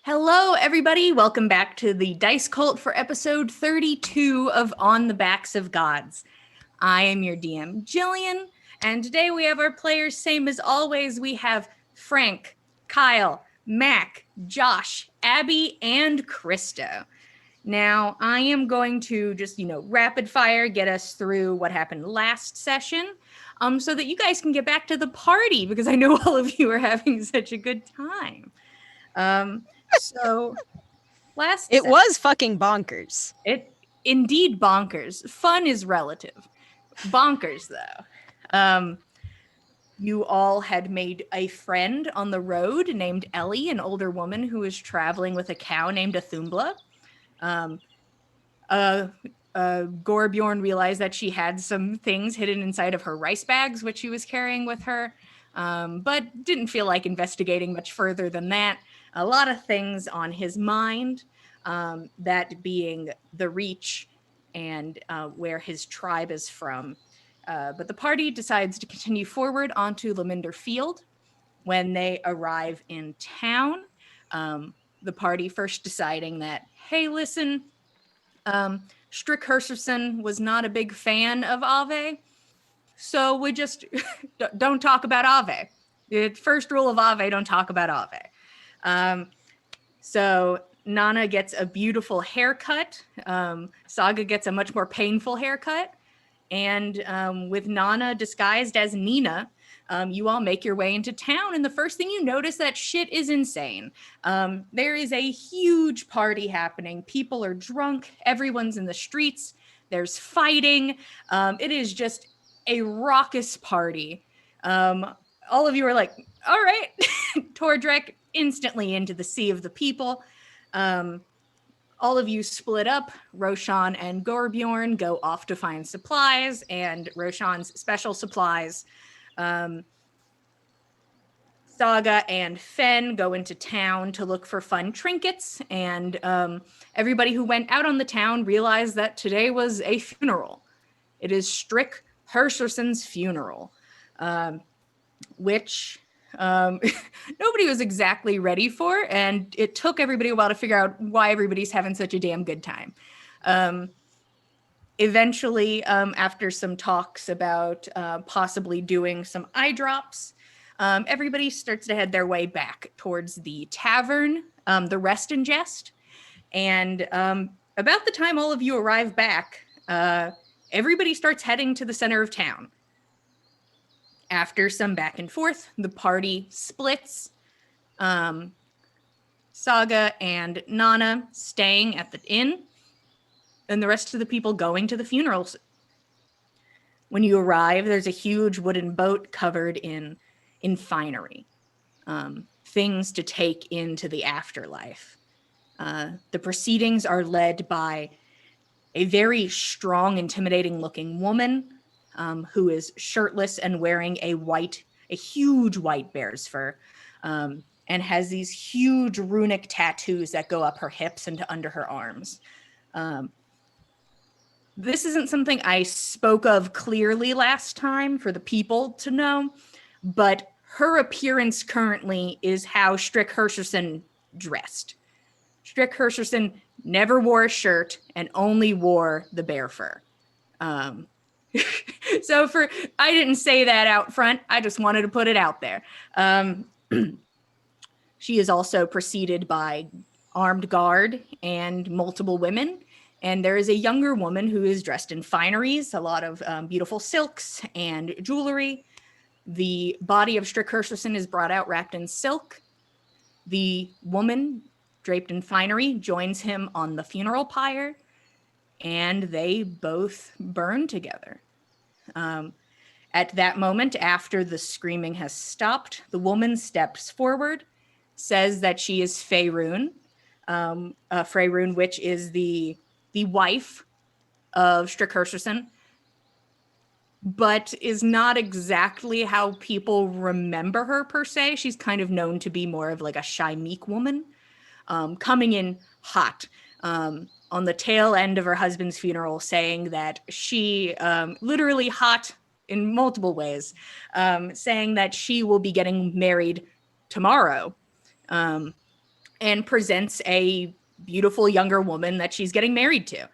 Hello, everybody. Welcome back to the Dice Cult for episode 32 of On the Backs of Gods. I am your DM, Jillian, and today we have our players, same as always. We have Frank, Kyle, Mac, Josh, Abby, and Krista. Now, I am going to just, rapid fire get us through what happened last session so that you guys can get back to the party because I know all of you are having such a good time. So It was fucking bonkers. It indeed bonkers. Fun is relative. Bonkers though. You all had made a friend on the road named Ellie, an older woman who was traveling with a cow named Athumbla. Gorbjorn realized that she had some things hidden inside of her rice bags, which she was carrying with her, but didn't feel like investigating much further than that. A lot of things on his mind, that being the Reach and where his tribe is from. But the party decides to continue forward onto Leminder Field. When they arrive in town, the party first deciding that, hey, listen, Strick Herserson was not a big fan of Ave, so we just don't talk about Ave. The first rule of Ave, don't talk about Ave. So Nana gets a beautiful haircut. Saga gets a much more painful haircut. And with Nana disguised as Nina, you all make your way into town. And the first thing you notice, that shit is insane. There is a huge party happening. People are drunk. Everyone's in the streets. There's fighting. It is just a raucous party. All of you are like, all right, Tordrekt instantly into the sea of the people. All of you split up. Roshan and Gorbjorn go off to find supplies, and Roshan's special supplies. Saga and Fenn go into town to look for fun trinkets, and everybody who went out on the town realized that today was a funeral. It is Strick Herserson's funeral, which nobody was exactly ready for, and it took everybody a while to figure out why everybody's having such a damn good time. Eventually, after some talks about possibly doing some eye drops, everybody starts to head their way back towards the tavern, the Rest and Jest. And about the time all of you arrive back, everybody starts heading to the center of town. After some back and forth, the party splits. Saga and Nana staying at the inn, and the rest of the people going to the funerals. When you arrive, there's a huge wooden boat covered in finery, things to take into the afterlife. The proceedings are led by a very strong, intimidating-looking woman who is shirtless and wearing a huge white bear's fur, and has these huge runic tattoos that go up her hips and under her arms. This isn't something I spoke of clearly last time for the people to know, but her appearance currently is how Strick Herserson dressed. Strick Herserson never wore a shirt and only wore the bear fur. So I didn't say that out front. I just wanted to put it out there. She is also preceded by armed guard and multiple women. And there is a younger woman who is dressed in fineries, a lot of beautiful silks and jewelry. The body of Strick Herserson is brought out wrapped in silk. The woman draped in finery joins him on the funeral pyre, and they both burn together. At that moment, after the screaming has stopped, the woman steps forward, says that she is Faerun, Faerun, which is the wife of Strick Herserson, but is not exactly how people remember her per se. She's kind of known to be more of like a shy, meek woman, coming in hot. On the tail end of her husband's funeral, saying that she, literally hot in multiple ways, saying that she will be getting married tomorrow. and presents a beautiful younger woman that she's getting married to.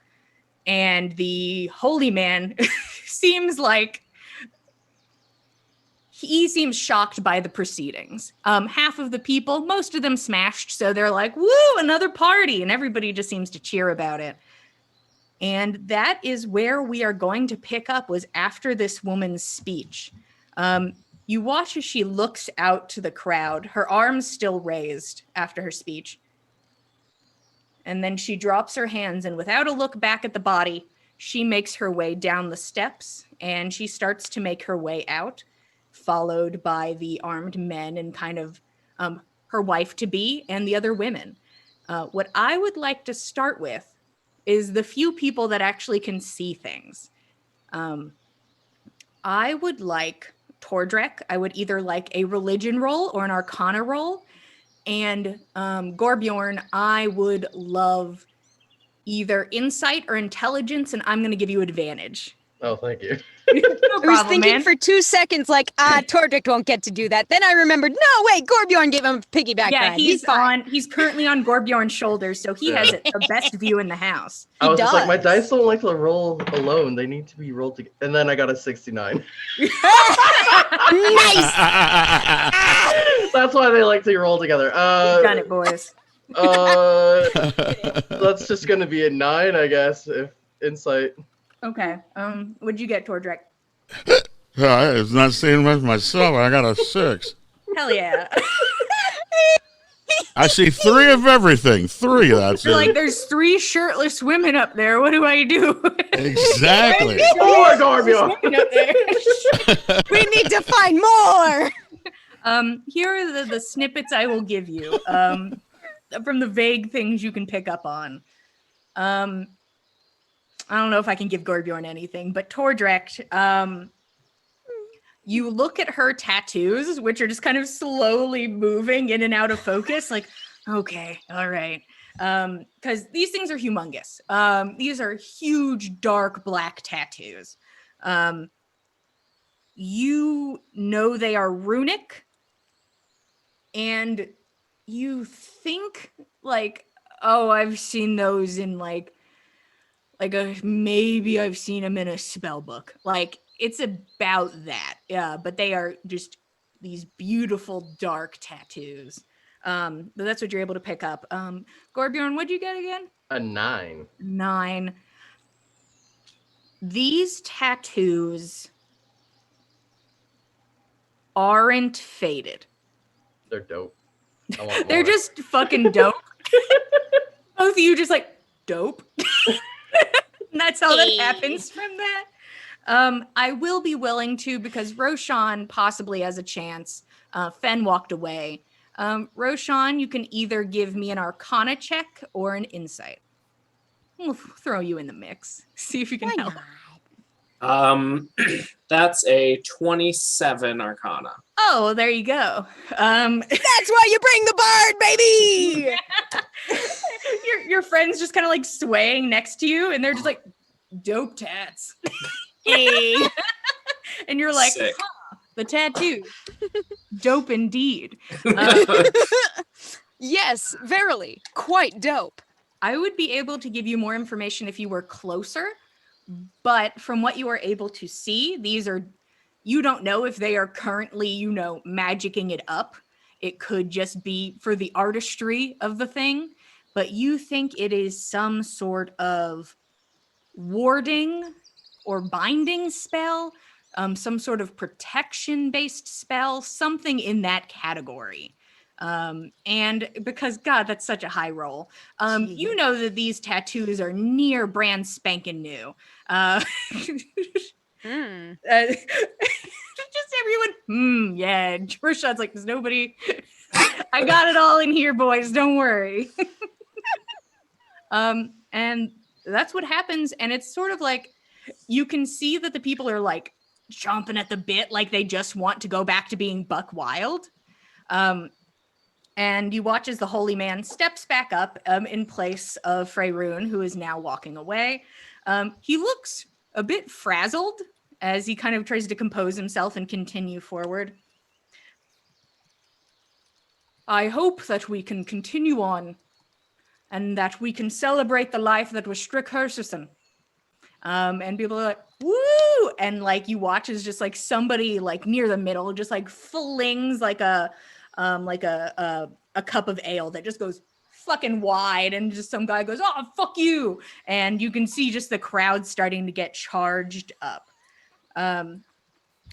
And the holy man seems like he seems shocked by the proceedings. Half of the people, most of them smashed, so they're like, woo, another party, and everybody just seems to cheer about it. And that is where we are going to pick up, was after this woman's speech. You watch as she looks out to the crowd, her arms still raised after her speech. And then she drops her hands, and without a look back at the body, she makes her way down the steps, and she starts to make her way out, followed by the armed men and kind of her wife-to-be and the other women. What I would like to start with is the few people that actually can see things. I would like Tordrekt. I would either like a religion roll or an arcana roll. And Gorbjorn, I would love either insight or intelligence, and I'm going to give you advantage. Oh, thank you. No I was problem, thinking man. for 2 seconds, like, Tordrekt won't get to do that. Then I remembered, no, wait, Gorbjorn gave him a piggyback Yeah, ride. He's fine. he's currently on Gorbjorn's shoulders, so he has the best view in the house. I was just like, my does. dice don't like to roll alone. They need to be rolled together. And then I got a 69. Nice! That's why they like to roll together. Done it, boys. That's just gonna be a 9, I guess, if insight. Okay. What'd you get, Tordrekt? I was not seeing much myself. I got a 6. Hell yeah. I see 3 of everything. 3, that's You're like, it. there's 3 shirtless women up there. What do I do? Exactly. Oh, Gorbjorn! Up there. We need to find more! Here are the snippets I will give you from the vague things you can pick up on. I don't know if I can give Gorbjorn anything, but Tordrekt, you look at her tattoos, which are just kind of slowly moving in and out of focus, like, okay, all right. Because these things are humongous. These are huge, dark black tattoos. You know they are runic, and you think like, oh, I've seen those in like maybe I've seen them in a spell book. Like, it's about that. Yeah, but they are just these beautiful dark tattoos. But that's what you're able to pick up. Gorbjorn, what'd you get again? A 9. 9. These tattoos aren't faded. They're dope. I want They're more. just fucking dope. Both of you just like, dope. And that's how that happens from that. I will be willing to, because Roshan possibly has a chance. Fenn walked away. Roshan, you can either give me an arcana check or an insight. We'll throw you in the mix. See if you can help. That's a 27 arcana. Oh, there you go. That's why you bring the bard, baby! your friend's just kind of like swaying next to you, and they're just like, dope tats. Hey. And you're like, Sick. huh, the tattoo. Dope indeed. Yes, verily. Quite dope. I would be able to give you more information if you were closer, but from what you are able to see, these are, you don't know if they are currently, magicking it up. It could just be for the artistry of the thing, but you think it is some sort of warding or binding spell, some sort of protection-based spell, something in that category. And because, God, that's such a hy roll. You know that these tattoos are near brand spanking new. Just everyone, yeah. Rashad's like, there's nobody. I got it all in here, boys. Don't worry. And that's what happens. And it's sort of like, you can see that the people are like chomping at the bit, like they just want to go back to being buck wild. And you watch as the holy man steps back up in place of Freyroon, who is now walking away. He looks a bit frazzled as he kind of tries to compose himself and continue forward. I hope that we can continue on and that we can celebrate the life that was Strick Herserson. And people are like, woo! And like you watch as just like somebody like near the middle just like flings like a cup of ale that just goes fucking wide, and just some guy goes, oh fuck you, and you can see just the crowd starting to get charged up.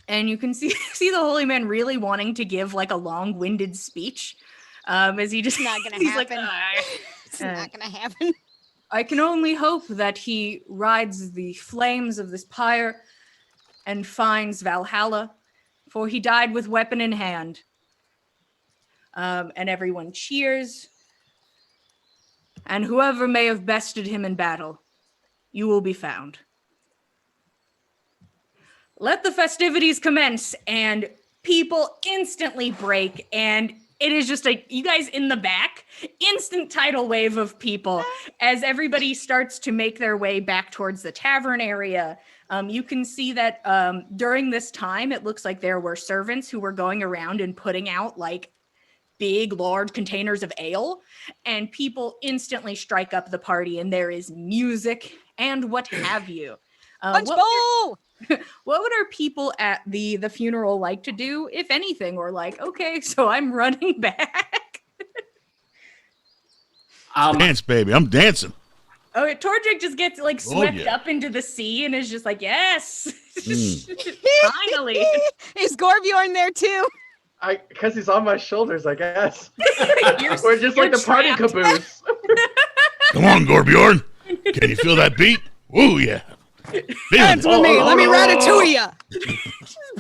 And you can see the holy man really wanting to give like a long-winded speech, as he just It's not gonna he's like, happen. It's not gonna happen. I can only hope that he rides the flames of this pyre and finds Valhalla, for he died with weapon in hand. And everyone cheers. And whoever may have bested him in battle, you will be found. Let the festivities commence, and people instantly break, and it is just like you guys in the back, instant tidal wave of people as everybody starts to make their way back towards the tavern area. You can see that during this time, it looks like there were servants who were going around and putting out like big, large containers of ale, and people instantly strike up the party, and there is music and what have you. Punch bowl! What would our people at the funeral like to do, if anything, or like, okay, so I'm running back? Dance, baby. I'm dancing. Oh, Tordrekt just gets like swept up into the sea and is just like, yes, finally. Is Gorbjorn there too? Because he's on my shoulders, I guess. You're- We're just you're like the party trapped. caboose. Come on, Gorbjorn. Can you feel that beat? Woo, yeah. Dance with me. Let me ratatouille ya.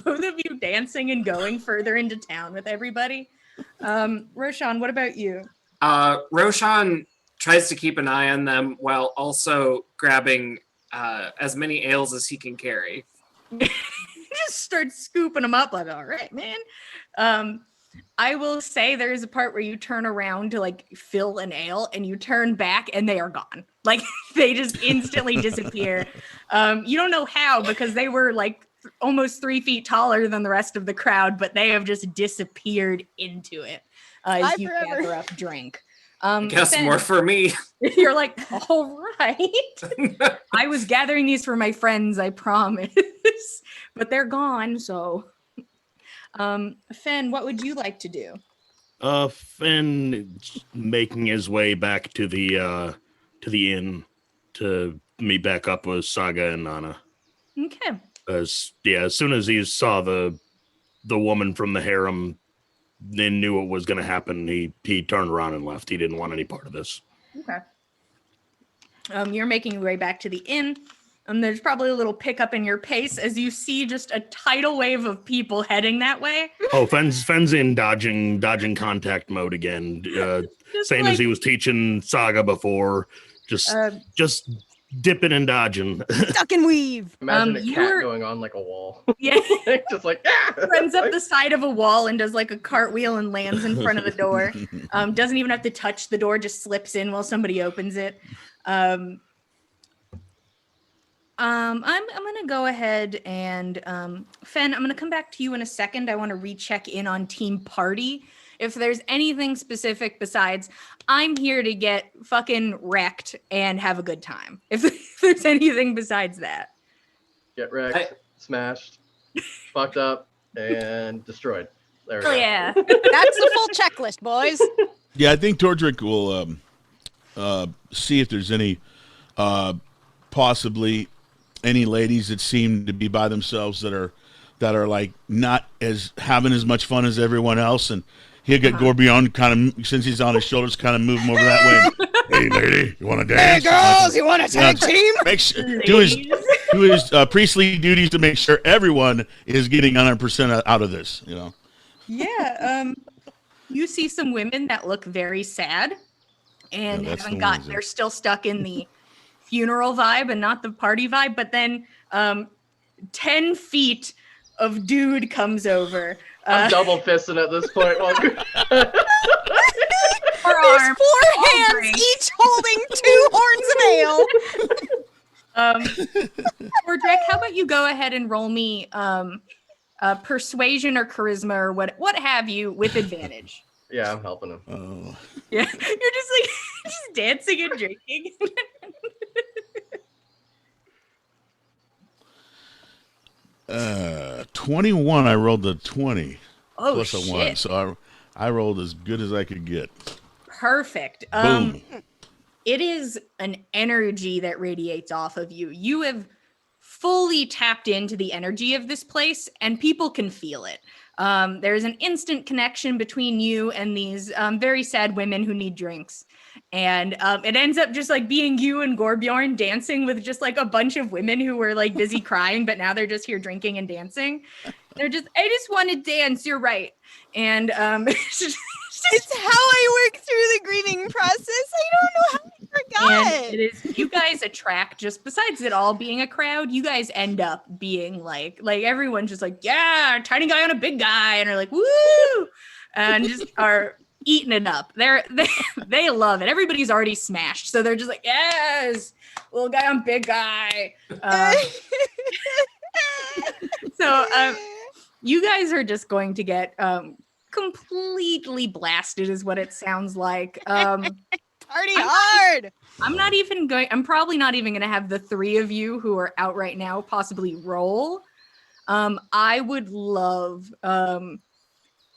Both of you dancing and going further into town with everybody. Roshan, what about you? Roshan tries to keep an eye on them while also grabbing as many ales as he can carry. Just start scooping them up like, all right, man. I will say there is a part where you turn around to like fill an ale and you turn back and they are gone. Like they just instantly disappear. You don't know how, because they were like almost 3 feet taller than the rest of the crowd, but they have just disappeared into it as Bye you forever. gather up drink. Guess Fenn, more for me. you're like, all right. I was gathering these for my friends, I promise. But they're gone, so. Fenn, what would you like to do? Fenn making his way back to the inn to meet back up with Saga and Nana. Okay. As soon as he saw the woman from the harem, then knew what was going to happen. He turned around and left. He didn't want any part of this. Okay. You're making your way back to the inn. There's probably a little pickup in your pace as you see just a tidal wave of people heading that way. Oh, Fenn's in dodging contact mode again. Same as he was teaching Saga before. Just dipping and dodging. Duck and weave. Imagine a you cat were- going on like a wall. Yeah. Just like, Runs up the side of a wall and does like a cartwheel and lands in front of the door. Doesn't even have to touch the door, just slips in while somebody opens it. I'm gonna go ahead and Fenn, I'm gonna come back to you in a second. I want to recheck in on Team Party. If there's anything specific besides I'm here to get fucking wrecked and have a good time. If there's anything besides that. get wrecked, smashed, fucked up, and destroyed. There we Oh go. yeah. That's the full checklist, boys. Yeah, I think Tordrekt will see if there's any possibly any ladies that seem to be by themselves that are like not as having as much fun as everyone else, and he'll get Gorbjorn kind of, since he's on his shoulders, kind of move him over that way. Hey, lady, you want to Hey, dance? girls, you want a tag Yeah. team? Make sure do his priestly duties to make sure everyone is getting 100% out of this. You know. Yeah. You see some women that look very sad and Yeah, that's haven't the got, ones that- they're still stuck in the funeral vibe and not the party vibe. But then 10 feet of dude comes over. I'm double fisting at this point. There's Forearm, 4 all hands, drinks. each holding 2 horns of ale. Tordrekt, how about you go ahead and roll me persuasion or charisma or what have you with advantage? Yeah, I'm helping him. Oh. Yeah, you're just like just dancing and drinking. 21. I rolled the 20 Oh plus a 1, shit! so I rolled as good as I could get. Perfect. Boom. It is an energy that radiates off of you. You have fully tapped into the energy of this place, and people can feel it. There's an instant connection between you and these very sad women who need drinks. And it ends up just like being you and Gorbjorn dancing with just like a bunch of women who were like busy crying, but now they're just here drinking and dancing. They're just, I just want to dance. You're right. And It's how I work through the grieving process. I don't know how I and forgot. it is, you guys attract, just besides it all being a crowd, you guys end up being like everyone's just like, yeah, tiny guy on a big guy, and are like, woo, and just are eating it up. They love it. Everybody's already smashed, so they're just like, yes, little guy on big guy. So you guys are just going to get completely blasted, is what it sounds like. Party hard. I'm probably not even going to have the three of you who are out right now possibly roll. I would love,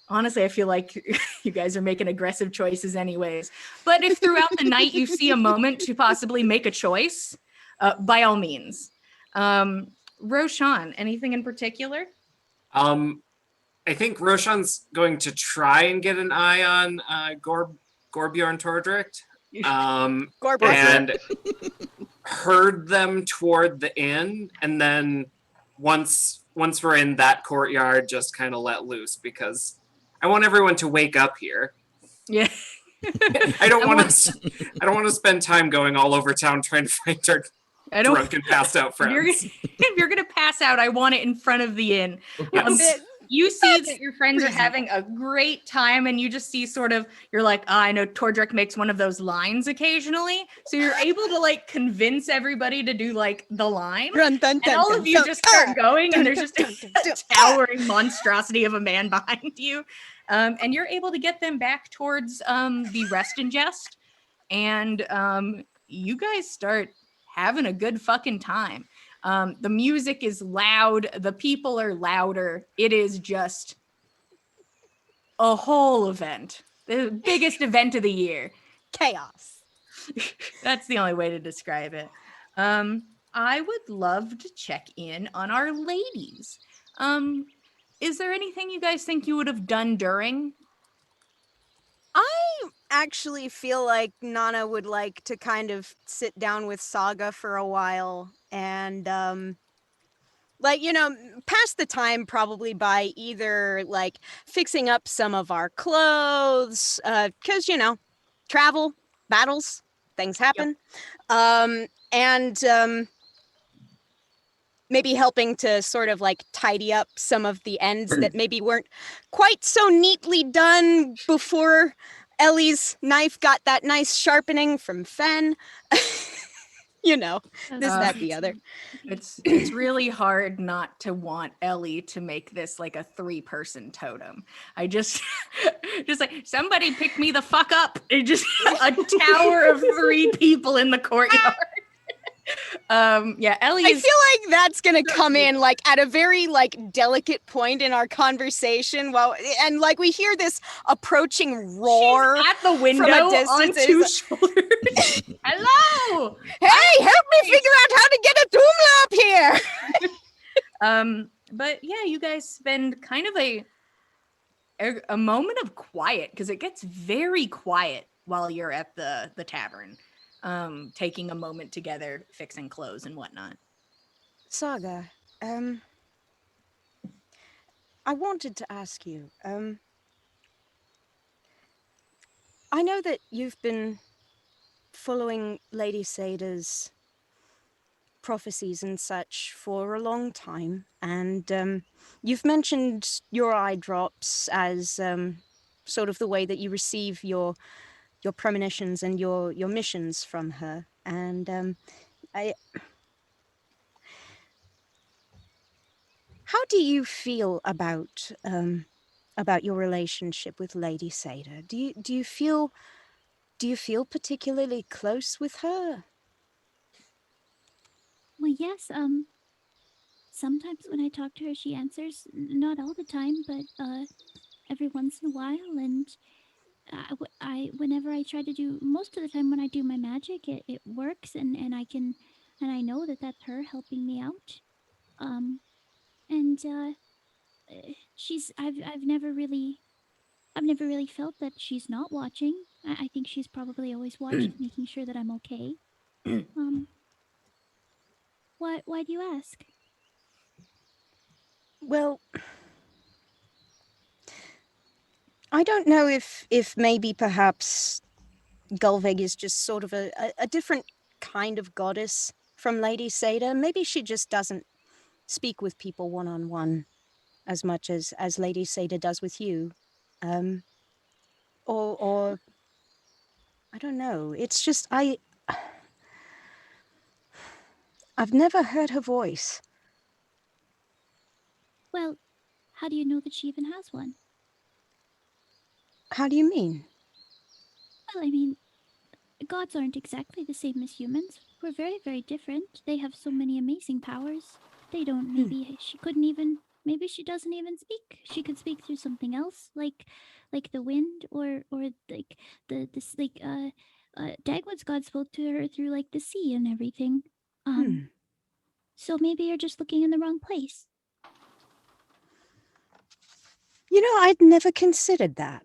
honestly, I feel like you guys are making aggressive choices anyways. But if throughout the night you see a moment to possibly make a choice, by all means. Roshan, anything in particular? I think Roshan's going to try and get an eye on Gorbjorn Tordrekt. Gorbjorn. And herd them toward the inn, and then once we're in that courtyard, just kind of let loose, because I want everyone to wake up here. Yeah. I don't want to spend time going all over town trying to find our drunk and passed out friends. If you're gonna pass out, I want it in front of the inn. Yes. You see that your friends are having a great time, and you just see sort of, you're like, I know Tordrekt makes one of those lines occasionally. So you're able to like convince everybody to do like the line. And all of you just start going, and there's just a towering monstrosity of a man behind you. And you're able to get them back towards the rest and jest. And you guys start having a good fucking time. The music is loud. The people are louder. It is just a whole event. The biggest event of the year. Chaos. That's the only way to describe it. I would love to check in on our ladies. Is there anything you guys think you would have done during? I actually feel like Nana would like to kind of sit down with Saga for a while and like, you know, pass the time probably by either like fixing up some of our clothes, because, you know, travel, battles, things happen. And maybe helping to sort of like tidy up some of the ends that maybe weren't quite so neatly done before Ellie's knife got that nice sharpening from Fenn. You know, this, that, the other. It's really hard not to want Ellie to make this like a 3-person totem. I just like, somebody pick me the fuck up. It just a tower of 3 people in the courtyard. Yeah, Ellie I is, feel like that's gonna come in like at a very like delicate point in our conversation. Well, and like we hear this approaching roar at the window from a on distance. 2 shoulders. Hello. Hey, help me figure out how to get a Doomla up here. But yeah, you guys spend kind of a moment of quiet, because it gets very quiet while you're at the tavern, taking a moment together, fixing clothes and whatnot. Saga, I wanted to ask you, I know that you've been following Lady Sada's prophecies and such for a long time, and you've mentioned your eye drops as sort of the way that you receive your premonitions and your missions from her. And how do you feel about about your relationship with Lady Sada. Do you feel particularly close with her? Well, yes. Sometimes when I talk to her, she answers. Not all the time, but every once in a while. And whenever I try to do, most of the time when I do my magic, it works, and I know that that's her helping me out. And I've never really felt that she's not watching. I think she's probably always watching, making sure that I'm okay. Why do you ask? Well, I don't know if maybe perhaps Gulvig is just sort of a different kind of goddess from Lady Sada. Maybe she just doesn't speak with people one-on-one as much as Lady Sada does with you. Or I don't know. It's just I've never heard her voice. Well, how do you know that she even has one? How do you mean? Well, I mean, gods aren't exactly the same as humans. We're very, very different. They have so many amazing powers. They don't, maybe she couldn't even, maybe she doesn't even speak. She could speak through something else, like the wind, or like Dagwood's god spoke to her through like the sea and everything. So maybe you're just looking in the wrong place. You know, I'd never considered that.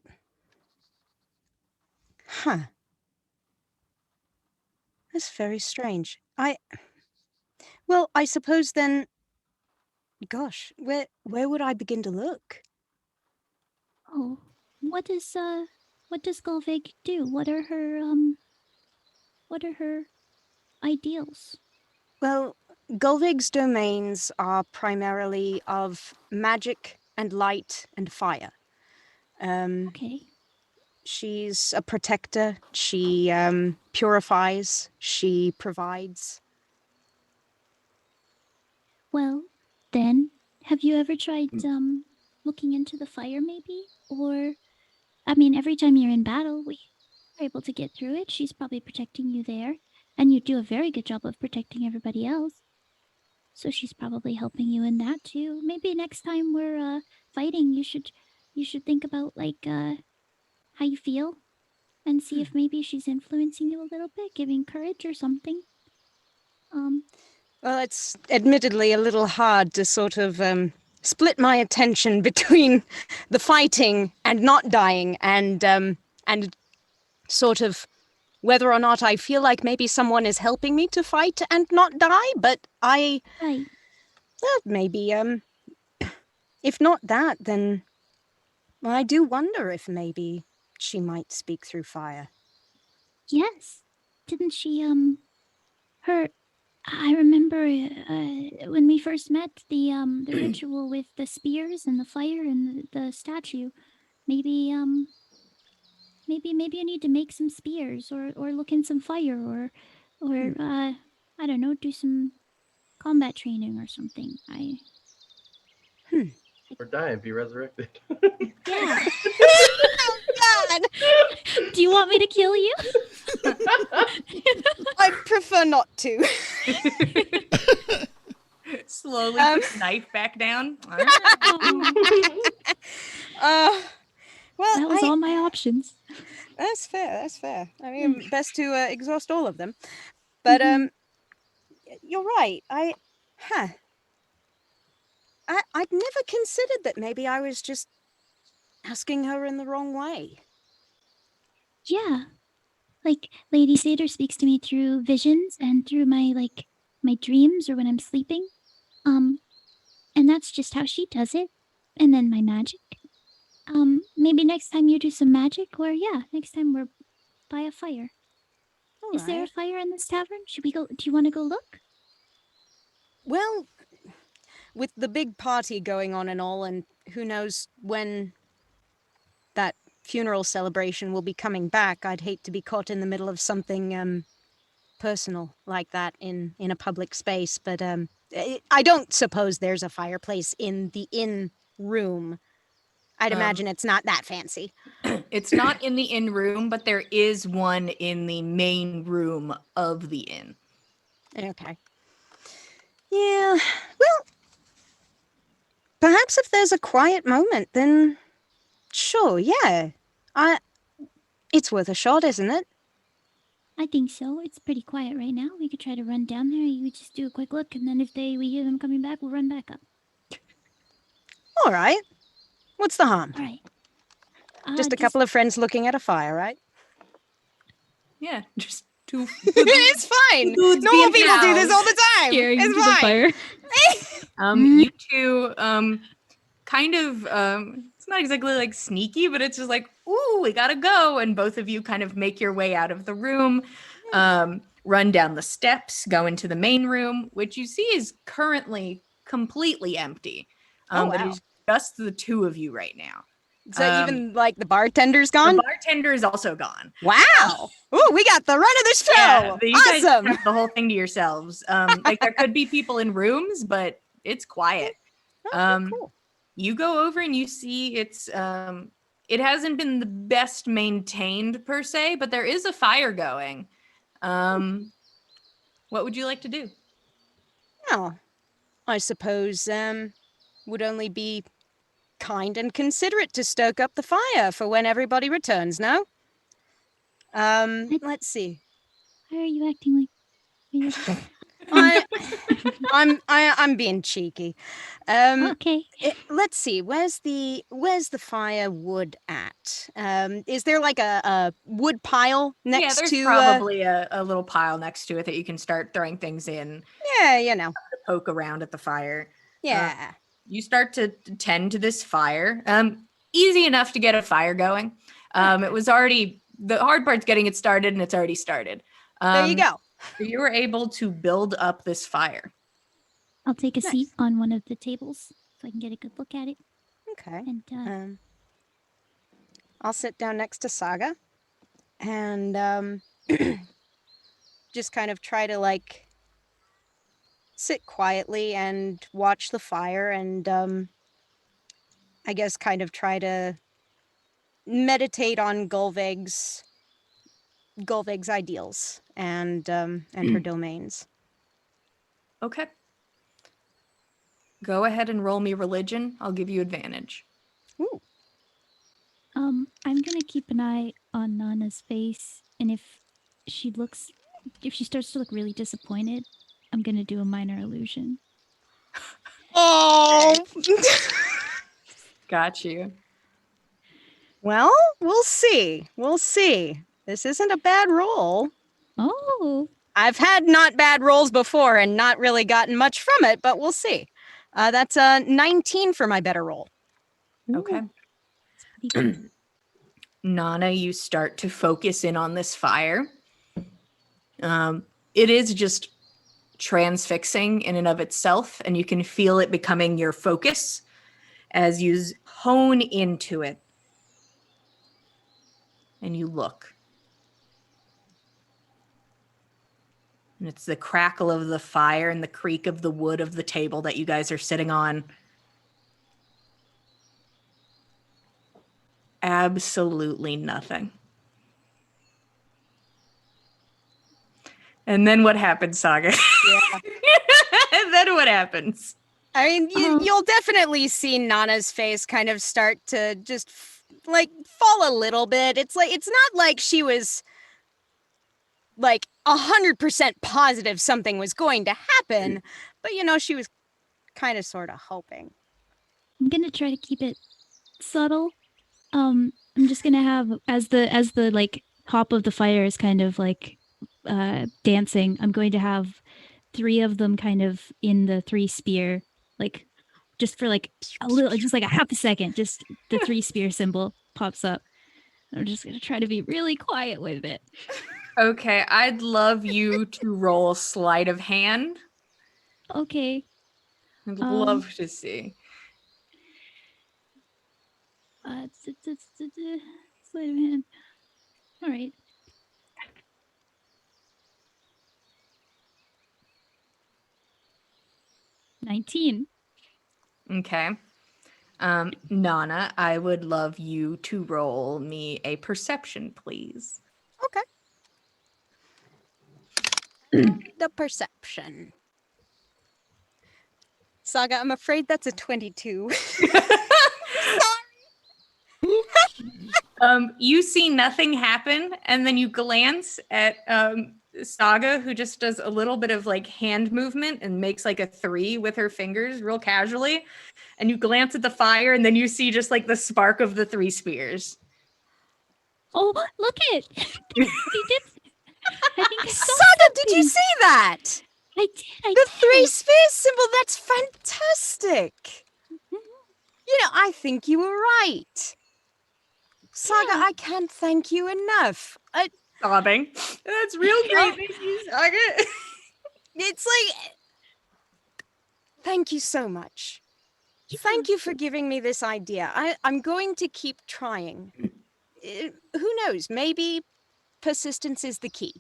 Huh. That's very strange. Well, I suppose then, gosh, where would I begin to look? Oh, what does Gulvig do? What are her ideals? Well, Gulvig's domains are primarily of magic and light and fire. Okay. She's a protector. She purifies. She provides. Well, then, have you ever tried looking into the fire maybe? Or I mean, every time you're in battle, we are able to get through it. She's probably protecting you there, and you do a very good job of protecting everybody else. So she's probably helping you in that too. Maybe next time we're fighting, you should think about like how you feel and see if maybe she's influencing you a little bit, giving courage or something. Well, it's admittedly a little hard to sort of split my attention between the fighting and not dying, and sort of whether or not I feel like maybe someone is helping me to fight and not die. But Right. Well, maybe if not that, then well, I do wonder if maybe she might speak through fire. Yes. Didn't she her I remember when we first met the ritual with the spears and the fire and the statue. Maybe maybe you need to make some spears or look in some fire or I don't know, do some combat training or something. Or die and be resurrected. Yeah. Oh God! Do you want me to kill you? I'd prefer not to. Slowly put the knife back down. Well, that was all my options. That's fair. That's fair. I mean, best to exhaust all of them. But you're right. I'd never considered that maybe I was just asking her in the wrong way. Yeah. Like Lady Satyr speaks to me through visions and through my dreams or when I'm sleeping. And that's just how she does it. And then my magic. Maybe next time you do some magic, or next time we're by a fire. All Is there a right. fire in this tavern? Should we go? Do you want to go look? Well, with the big party going on and all, and who knows when that funeral celebration will be coming back, I'd hate to be caught in the middle of something personal like that in a public space. But I don't suppose there's a fireplace in the inn room. I'd imagine it's not that fancy. It's not in the inn room, but there is one in the main room of the inn. Okay. Yeah, well, perhaps if there's a quiet moment, then sure, yeah. It's worth a shot, isn't it? I think so. It's pretty quiet right now. We could try to run down there. You just do a quick look, and then if we hear them coming back, we'll run back up. All right. What's the harm? All right. Just a couple of friends looking at a fire, right? Yeah, just two. It's fine. dudes Normal being people do this pals. all the time. Staring It's into the fine. fire. You two, kind of, it's not exactly like sneaky, but it's just like, ooh, we gotta go. And both of you kind of make your way out of the room, run down the steps, go into the main room, which you see is currently completely empty. Oh, But wow. it's just the two of you right now. So even like the bartender's gone? The bartender is also gone. Wow. Ooh, we got the run of the show. Yeah, but you guys Awesome. have the whole thing to yourselves. Like there could be people in rooms, but it's quiet. Cool. You go over and you see it's it hasn't been the best maintained per se, but there is a fire going. What would you like to do? Oh, I suppose would only be kind and considerate to stoke up the fire for when everybody returns, no? Let's see. Why are you acting like weird? I'm being cheeky. Okay. Let's see. Where's the firewood at? Is there like a wood pile next Yeah, there's to? probably a little pile next to it that you can start throwing things in Yeah, you know. to poke around at the fire. Yeah. You start to tend to this fire. Easy enough to get a fire going. It was already, the hard part's getting it started, and it's already started. There you go. So you were able to build up this fire. I'll take a Nice. seat on one of the tables so I can get a good look at it. Okay. And I'll sit down next to Saga and just kind of try to like sit quietly and watch the fire and I guess kind of try to meditate on Gulveg's ideals and her domains. Okay. Go ahead and roll me religion. I'll give you advantage. Ooh. I'm gonna keep an eye on Nana's face, and if she starts to look really disappointed, I'm gonna do a minor illusion. Oh. Got you. Well, we'll see. We'll see. This isn't a bad roll. Oh. I've had not bad rolls before and not really gotten much from it, but we'll see. That's a 19 for my better roll. Okay. It's pretty good. Nana, you start to focus in on this fire. It is just transfixing in and of itself, and you can feel it becoming your focus as you hone into it. And you look. And it's the crackle of the fire and the creak of the wood of the table that you guys are sitting on. Absolutely nothing. And then what happens, Saga? Yeah. And then what happens? I mean, you'll definitely see Nana's face kind of start to just like fall a little bit. It's like, it's not like she was like 100% positive something was going to happen, but you know, she was kind of sort of hoping. I'm gonna try to keep it subtle. I'm just gonna have as the like top of the fire is kind of like dancing. I'm going to have 3 of them kind of in the 3 spear, like just for like a little, just like a half a second, just the 3 spear symbol pops up. I'm just gonna try to be really quiet with it. Okay, I'd love you to roll sleight of hand. Okay. I'd love to see. Sleight of hand. All right. $19. Okay. Nana, I would love you to roll me a perception, please. Okay. The perception. Saga, I'm afraid that's a 22. You see nothing happen, and then you glance at Saga, who just does a little bit of like hand movement and makes like a 3 with her fingers real casually. And you glance at the fire, and then you see just like the spark of the 3 spears. Oh, look it! He did. I think I saw Saga, did you something. see that? I did. The 3 spheres symbol, that's fantastic. You know, I think you were right. Saga, Yeah. I can't thank you enough. Sobbing. That's real great. Thank you, Saga. It's like, thank you so much. Thank you for giving me this idea. I'm going to keep trying. Who knows? Maybe persistence is the key.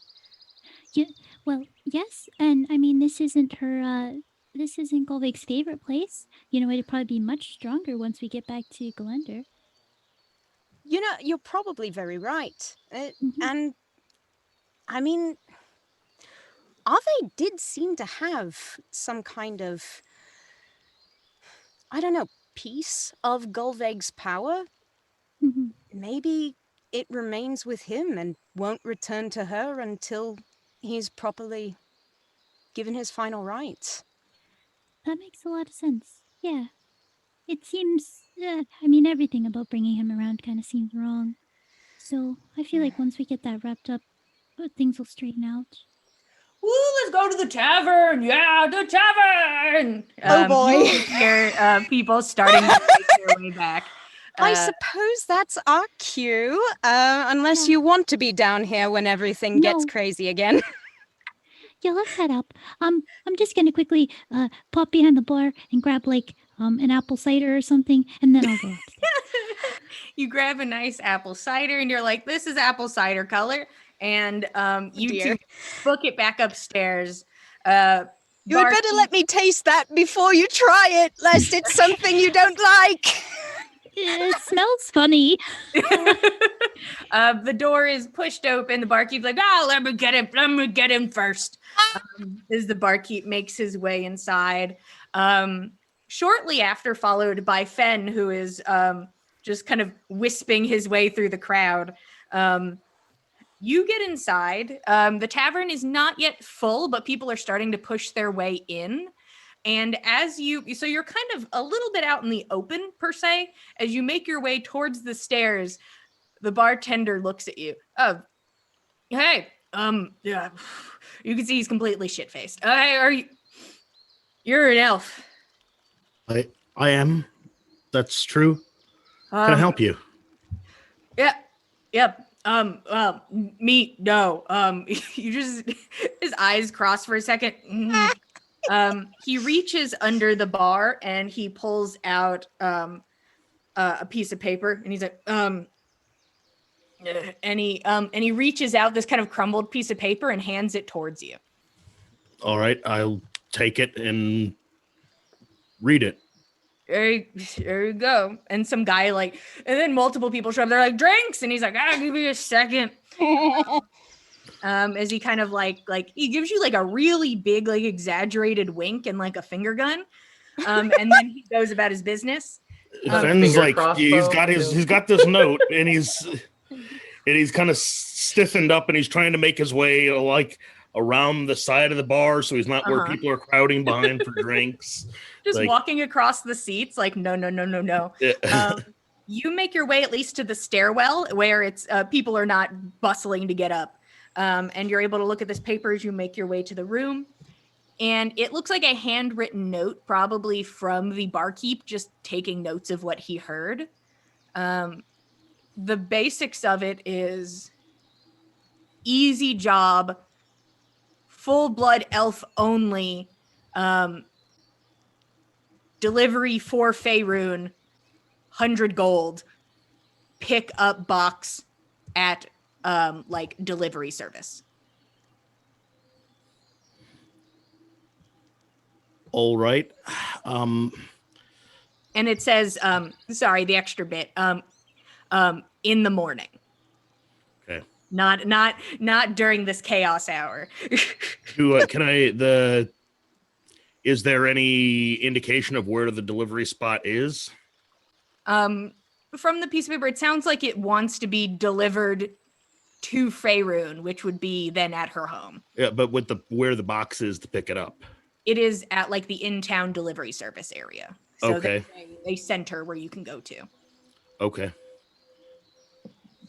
Yeah. Well, yes, and I mean this isn't her. This isn't Golvik's favorite place. You know, it'd probably be much stronger once we get back to Galender. You know, you're probably very right. And, I mean, Ave did seem to have some kind of, I don't know, piece of Golveg's power. Mm-hmm. Maybe it remains with him and won't return to her until he's properly given his final rites. That makes a lot of sense. Yeah. It seems. I mean, everything about bringing him around kind of seems wrong. So I feel like once we get that wrapped up, things will straighten out. Woo, let's go to the tavern. Yeah, the tavern. Oh, boy. You hear people starting to make their way back. I suppose that's our cue, unless you want to be down here when everything gets No. crazy again. Yeah, let's head up. I'm just gonna quickly pop behind the bar and grab like an apple cider or something, and then I'll go upstairs. You grab a nice apple cider, and you're like, "This is apple cider color," and you Dear. two book it back upstairs. You had better let me taste that before you try it, lest it's something you don't like. It smells funny. The door is pushed open. The barkeep's like, "Oh, let me get him first." As the barkeep makes his way inside. Shortly after, followed by Fenn, who is just kind of wisping his way through the crowd. You get inside. The tavern is not yet full, but people are starting to push their way in. And so you're kind of a little bit out in the open, per se. As you make your way towards the stairs, the bartender looks at you. Oh, hey, yeah. You can see he's completely shit-faced. You're an elf. I am. That's true. Can I help you? Yeah. Yep. Me, no. You just, his eyes cross for a second. He reaches under the bar and he pulls out a piece of paper, and he's like, and he reaches out this kind of crumbled piece of paper and hands it towards you. All right, I'll take it and read it. There you go. And some guy and then multiple people show up. They're like, drinks, and he's like, give me a second. As he kind of he gives you like a really big, like exaggerated wink and like a finger gun. And then he goes about his business. Fenn's like, he's got this note, and he's kind of stiffened up, and he's trying to make his way like around the side of the bar, so he's not where people are crowding behind for drinks. Just walking across the seats, like no. You make your way at least to the stairwell where it's people are not bustling to get up, and you're able to look at this paper as you make your way to the room. And it looks like a handwritten note, probably from the barkeep, just taking notes of what he heard. The basics of it is easy job, full blood elf only, delivery for Faerun, 100 gold, pick up box at delivery service. All right. and it says, sorry, the extra bit, in the morning. Okay. Not during this chaos hour. Is there any indication of where the delivery spot is? From the piece of paper, it sounds like it wants to be delivered to Faerun, which would be then at her home. Yeah, but with where the box is to pick it up. It is at like the in-town delivery service area. So okay. They center where you can go to. Okay.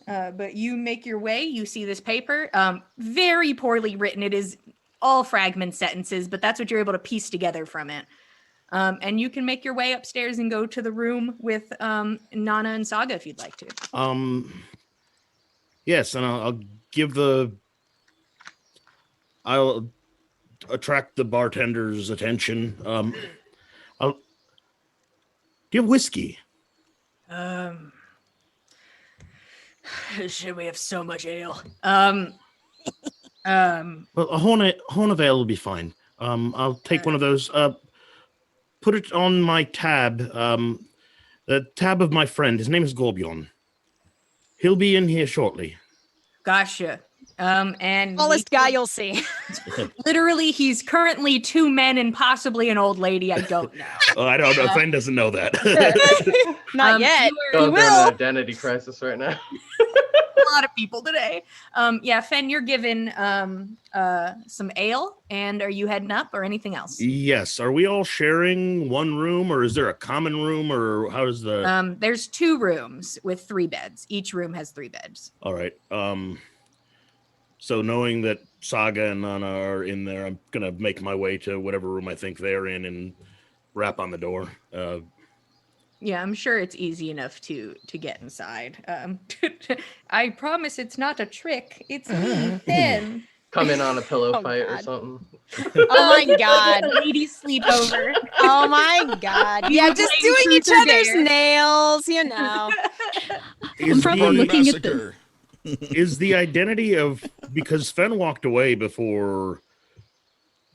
But you make your way, you see this paper, very poorly written. It is all fragment sentences, but that's what you're able to piece together from it. And you can make your way upstairs and go to the room with Nana and Saga if you'd like to. Yes, and I'll attract the bartender's attention. Do you have whiskey? Should we have so much ale? Well, a horn of ale will be fine. I'll take one of those. Put it on my tab. The tab of my friend. His name is Gorbjorn. He'll be in here shortly. Gotcha. And tallest guy you'll see. Literally, he's currently 2 men and possibly an old lady. I don't know. I don't know. Fenn doesn't know that. Not yet. Going through an identity crisis right now. A lot of people today. Yeah, Fenn, you're given some ale, and are you heading up or anything else? Yes. Are we all sharing one room, or is there a common room, or how does the? There's 2 rooms with 3 beds. Each room has 3 beds. All right. So knowing that Saga and Nana are in there, I'm gonna make my way to whatever room I think they're in and rap on the door. Yeah, I'm sure it's easy enough to get inside. I promise it's not a trick. It's me, Fenn. Come in on a pillow fight or something. Oh my god. Lady sleepover. Oh my god. Yeah, just doing each other's nails, you know. I'm probably looking at the... Is the identity of, because Fenn walked away before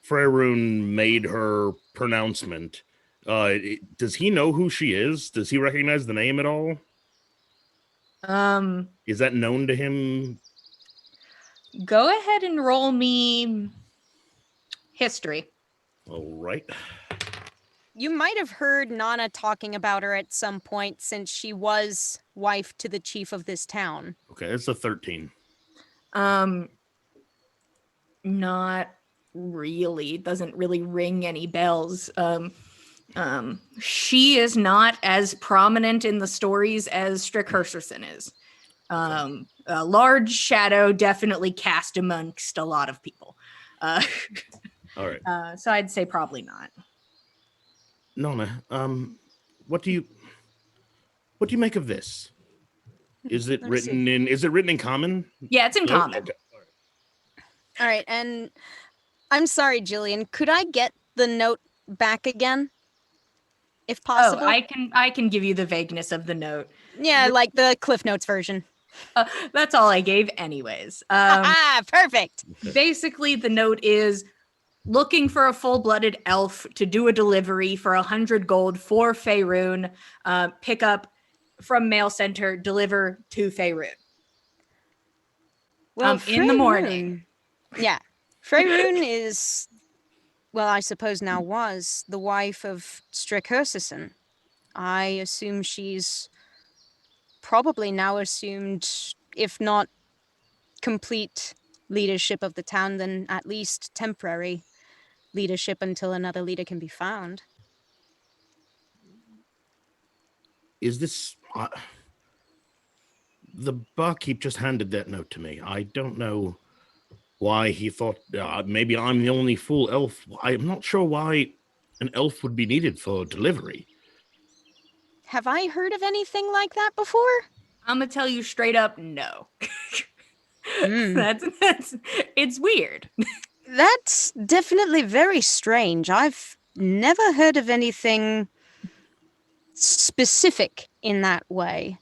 Faerun made her pronouncement, does he know who she is? Does he recognize the name at all? Is that known to him? Go ahead and roll me history. All right. You might have heard Nana talking about her at some point since she was wife to the chief of this town. Okay, it's a 13. Not really. Doesn't really ring any bells. She is not as prominent in the stories as Strickhursterson is. A large shadow definitely cast amongst a lot of people. All right. So I'd say probably not. Nana, what do you make of this? Is it written in common? Yeah, it's in common. Okay. All right, and I'm sorry, Jillian. Could I get the note back again, if possible? Oh, I can give you the vagueness of the note. Yeah, like the Cliff Notes version. That's all I gave, anyways. Perfect. Basically, the note is looking for a full-blooded elf to do a delivery for 100 gold for Faerun. Pick up from mail center, deliver to Faerun. Well, in the morning. Yeah. Faerun is, well, I suppose now was, the wife of Strickhursterson. I assume she's probably now assumed, if not complete leadership of the town, then at least temporary leadership until another leader can be found. Is this... the barkeep just handed that note to me. I don't know why he thought maybe I'm the only full elf. I'm not sure why an elf would be needed for delivery. Have I heard of anything like that before? I'm gonna tell you straight up, no. That's it's weird. That's definitely very strange. I've never heard of anything specific in that way.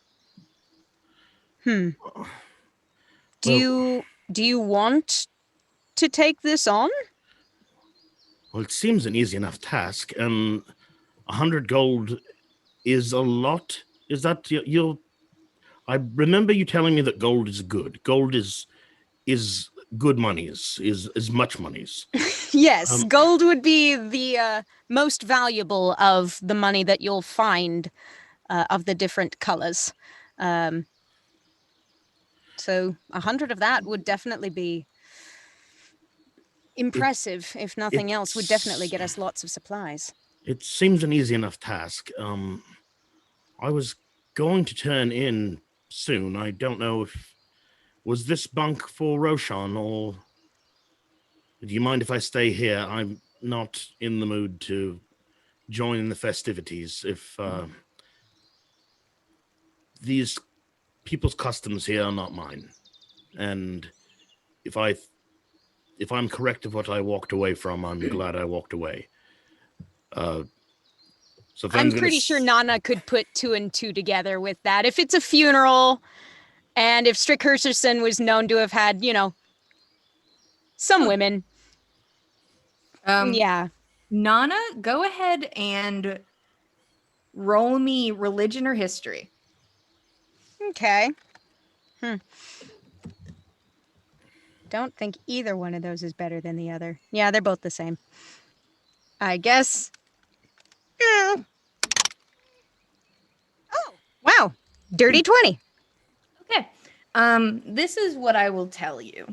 Do you want to take this on? Well, it seems an easy enough task, and 100 gold is a lot. Is that you'll? I remember you telling me that gold is good. Gold is good monies. Is much monies. Yes, gold would be the most valuable of the money that you'll find of the different colors. So 100 of that would definitely be impressive. If nothing else, would definitely get us lots of supplies. It seems an easy enough task. I was going to turn in soon. I don't know if was this bunk for Roshan, or do you mind if I stay here? I'm not in the mood to join in the festivities. If these people's customs here are not mine, and if I'm correct of what I walked away from, I'm glad I walked away. So I'm pretty sure Nana could put 2 and 2 together with that. If it's a funeral, and if Strickhursterson was known to have had, some women. Yeah. Nana, go ahead and roll me religion or history. Okay. Don't think either one of those is better than the other. Yeah, they're both the same. I guess. Oh, wow. Dirty 20. Okay. This is what I will tell you.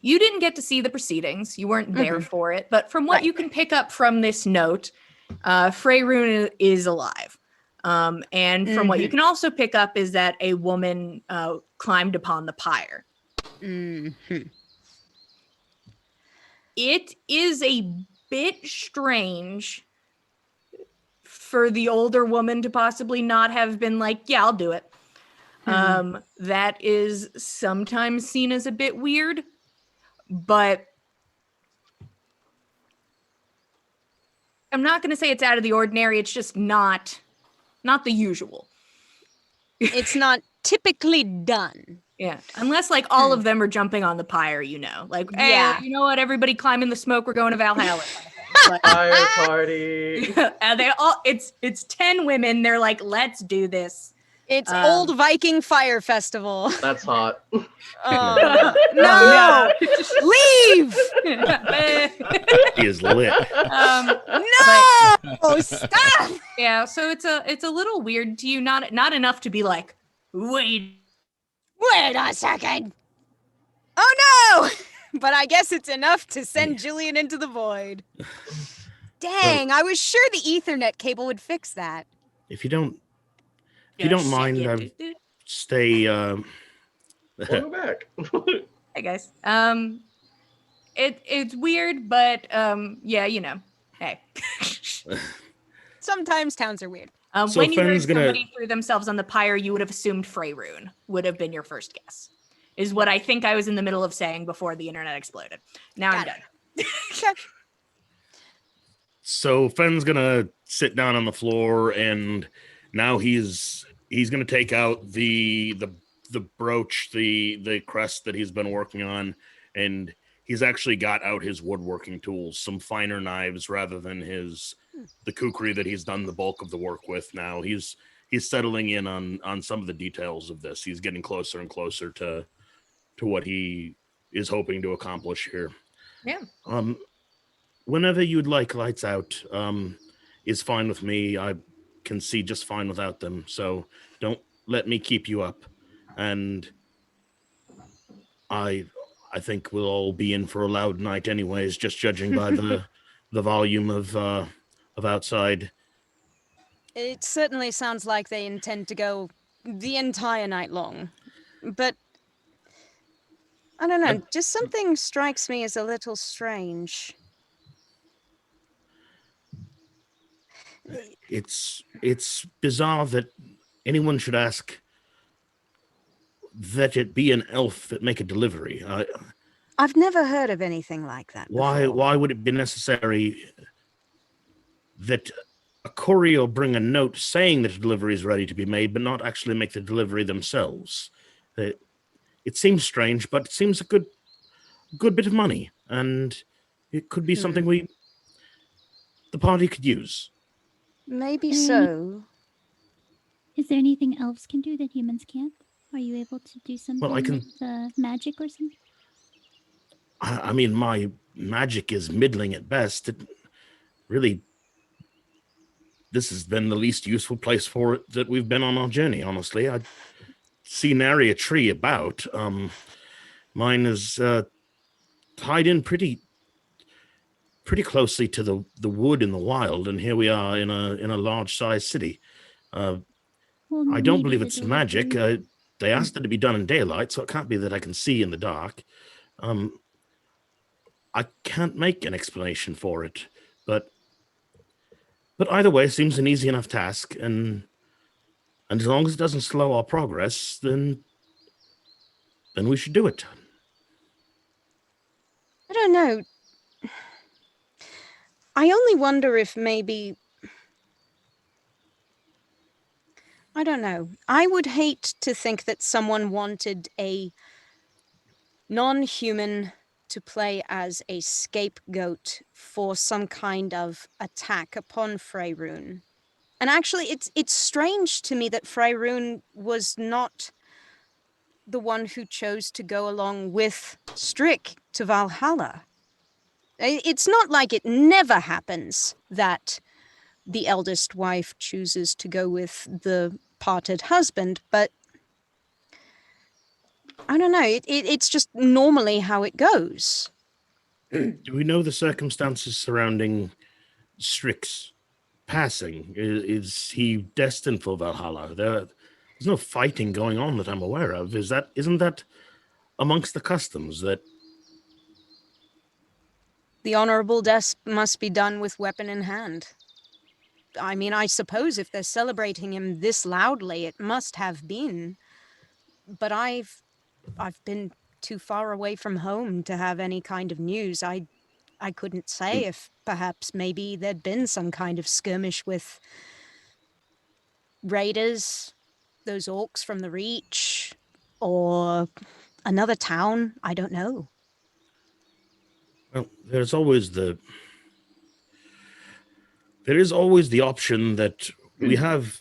You didn't get to see the proceedings. You weren't there for it. But from what you can pick up from this note, Freyroon is alive. And from what you can also pick up is that a woman climbed upon the pyre. It is a bit strange for the older woman to possibly not have been like, yeah, I'll do it. That is sometimes seen as a bit weird, but I'm not going to say it's out of the ordinary. It's just not the usual. It's not typically done. Yeah, unless like all of them are jumping on the pyre, like, hey, you know what? Everybody climb in the smoke. We're going to Valhalla. Fire party. And it's 10 women. They're like, let's do this. It's Old Viking Fire Festival. That's hot. No! Leave! He is lit. No! Stop! Yeah, so it's a little weird to you. Not enough to be like, wait a second. Oh no! But I guess it's enough to send Jillian into the void. Dang, I was sure the Ethernet cable would fix that. If you don't mind, I stay. We'll go back. Hey guys. It's weird, but yeah, hey. Sometimes towns are weird. So when you heard Fenn's somebody threw themselves on the pyre, you would have assumed Freyroon would have been your first guess. Is what I think I was in the middle of saying before the internet exploded. Now I'm done. So Fenn's gonna sit down on the floor, and now he's gonna take out the brooch, the crest that he's been working on, and he's actually got out his woodworking tools, some finer knives rather than the kukri that he's done the bulk of the work with. Now he's settling in on some of the details of this. He's getting closer and closer to what he is hoping to accomplish here. Yeah. Whenever you'd like, lights out is fine with me. I can see just fine without them, so don't let me keep you up. And I think we'll all be in for a loud night anyways, just judging by the volume of outside. It certainly sounds like they intend to go the entire night long. But I don't know, just something strikes me as a little strange. It's bizarre that anyone should ask that it be an elf that make a delivery. I've never heard of anything like that before. Why would it be necessary that a courier bring a note saying that a delivery is ready to be made, but not actually make the delivery themselves? It seems strange, but it seems a good bit of money, and it could be something the party could use. Maybe so. Is there anything elves can do that humans can't? Are you able to do something with magic or something? I mean, my magic is middling at best. Really, this has been the least useful place for it that we've been on our journey, honestly. I see nary a tree about. Mine is tied in pretty closely to the wood in the wild, and here we are in a large-sized city. Well, I don't maybe believe the it's magic. delivery- They asked it to be done in daylight, so it can't be that I can see in the dark. I can't make an explanation for it, but either way, it seems an easy enough task, and as long as it doesn't slow our progress, then we should do it. I don't know. I only wonder if maybe... I don't know. I would hate to think that someone wanted a non-human to play as a scapegoat for some kind of attack upon Faerun. And actually, it's strange to me that Faerun was not the one who chose to go along with Strick to Valhalla. It's not like it never happens that the eldest wife chooses to go with the parted husband, but I don't know, it's just normally how it goes. Do we know the circumstances surrounding Strick's passing? Is he destined for Valhalla? There's no fighting going on that I'm aware of. Isn't that amongst the customs that The honorable death must be done with weapon in hand? I mean, I suppose if they're celebrating him this loudly, it must have been. But I've been too far away from home to have any kind of news. I couldn't say if perhaps maybe there'd been some kind of skirmish with raiders, those orcs from the Reach, or another town. I don't know. Well, there is always the option that we have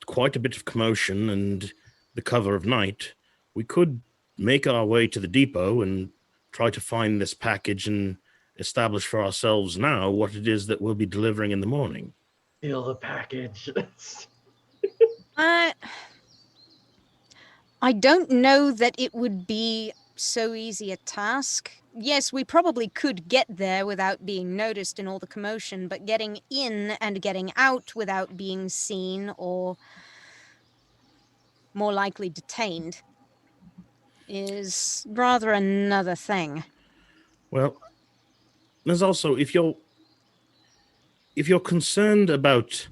quite a bit of commotion and the cover of night. We could make our way to the depot and try to find this package and establish for ourselves now what it is that we'll be delivering in the morning. Steal the package. I don't know that it would be so easy a task. Yes, we probably could get there without being noticed in all the commotion, but getting in and getting out without being seen or more likely detained is rather another thing. Well, there's also, if you're concerned about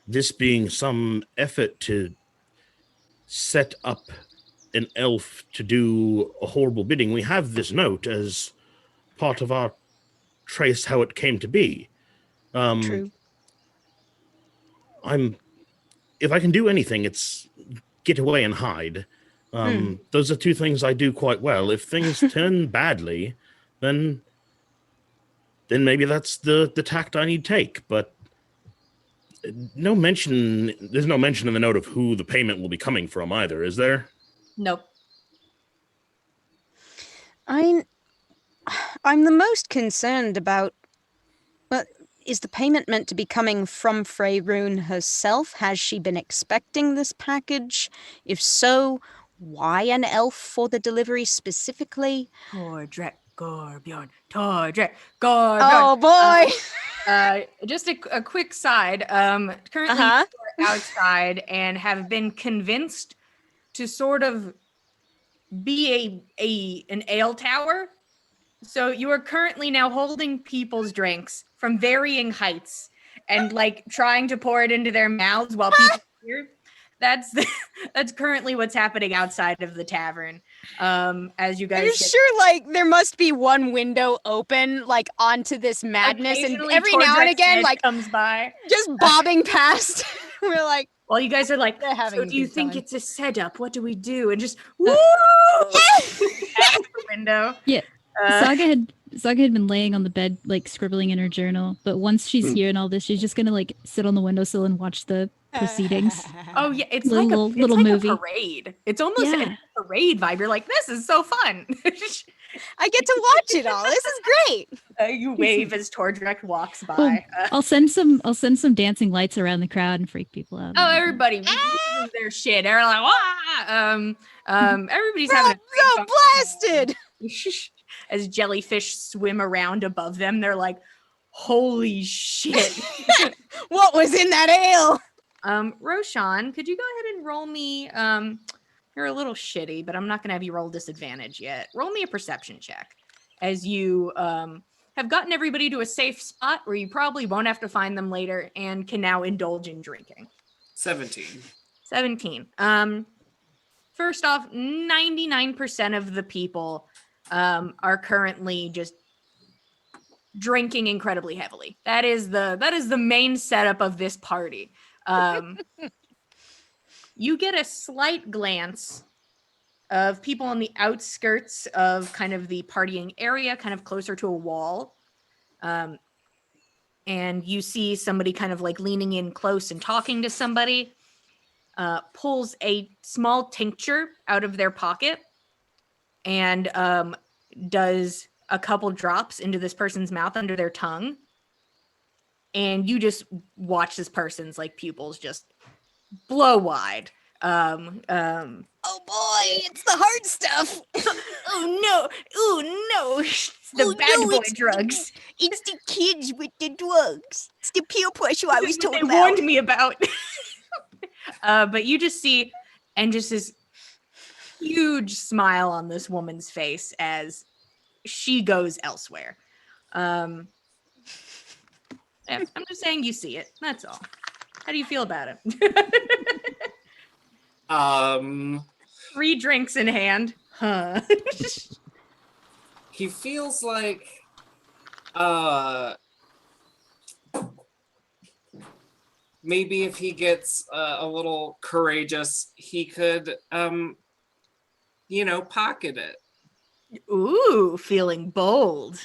this being some effort to set up an elf to do a horrible bidding, we have this note as part of our trace how it came to be. True. If I can do anything, it's get away and hide. Those are two things I do quite well. If things turn badly, then maybe that's the tact I need to take. But there's no mention in the note of who the payment will be coming from either, is there? Nope. I'm the most concerned about, well, is the payment meant to be coming from Faerun herself? Has she been expecting this package? If so, why an elf for the delivery specifically? Tordrekt, Gorbjorn, Tordrekt, Gorbjorn. Oh boy! Just a quick side. Currently we're outside and have been convinced to sort of be an ale tower. So you are currently now holding people's drinks from varying heights and like trying to pour it into their mouths while people hear. That's currently what's happening outside of the tavern. As you guys, Are you sure? Like there must be one window open, like onto this madness, and every now and again, like comes by, just bobbing past. We're like, well, you guys are like, having so do you think time. it's a setup? What do we do? And just woo! Out the window. Yeah. Saga had Saga had been laying on the bed, like scribbling in her journal. But once she's hearing all this, she's just gonna like sit on the windowsill and watch the proceedings. Oh yeah, it's Little- like a little movie. a parade. It's almost Yeah. a parade vibe. You're like, this is so fun. I get to watch it all. This is great. You wave as Tordrekt walks by. Well, I'll send some dancing lights around the crowd and freak people out. Oh, everybody loses their shit. They're like, wah! Everybody's having a So great blasted. as jellyfish swim around above them. They're like, holy shit. What was in that ale? Roshan, could you go ahead and roll me? You're a little shitty, but I'm not gonna have you roll disadvantage yet. Roll me a perception check as you have gotten everybody to a safe spot where you probably won't have to find them later and can now indulge in drinking. 17. 17. First off, 99% of the people are currently just drinking incredibly heavily. That is the main setup of this party. You get a slight glance of people on the outskirts of kind of the partying area, kind of closer to a wall. And you see somebody kind of like leaning in close and talking to somebody, pulls a small tincture out of their pocket and does a couple drops into this person's mouth under their tongue. And you just watch this person's like pupils just blow wide. Oh boy, it's the hard stuff. Oh no, it's the bad boy drugs. It's the kids with the drugs. It's the peer pressure I was They talking about. warned me about. But you just see, and just this huge smile on this woman's face as she goes elsewhere. Yeah, I'm just saying you see it. That's all. How do you feel about it? 3 drinks in hand. Huh. He feels like maybe if he gets a little courageous, he could pocket it. Ooh, feeling bold.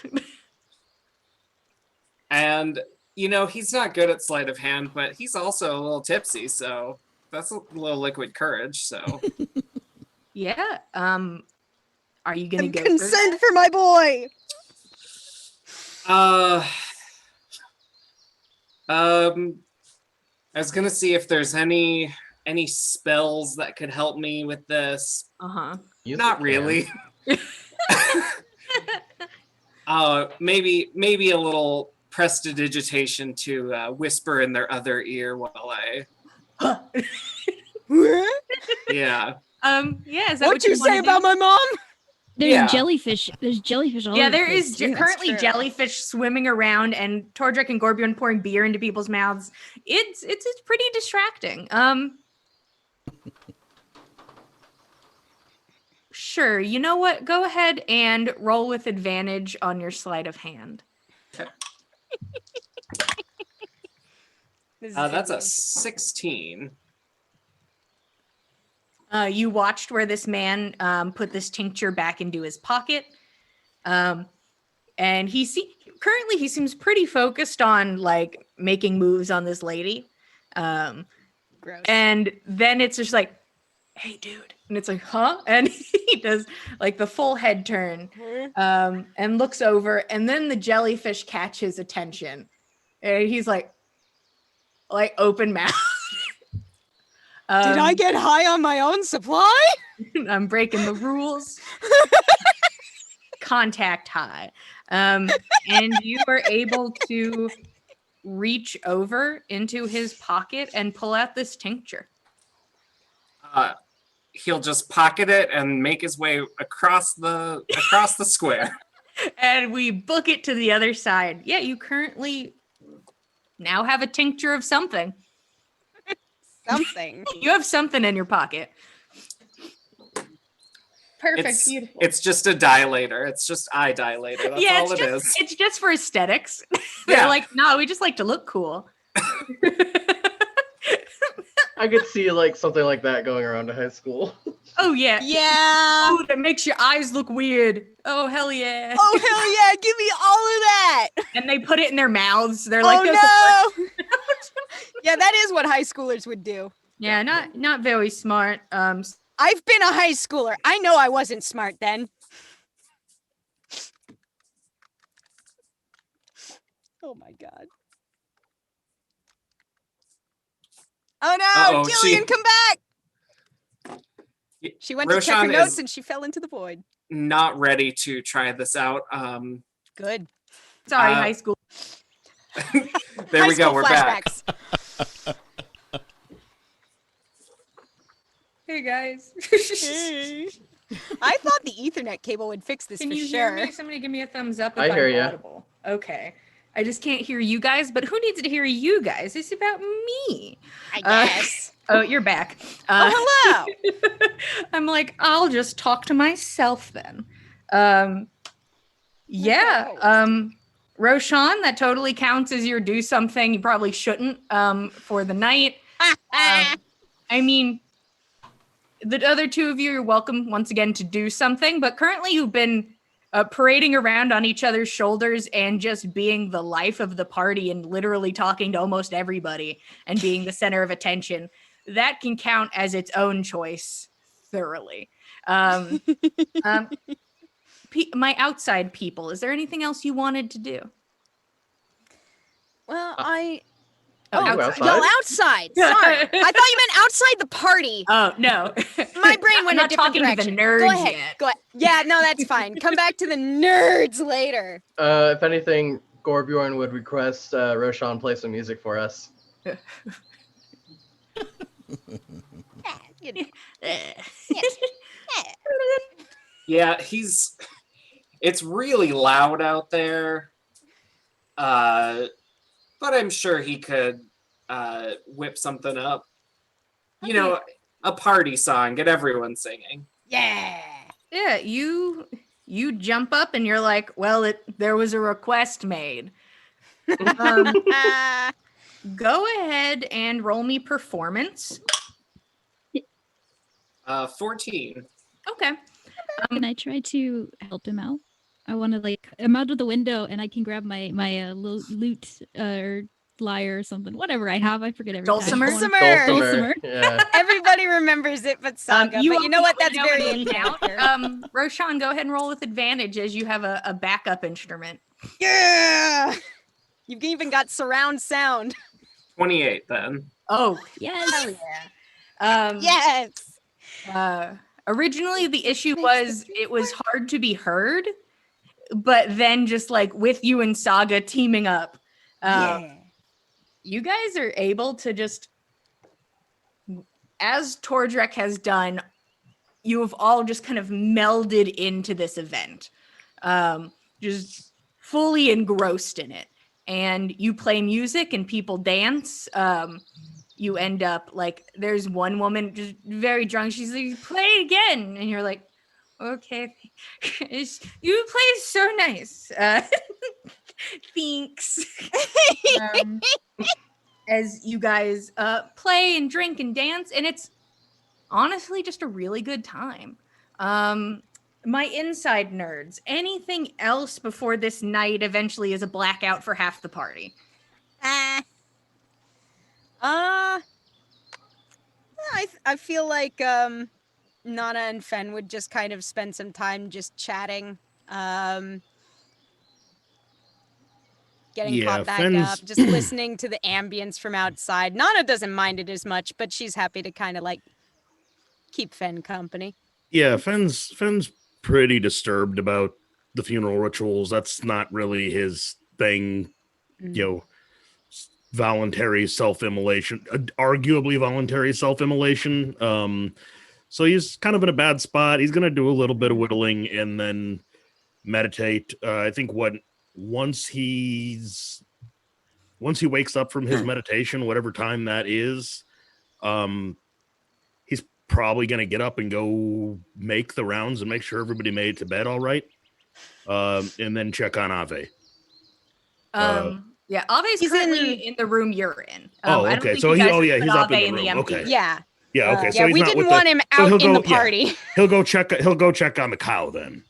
And he's not good at sleight of hand, but he's also a little tipsy, so that's a little liquid courage. So Yeah. Are you gonna I'm go concerned for my boy. I was gonna see if there's any spells that could help me with this. Not really. Maybe a little prestidigitation to whisper in their other ear while I. Yeah. Yeah. Is that What you wanna say do? about my mom? There's Yeah. jellyfish. There's jellyfish all Yeah, over the there place, is too. currently true. jellyfish swimming around, and Tordrekt and Gorbjorn pouring beer into people's mouths. It's pretty distracting. Sure. You know what? Go ahead and roll with advantage on your sleight of hand. That's a 16. You watched where this man put this tincture back into his pocket, and currently he seems pretty focused on like making moves on this lady. Gross. And then it's just like, hey, dude. And it's like, huh? And he does like the full head turn and looks over. And then the jellyfish catch his attention. And he's like open mouth. Did I get high on my own supply? I'm breaking the rules. Contact high. And you are able to reach over into his pocket and pull out this tincture. He'll just pocket it and make his way across the square. And we book it to the other side. Yeah, you currently now have a tincture of something. Something. You have something in your pocket. Perfect. Beautiful. It's just a dilator. It's just eye dilator. That's all it is. It's just for aesthetics. They're Yeah. like, no, we just like to look cool. I could see like something like that going around to high school. Oh yeah. Yeah. Food that makes your eyes look weird. Oh hell yeah. Oh hell yeah, give me all of that. And they put it in their mouths. They're like, oh no. Yeah, that is what high schoolers would do. yeah, not very smart. I've been a high schooler. I know I wasn't smart then. Oh my god. Oh no, Uh-oh, Jillian, come back! She went to check her Roshan notes is and she fell into the void. not ready to try this out. Good. Sorry, high school. There High we go. school We're back. flashbacks. Hey guys. Hey. I thought the Ethernet cable would fix this Can for you sure. hear me? Somebody give me a thumbs up if I hear I'm ya. audible. Okay. I just can't hear you guys, but who needs to hear you guys? It's about me. I guess. Oh, you're back. Oh, hello. I'm like, I'll just talk to myself then. Yeah. Roshan, that totally counts as your do something you probably shouldn't for the night. I mean, the other two of you are welcome once again to do something, but currently you've been parading around on each other's shoulders and just being the life of the party and literally talking to almost everybody and being the center of attention. That can count as its own choice thoroughly. My outside people, is there anything else you wanted to do? Well, you outside? y'all outside. Sorry. I thought you meant outside the party. Oh, no. My brain went I'm a not different talking direction. to the nerds Go ahead. yet. Go ahead. Yeah, no, that's fine. Come back to the nerds later. If anything, Gorbjorn would request Roshan play some music for us. Yeah, it's really loud out there. But I'm sure he could whip something up. You know, a party song, get everyone singing. Yeah. Yeah, you jump up and you're like, well, there was a request made. Go ahead and roll me performance. 14. Okay. Can I try to help him out? I want to I'm out of the window and I can grab my lute or lyre or something, whatever I have. I forget every time. Dulcimer. Yeah. Everybody remembers it, but Saga. But you know what? That's very in character. Roshan, go ahead and roll with advantage as you have a backup instrument. Yeah. You've even got surround sound. 28 then. Oh, yes. hell yeah. Yes. Originally, the issue was it was hard to be heard, but then just like with you and Saga teaming up, you guys are able to just, as Tordrekt has done, you have all just kind of melded into this event, just fully engrossed in it. And you play music and people dance. You end up there's one woman just very drunk. She's like, play it again. And you're like, okay. You play so nice. Thanks. As you guys play and drink and dance. And it's honestly just a really good time. My inside nerds, anything else before this night eventually is a blackout for half the party? I feel like Nana and Fenn would just kind of spend some time just chatting, getting caught back up, just listening to the ambience from outside. Nana doesn't mind it as much, but she's happy to kind of keep Fenn company. Yeah, Fenn's pretty disturbed about the funeral rituals. That's not really his thing. You know, voluntary self-immolation, arguably voluntary self-immolation. So he's kind of in a bad spot. He's going to do a little bit of whittling and then meditate. I think once he wakes up from his meditation, whatever time that is, he's probably going to get up and go make the rounds and make sure everybody made it to bed all right. And then check on Ave. Yeah, Ave's currently in the room you're in. Okay. So he's up in the room. Okay. Yeah. Yeah. Okay. So yeah, he's we not didn't with want him so out he'll in go- the party. He'll go check on the cow then.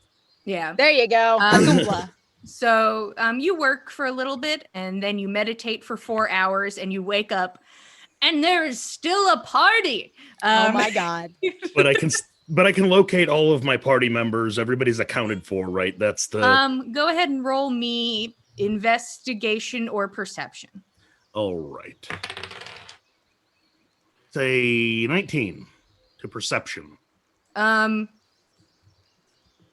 Yeah. There you go. Zoombla. So you work for a little bit and then you meditate for 4 hours and you wake up and there is still a party. Oh my god. But I can locate all of my party members. Everybody's accounted for, right? That's the Go ahead and roll me investigation or perception. all right. Say 19 to perception.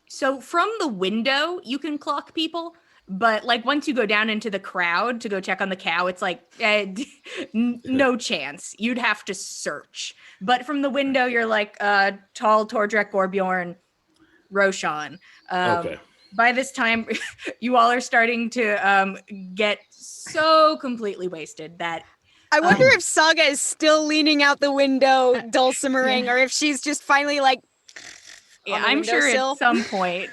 So from the window, you can clock people, but like once you go down into the crowd to go check on the cow, it's like no chance. You'd have to search. But from the window, you're like tall Tordrekt, Gorbjorn, Roshan. Okay. By this time, you all are starting to get so completely wasted that I wonder if Saga is still leaning out the window, dulcimering, Yeah. or if she's just finally like. yeah, on the I'm sure windowsill. at some point.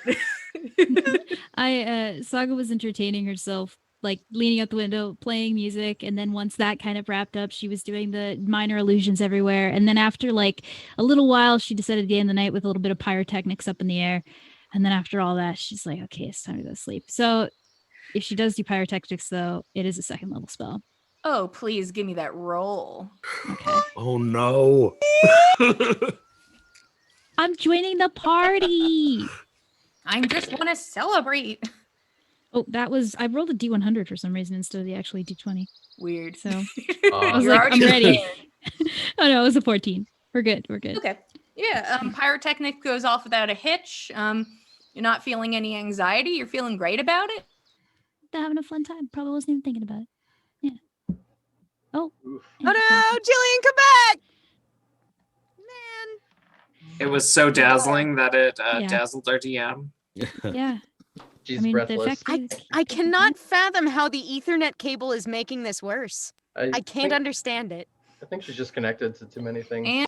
Saga was entertaining herself, like leaning out the window, playing music, and then once that kind of wrapped up, she was doing the minor illusions everywhere. And then after like a little while, she decided to end the night with a little bit of pyrotechnics up in the air. And then after all that, she's like, okay, it's time to go to sleep. So if she does do pyrotechnics, though, it is a 2nd level spell. Oh, please give me that roll. Okay. Oh no. I'm joining the party. I just want to celebrate. Oh, I rolled a D100 for some reason instead of the actually D20. Weird. So I was You're like, I'm already ready. Oh no, it was a 14. We're good. Okay. Yeah. Pyrotechnic goes off without a hitch. You're not feeling any anxiety. You're feeling great about it. They're having a fun time. Probably wasn't even thinking about it. Yeah. Oh. Oof. Oh no, Jillian, come back! Man. It was so dazzling that it Yeah. dazzled our DM. Yeah. She's I mean, the breathless. effect is- I cannot fathom how the Ethernet cable is making this worse. I can't think, understand it. I think she's just connected to too many things. And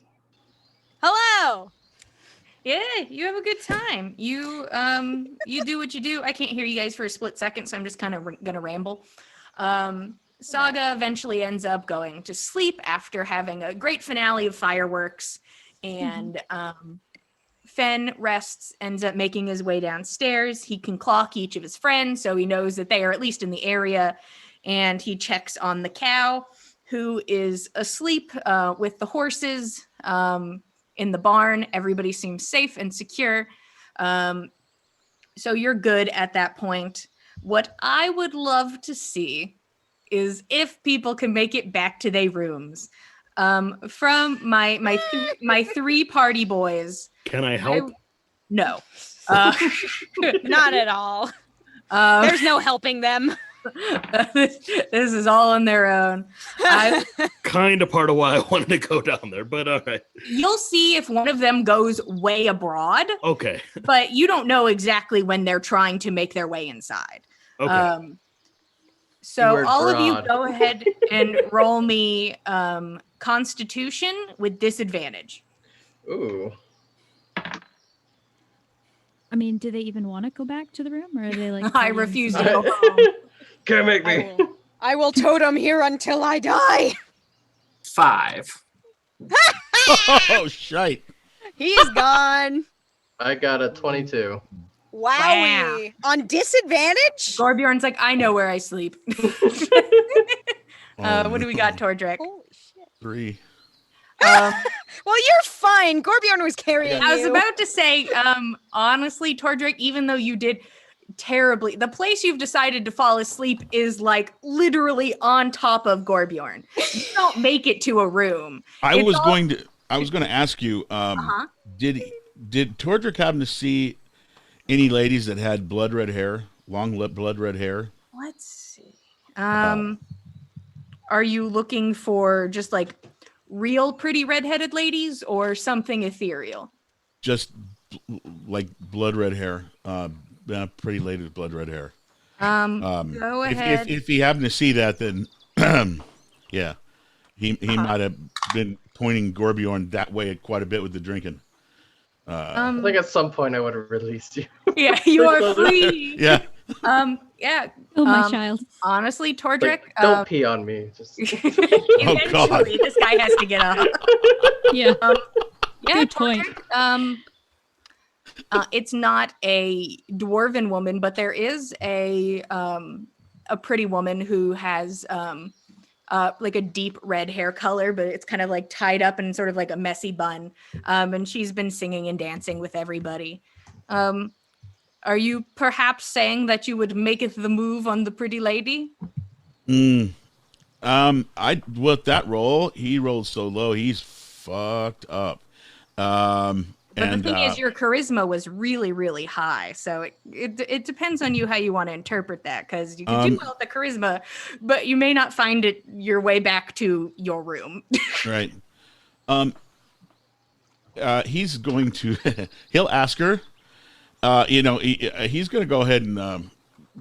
Hello! yeah, you have a good time. You do what you do. I can't hear you guys for a split second, so I'm just kind of gonna ramble. Saga eventually ends up going to sleep after having a great finale of fireworks, and Fenn rests, ends up making his way downstairs. He can clock each of his friends, so he knows that they are at least in the area, and he checks on the cow, who is asleep with the horses in the barn. Everybody seems safe and secure. So you're good at that point. What I would love to see is if people can make it back to their rooms. From my 3 party boys. Can I help? No. Not at all. There's no helping them. This is all on their own. Kind of part of why I wanted to go down there, but all right. You'll see if one of them goes way abroad, Okay. but you don't know exactly when they're trying to make their way inside. Okay. So Keyword all of you broad. go ahead and roll me Constitution with disadvantage. Ooh. I mean, do they even want to go back to the room, or are they like? I partying refuse to somewhere? go home. Can't make me. I will totem here until I die. 5. Oh, shite. He's gone. I got a 22. Wowie. On disadvantage? Gorbjorn's like, I know where I sleep. What do we got, Tordrekt? Holy shit. 3. Well, you're fine. Gorbjorn was carrying I was you. about to say, honestly, Tordrekt, even though you did terribly, the place you've decided to fall asleep is like literally on top of Gorbjorn. You don't make it to a room. I It's was all- going to ask you, did Tordrekt happen to see any ladies that had blood red hair, blood red hair? Let's see. Are you looking for just like real pretty redheaded ladies or something ethereal? Just like blood red hair, pretty ladies with blood red hair. Go ahead. If he happened to see that, then yeah, he might have been pointing Gorbjorn that way quite a bit with the drinking. I think at some point I would have released you. Yeah, you are free. Yeah, Yeah. Oh, my child. Honestly, Tordrekt. Like, don't pee on me. Just Eventually, this guy has to get up. Yeah. Yeah, Good point. Tordrekt. It's not a dwarven woman, but there is a pretty woman who has like a deep red hair color, but it's kind of like tied up in sort of like a messy bun. And she's been singing and dancing with everybody. Are you perhaps saying that you would maketh the move on the pretty lady? With that roll, he rolled so low, he's fucked up. But the thing is, your charisma was really, really high. So it depends on you how you want to interpret that, because you can do well with the charisma, but you may not find it your way back to your room. Right. He's going to. He'll ask her. He's going to go ahead and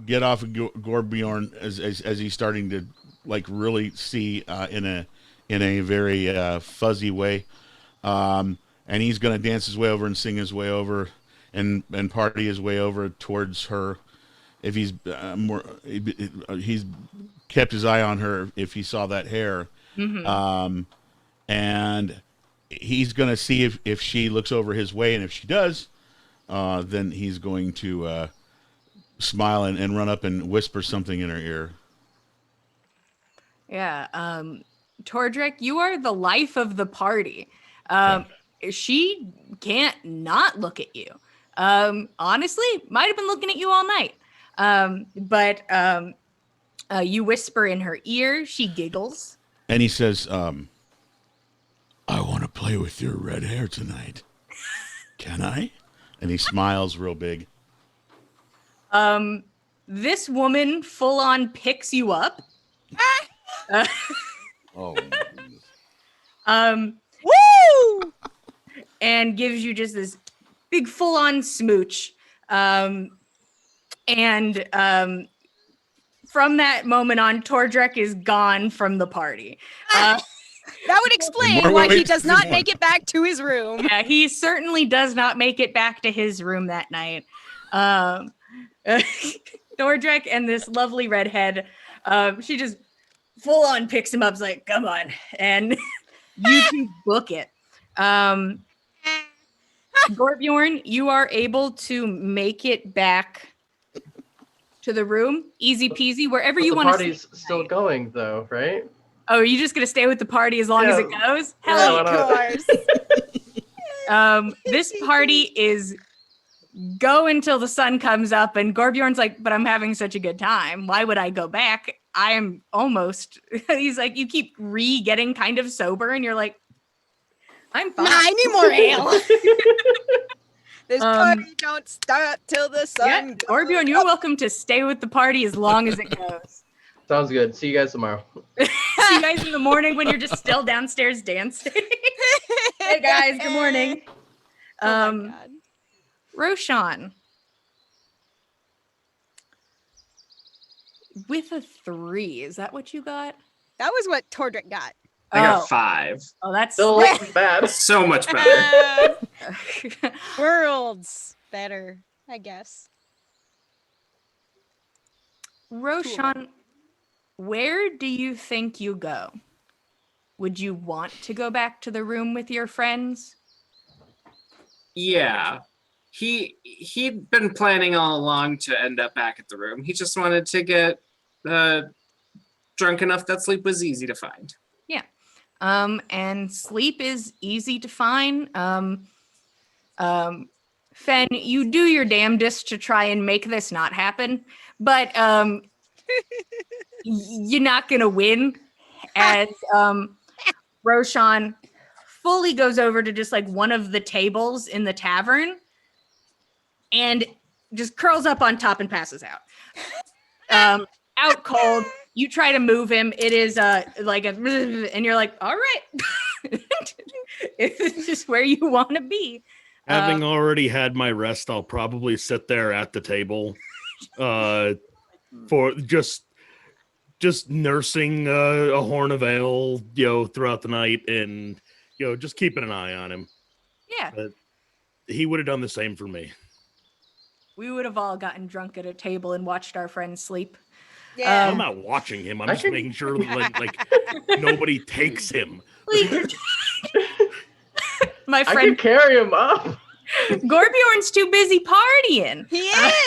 get off of Gorbjorn as he's starting to like really see in a very fuzzy way. And he's going to dance his way over and sing his way over and party his way over towards her. If he's he's kept his eye on her if he saw that hair. Mm-hmm. And he's going to see if she looks over his way. And if she does, then he's going to smile and run up and whisper something in her ear. Yeah. Tordrekt, you are the life of the party. She can't not look at you. Honestly, might have been looking at you all night. But you whisper in her ear, she giggles. And he says, I want to play with your red hair tonight. Can I? And he smiles real big. This woman full on picks you up. Oh. Woo! And gives you just this big full on smooch. From that moment on, Tordrekt is gone from the party. That would explain why he does not make it back to his room. Yeah, he certainly does not make it back to his room that night. Tordrekt and this lovely redhead, she just full on picks him up, is like, come on, and you can book it. Gorbjorn, you are able to make it back to the room, easy peasy, wherever you want to. The party's still going, though, right? Oh, are you just gonna stay with the party as long as it goes? Hell, of course. This party is go until the sun comes up, and Gorbjorn's like, but I'm having such a good time. Why would I go back? I am almost. He's like, you keep getting kind of sober, and you're like, I'm fine. Nah, I need more ale. This party don't start till the sun goes Gorbjorn, you're welcome to stay with the party as long as it goes. Sounds good. See you guys tomorrow. See you guys in the morning when you're just still downstairs dancing. Hey guys, good morning. Oh my God. Roshan. With a 3, is that what you got? That was what Tordrekt got. I got 5. Oh, that's Still less bad. So much better. Worlds better, I guess. Roshan, where do you think you go? Would you want to go back to the room with your friends? Yeah. He'd been planning all along to end up back at the room. He just wanted to get drunk enough that sleep was easy to find. Yeah. And sleep is easy to find. Fenn, you do your damnedest to try and make this not happen, but you're not gonna win. As Roshan fully goes over to just like one of the tables in the tavern and just curls up on top and passes out. Out cold. You try to move him. It is like a, and you're like, all right, it's just where you want to be. Having already had my rest, I'll probably sit there at the table, for just nursing a horn of ale, throughout the night, and just keeping an eye on him. Yeah. But he would have done the same for me. We would have all gotten drunk at a table and watched our friends sleep. Yeah. I'm not watching him. I'm I just can- making sure like nobody takes him. My I friend can carry him up. Gorbjorn's too busy partying. He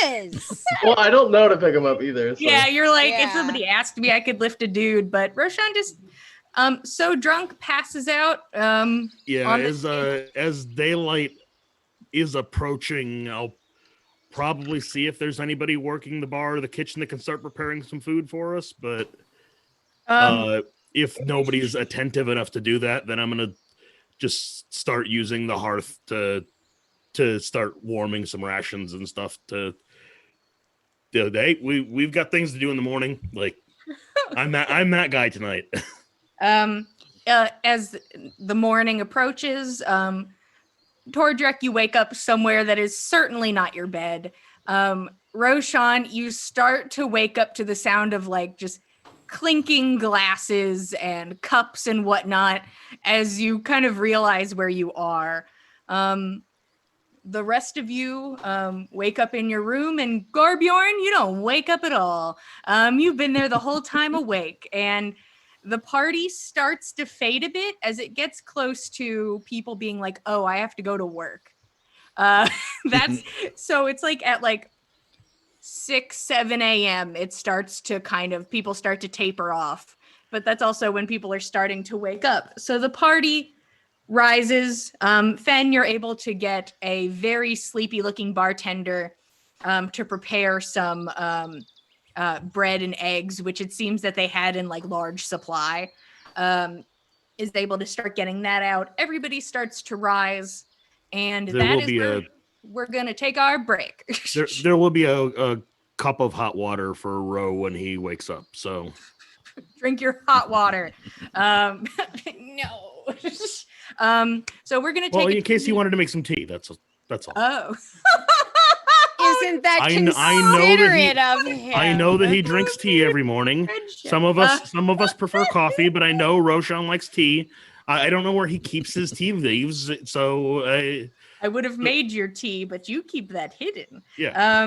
is. Well, I don't know to pick him up either. So. Yeah, you're like, if Yeah. somebody asked me, I could lift a dude, but Roshan just so drunk passes out. Yeah, on the as daylight is approaching, I'll probably see if there's anybody working the bar or the kitchen that can start preparing some food for us. But if nobody is attentive enough to do that, then I'm gonna just start using the hearth to start warming some rations and stuff. Hey, we've got things to do in the morning. Like I'm that guy tonight. As the morning approaches, Tordrekt, you wake up somewhere that is certainly not your bed. Roshan, you start to wake up to the sound of like just clinking glasses and cups and whatnot as you kind of realize where you are. The rest of you wake up in your room, and Gorbjorn, you don't wake up at all. You've been there the whole time awake, and the party starts to fade a bit as it gets close to people being like, "Oh, I have to go to work." That's so it's like at like 6, 7 a.m. It starts to kind of people start to taper off, but that's also when people are starting to wake up. So the party rises. Fenn, you're able to get a very sleepy looking bartender to prepare some bread and eggs, which it seems that they had in like large supply. Is able to start getting that out. Everybody starts to rise, and There that will is be where we're gonna take our break. there will be a cup of hot water for Ro when he wakes up. So Drink your hot water. No. So we're gonna take. well, in case he wanted to make some tea. That's all. Oh. Isn't that I know that he- considerate of him? I know that he drinks tea every morning. Some of us prefer coffee, but I know Roshan likes tea. I don't know where he keeps his tea leaves, so I would have made your tea, but you keep that hidden. yeah.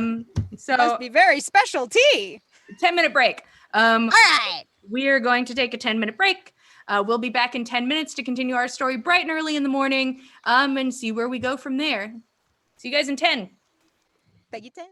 So Must be very special tea. 10-minute break. All right. We're going to take a 10-minute break. We'll be back in 10 minutes to continue our story bright and early in the morning, and see where we go from there. See you guys in 10. Thank you, Tim.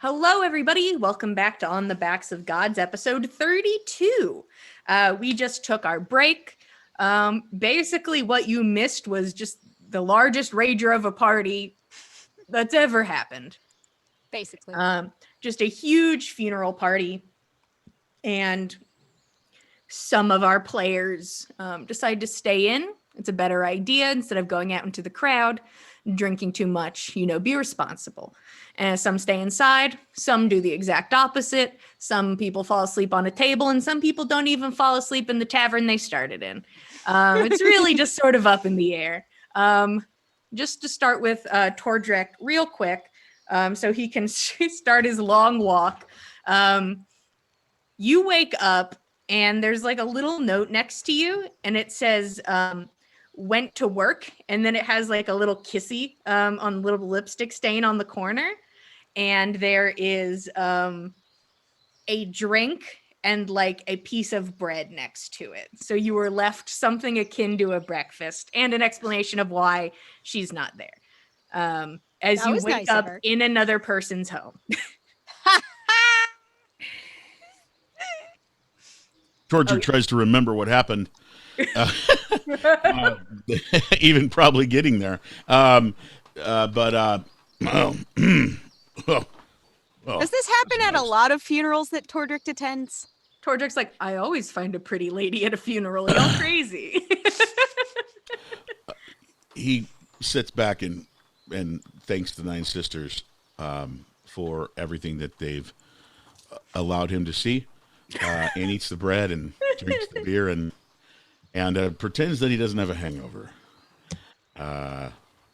Hello, everybody. Welcome back to On the Backs of Gods, episode 32. We just took our break. Basically, what you missed was just the largest rager of a party that's ever happened. Basically. Just a huge funeral party. And some of our players decide to stay in. It's a better idea instead of going out into the crowd, drinking too much, be responsible. And some stay inside, some do the exact opposite. Some people fall asleep on a table, and some people don't even fall asleep in the tavern they started in. It's really just sort of up in the air. Just to start with Tordrekt real quick, so he can start his long walk. You wake up, and there's like a little note next to you, and it says, went to work, and then it has like a little kissy on a little lipstick stain on the corner, and there is a drink and like a piece of bread next to it. So you were left something akin to a breakfast and an explanation of why she's not there. As That you was wake nice of up her. in another person's home. Tordrekt tries to remember what happened. Even probably getting there. Does this happen at a lot of funerals that Tordrekt attends? Tordrekt's like, I always find a pretty lady at a funeral. Y'all crazy. He sits back and thanks the Nine Sisters for everything that they've allowed him to see, and eats the bread and drinks the beer and pretends that he doesn't have a hangover,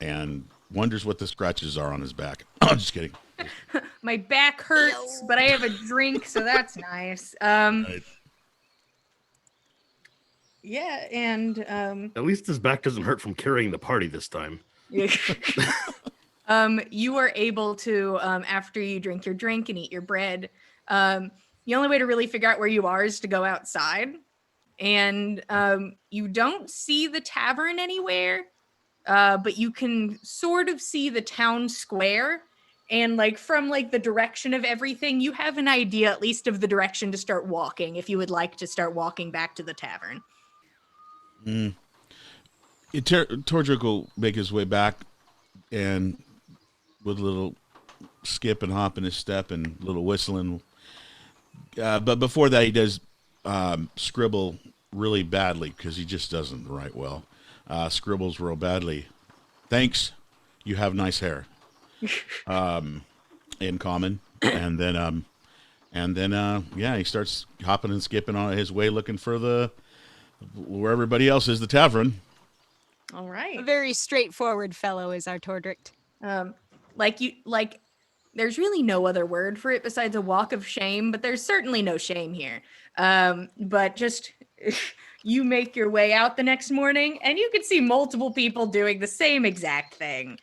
and wonders what the scratches are on his back. I'm just kidding. My back hurts, but I have a drink, so that's nice. Right. Yeah, and At least his back doesn't hurt from carrying the party this time. you are able to, after you drink your drink and eat your bread, the only way to really figure out where you are is to go outside. And you don't see the tavern anywhere, but you can sort of see the town square. And like from like the direction of everything, you have an idea at least of the direction to start walking if you would like to start walking back to the tavern. Tordrekt will make his way back, and with a little skip and hop in his step and a little whistling. But before that, he does scribble really badly because he just doesn't write well. Scribbles real badly. Thanks. You have nice hair. In common. And then he starts hopping and skipping on his way looking for where everybody else is, the tavern. All right. A very straightforward fellow is our Tordrekt. There's really no other word for it besides a walk of shame, but there's certainly no shame here. But just you make your way out the next morning, and you can see multiple people doing the same exact thing.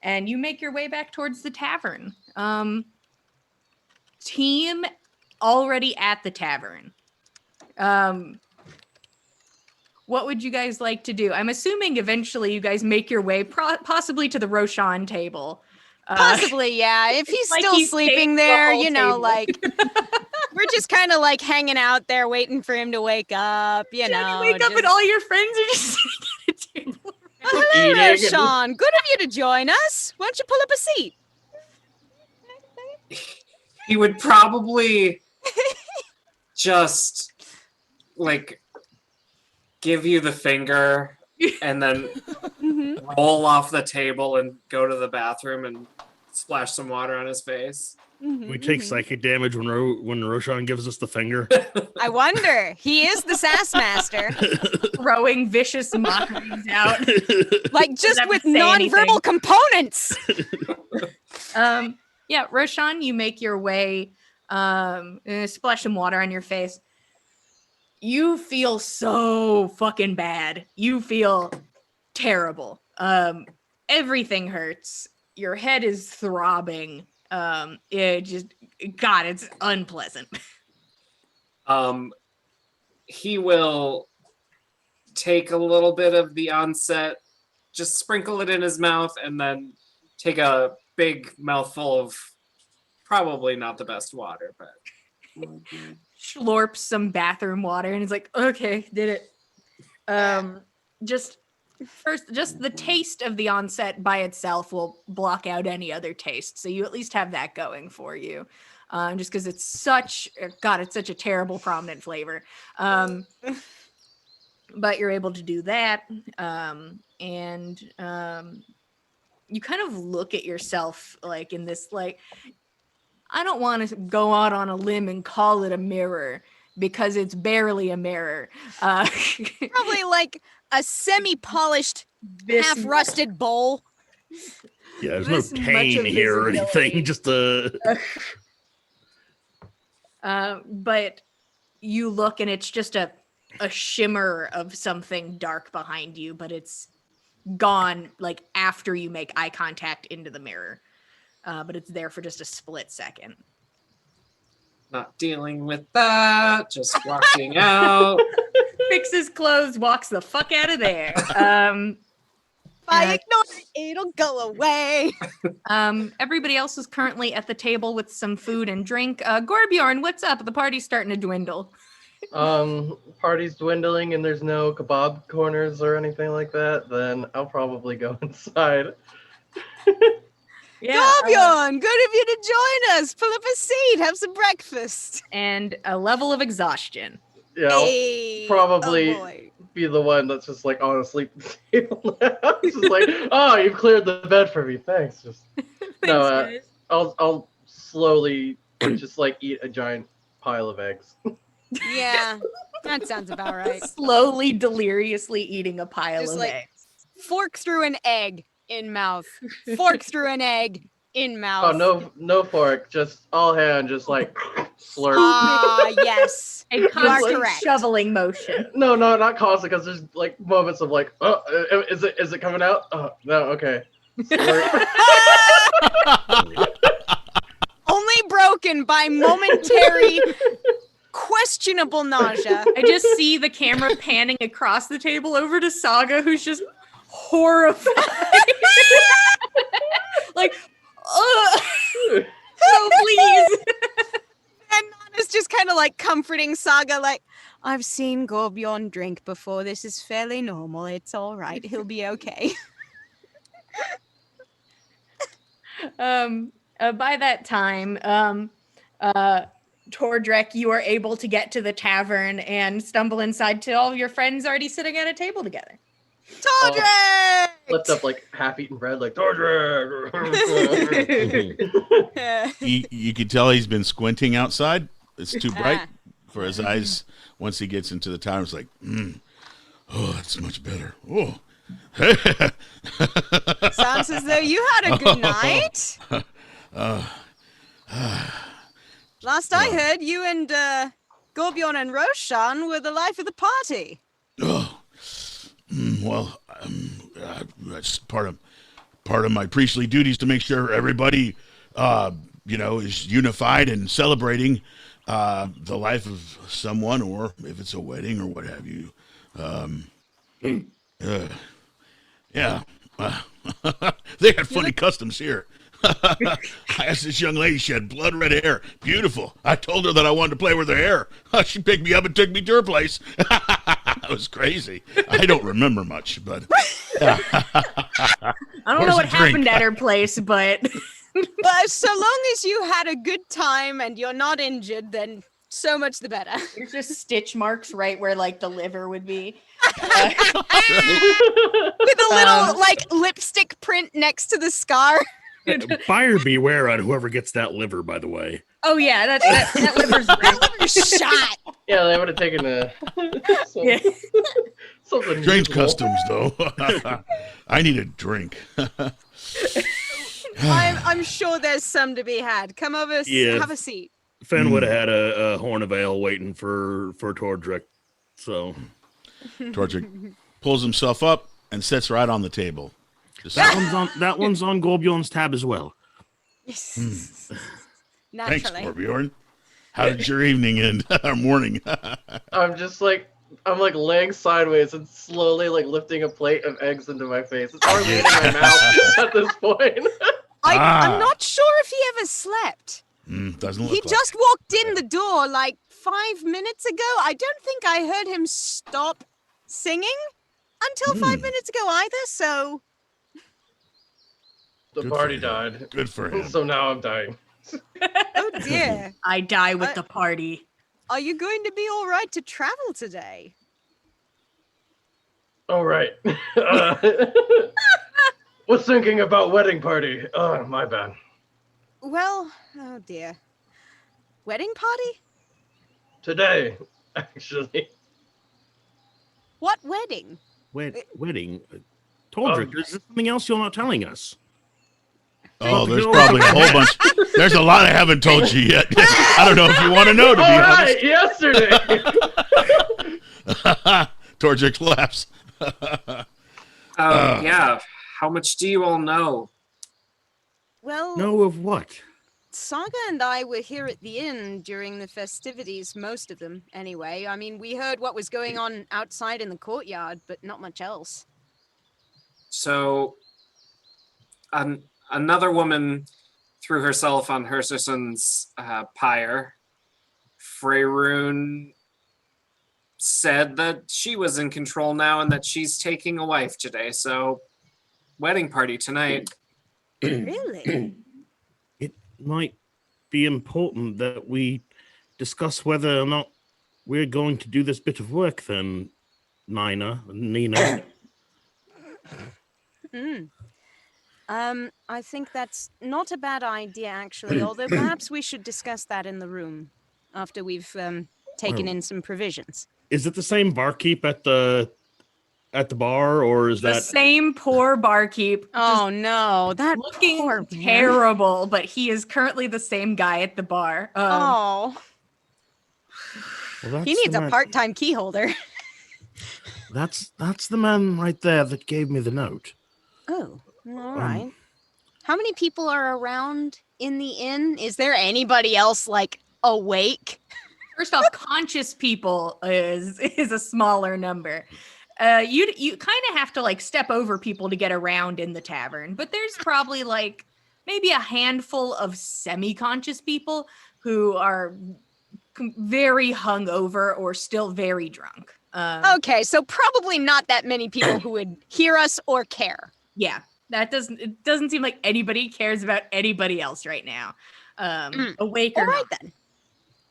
And you make your way back towards the tavern. Team already at the tavern. What would you guys like to do? I'm assuming eventually you guys make your way possibly to the Roshan table. Possibly, yeah. If he's Like still he's sleeping staying the there, whole table. We're just kind of like hanging out there waiting for him to wake up, Wake up and all your friends are just sitting at a table. Oh, hello, Eating. Sean. Good of you to join us. Why don't you pull up a seat? He would probably just like give you the finger and then roll off the table and go to the bathroom and splash some water on his face. We take psychic damage when Roshan gives us the finger. I wonder. He is the sass master. Throwing vicious mockeries out. Like just Doesn't with say nonverbal components. Yeah, Roshan, you make your way, splash some water on your face. You feel so fucking bad. You feel terrible. Everything hurts. Your head is throbbing. It's unpleasant. He will take a little bit of the onset, just sprinkle it in his mouth, and then take a big mouthful of probably not the best water, but Schlorps some bathroom water and he's like, okay, did it. Just the taste of the onset by itself will block out any other taste. So you at least have that going for you. Just because it's such a terrible prominent flavor. But you're able to do that. And you kind of look at yourself like in this, like, I don't want to go out on a limb and call it a mirror because it's barely a mirror. Probably like a semi-polished, half-rusted bowl. Yeah, there's no pain here or anything. Just but you look and it's just a shimmer of something dark behind you, but it's gone like after you make eye contact into the mirror. But it's there for just a split second. Not dealing with that. Just walking out. Fixes clothes, walks the fuck out of there. If I ignore it, it'll go away. Everybody else is currently at the table with some food and drink. Gorbjorn, what's up? The party's starting to dwindle. Party's dwindling and there's no kebab corners or anything like that, then I'll probably go inside. Yeah, Gorbjorn, good of you to join us. Pull up a seat, have some breakfast. And a level of exhaustion. Yeah, I'll probably be the one that's just like on a sleep table now. It's just like, oh, you've cleared the bed for me. Thanks. Thanks, I'll slowly just like eat a giant pile of eggs. Yeah, that sounds about right. Slowly, deliriously eating a pile just of like, eggs. Fork through an egg in mouth. Fork through an egg in mouth. Oh, no fork, just all hand, just like slurp. Ah, yes. A You are constant correct. shoveling motion. No, not constant, because there's like moments of like, oh, is it coming out? Oh, no, okay. Only broken by momentary questionable nausea. I just see the camera panning across the table over to Saga, who's just horrified. Like, no, please. And Nana's just kind of like comforting Saga, like, I've seen Gorbjorn drink before. This is fairly normal. It's all right. He'll be okay. By that time, Tordrekt, you are able to get to the tavern and stumble inside to all of your friends already sitting at a table together. Tordrekt! Lift up like half-eaten bread, like Tordrekt. You can tell he's been squinting outside. It's too bright for his eyes. Once he gets into the tavern, it's like, oh, that's much better. Oh. Sounds as though you had a good night. Last I heard, you and Gorbjorn and Roshan were the life of the party. Oh, well, that's part of my priestly duties to make sure everybody, is unified and celebrating the life of someone, or if it's a wedding or what have you. Yeah, they had funny customs here. I asked this young lady, she had blood red hair, beautiful. I told her that I wanted to play with her hair. She picked me up and took me to her place. It was crazy. I don't remember much, but I don't know what happened at her place, but But so long as you had a good time and you're not injured, then so much the better. there's just stitch marks right where like the liver would be. With a little like lipstick print next to the scar. Buyer beware on whoever gets that liver, by the way. Oh yeah, that liver's That liver's shot. Yeah, they would have taken something strange unusual. customs, though. I need a drink. I'm sure there's some to be had. Come over, Yeah. have a seat. Fenn would have had a horn of ale waiting for Tordrekt. So Tordrekt pulls himself up and sits right on the table. that one's on Gorbjorn's tab as well. Thanks, Naturally. Gorbjorn. How did your evening end? Or morning? I'm like laying sideways and slowly like lifting a plate of eggs into my face. It's hardly in my mouth at this point. I'm not sure if he ever slept. Doesn't look He like just walked in the door like 5 minutes ago. I don't think I heard him stop singing until 5 minutes ago either, so... The Good party for him. died. Good for him. So now I'm dying. Oh dear. I die with the party. Are you going to be all right to travel today? All right. Was thinking about wedding party. Oh, my bad. Well, oh dear. Wedding party? Today, actually. What wedding? Wedding? Tordrekt, is there something else you're not telling us? Oh, there's probably a whole bunch. There's a lot I haven't told you yet. I don't know if you want to know, to be honest. Yesterday. Tordrekt laughs. Yeah. How much do you all know? Well, Know of what? Saga and I were here at the inn during the festivities, most of them, anyway. I mean, we heard what was going on outside in the courtyard, but not much else. So, another woman threw herself on Herserson's pyre. Freyroon said that she was in control now and that she's taking a wife today. So, wedding party tonight. Really? It might be important that we discuss whether or not we're going to do this bit of work then, Nina. I think that's not a bad idea, actually, although perhaps we should discuss that in the room after we've taken in some provisions. Is it the same barkeep at the bar, or is The that same poor barkeep. Oh no, that looking poor man. terrible, but he is currently the same guy at the bar. Oh, Well, he needs a part-time key holder. That's the man right there that gave me the note. Oh, all right. How many people are around in the inn? Is there anybody else like awake? First off, conscious people is a smaller number. You kind of have to like step over people to get around in the tavern, but there's probably like maybe a handful of semi-conscious people who are very hungover or still very drunk. Okay, so probably not that many people who would hear us or care. Yeah, it doesn't seem like anybody cares about anybody else right now. Awake or All right not. then.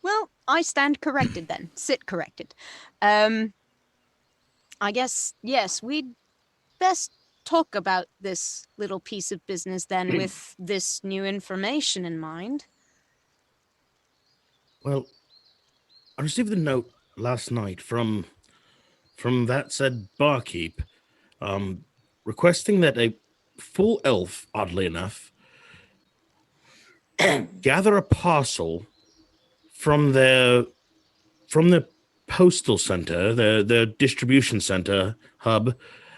Well, I stand corrected then. Sit corrected. I guess, yes, we'd best talk about this little piece of business then with this new information in mind. Well, I received a note last night from that said barkeep, requesting that a full elf, oddly enough, gather a parcel from the postal center, the distribution center hub,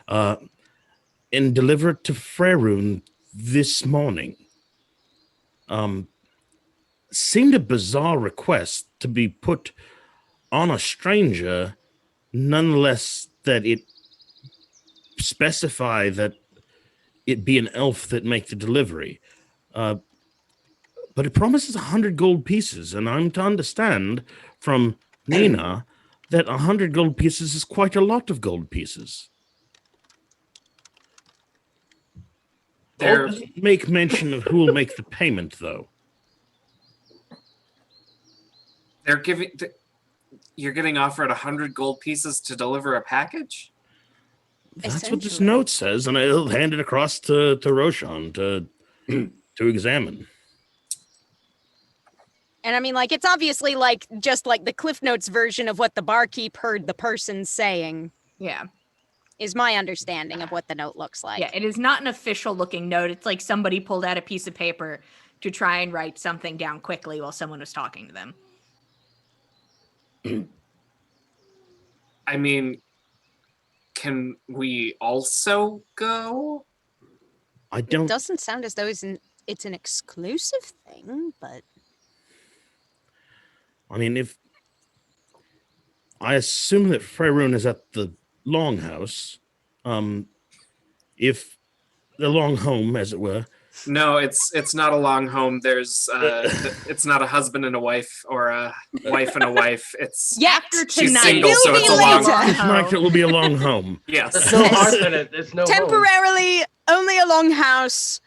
and deliver it to Freyroon this morning. Seemed a bizarre request to be put on a stranger, nonetheless that it specify that it be an elf that make the delivery. But it promises 100 gold pieces, and I'm to understand from Nina that 100 gold pieces is quite a lot of gold pieces. Doesn't make mention of who will make the payment, though. You're getting offered 100 gold pieces to deliver a package? That's what this note says, and I'll hand it across to Roshan to examine. And I mean, like, it's obviously like just like the Cliff Notes version of what the barkeep heard the person saying. Yeah. Is my understanding of what the note looks like. Yeah, it is not an official looking note. It's like somebody pulled out a piece of paper to try and write something down quickly while someone was talking to them. I mean, can we also go? It doesn't sound as though it's an exclusive thing, but I mean, if I assume that Freyroon is at the Longhouse, if the long home, as it were, No, it's not a long home. There's it's not a husband and a wife or a wife and a wife. It's After she's tonight, single, so it's a long later. Tonight it will be a long home. Yes. There's no hearth in it. It's no home. Temporarily, only a long house.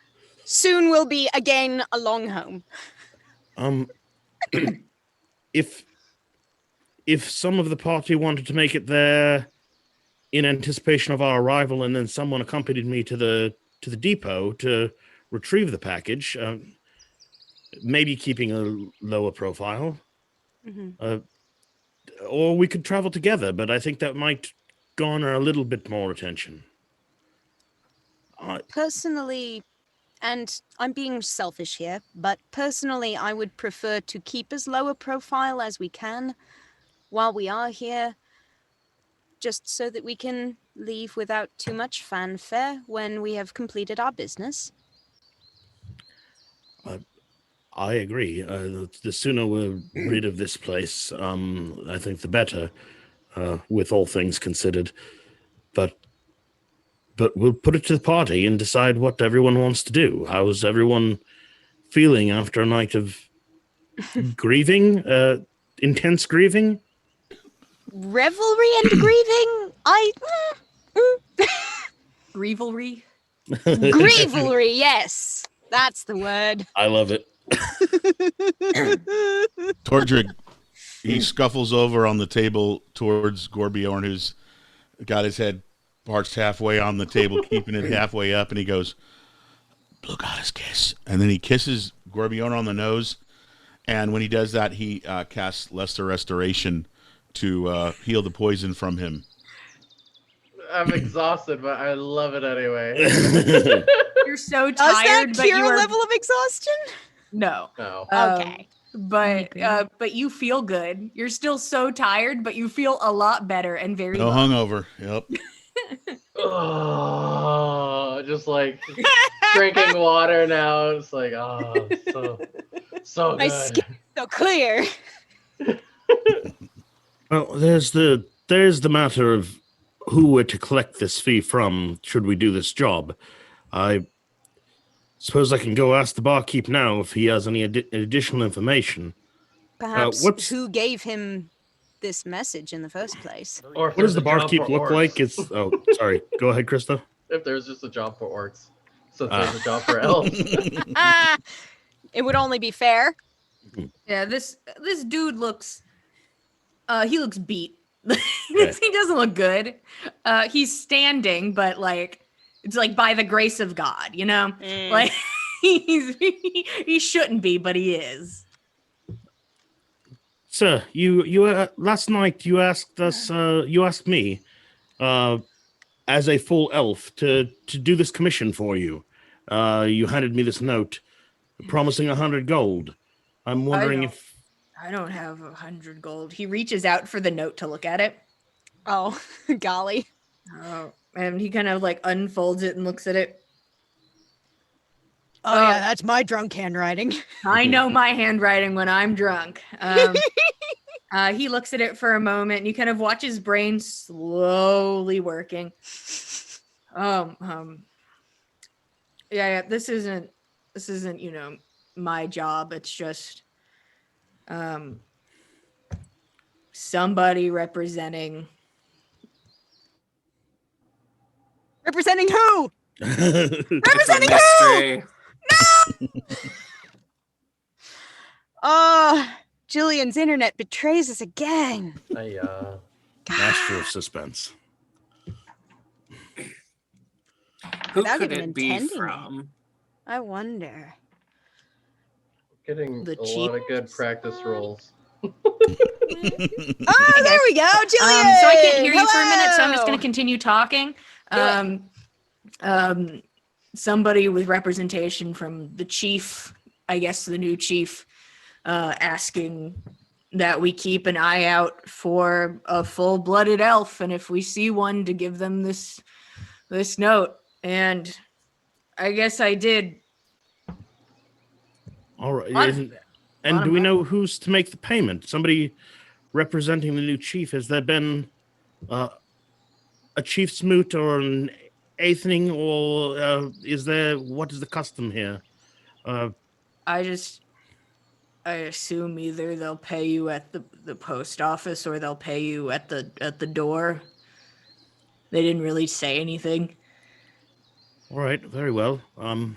Soon will be again a long home. If some of the party wanted to make it there in anticipation of our arrival, and then someone accompanied me to the depot to retrieve the package, maybe keeping a lower profile, or we could travel together. But I think that might garner a little bit more attention. Personally, and I'm being selfish here, but personally, I would prefer to keep as low a profile as we can while we are here, just so that we can leave without too much fanfare when we have completed our business. I agree. The sooner we're rid of this place, I think the better, with all things considered. But we'll put it to the party and decide what everyone wants to do. How's everyone feeling after a night of grieving? Intense grieving? Revelry and grieving? Grievalry. Grievalry, yes. That's the word. I love it. Tordrekt, he scuffles over on the table towards Gorbjorn, who's got his head parched halfway on the table, keeping it halfway up, and he goes, "Blue goddess kiss," and then he kisses Gorbjorn on the nose, and when he does that, he casts Lesser Restoration to heal the poison from him. I'm exhausted, but I love it anyway. You're so tired, Does that but cure you are a level of exhaustion? no. No. Okay. But you feel good. You're still so tired, but you feel a lot better and very No low. hungover. Yep. Oh, just like drinking water now. It's like, oh, so My good. skin is so clear. Well, there's the matter of who we're to collect this fee from should we do this job. I suppose I can go ask the barkeep now if he has any additional information. Perhaps who gave him this message in the first place? Or What does the barkeep look like? Oh, sorry. Go ahead, Krista. If there's just a job for orcs, so there's a job for elves. It would only be fair. Yeah, this dude looks he looks beat. He doesn't look good. He's standing, but like it's like by the grace of God, you know? Like he shouldn't be, but he is. Sir, you last night you asked me, as a full elf to do this commission for you. You handed me this note promising 100 gold. I'm wondering if I don't have 100 gold. He reaches out for the note to look at it. Oh, golly. Oh, and he kind of like unfolds it and looks at it. Oh, yeah, that's my drunk handwriting. I know my handwriting when I'm drunk. He looks at it for a moment and you kind of watch his brain slowly working. Yeah, this isn't, you know, my job. It's just somebody representing who? Representing who? No! Oh, Jillian's internet betrays us again. Master of suspense. Who Without could even it be intending from? I wonder. Getting The a lot of good practice rolls. Oh, there we go, Jillian. So I can't hear you for a minute, so I'm just going to continue talking. Somebody with representation from the chief, I guess the new chief, asking that we keep an eye out for a full-blooded elf, and if we see one, to give them this note. And I guess I did. All right. And do we know who's to make the payment? Somebody representing the new chief. Has there been a chief's moot or an anything, or what is the custom here? I assume either they'll pay you at the post office or they'll pay you at the door. They didn't really say anything. All right, very well. And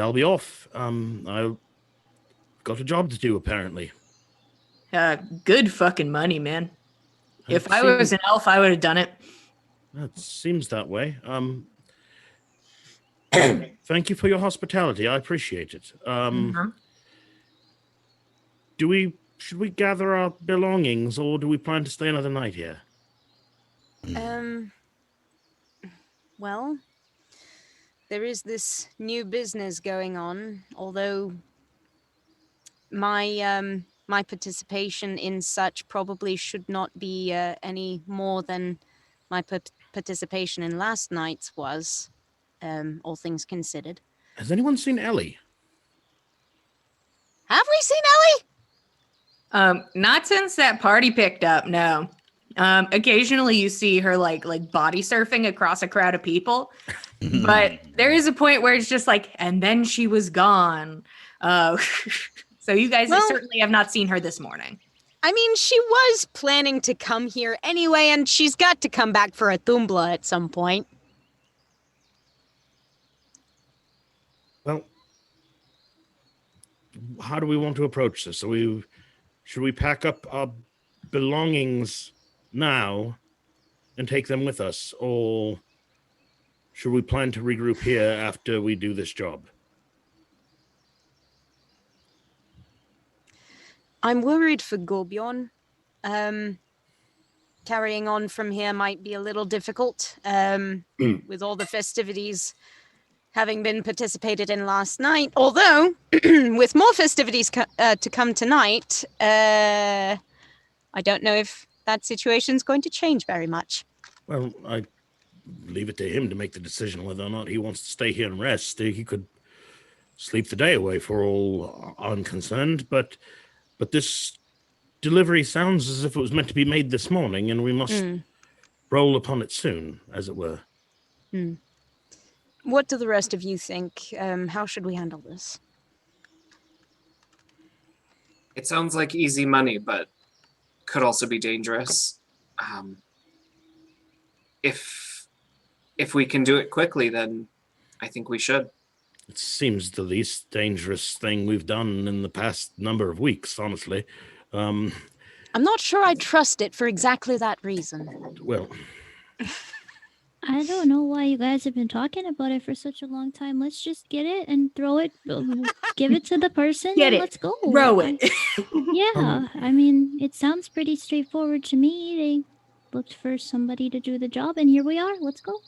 I'll be off. I've got a job to do, apparently. Good fucking money, man. If I was an elf, I would have done it. That seems that way. Thank you for your hospitality. I appreciate it. Should we gather our belongings, or do we plan to stay another night here? Well, there is this new business going on, although my participation in such probably should not be any more than my participation in last night's was, all things considered. Has anyone seen Ellie? Have we seen Ellie? Not since that party picked up, no. Occasionally you see her like body surfing across a crowd of people, but there is a point where it's just like, and then she was gone. So you guys certainly have not seen her this morning. I mean, she was planning to come here anyway, and she's got to come back for a Thumbla at some point. Well, how do we want to approach this? Should we pack up our belongings now and take them with us, or should we plan to regroup here after we do this job? I'm worried for Gorbjorn. Carrying on from here might be a little difficult, with all the festivities having been participated in last night. Although, with more festivities to come tonight, I don't know if that situation's going to change very much. Well, I leave it to him to make the decision whether or not he wants to stay here and rest. He could sleep the day away for all I'm concerned, but this delivery sounds as if it was meant to be made this morning, and we must roll upon it soon, as it were. What do the rest of you think? How should we handle this? It sounds like easy money, but could also be dangerous. If we can do it quickly, then I think we should. It seems the least dangerous thing we've done in the past number of weeks, honestly. I'm not sure I trust it for exactly that reason. Well, I don't know why you guys have been talking about it for such a long time. Let's just get it and throw it, give it to the person, let's go. Row it. Yeah, I mean, it sounds pretty straightforward to me. They looked for somebody to do the job, and here we are. Let's go.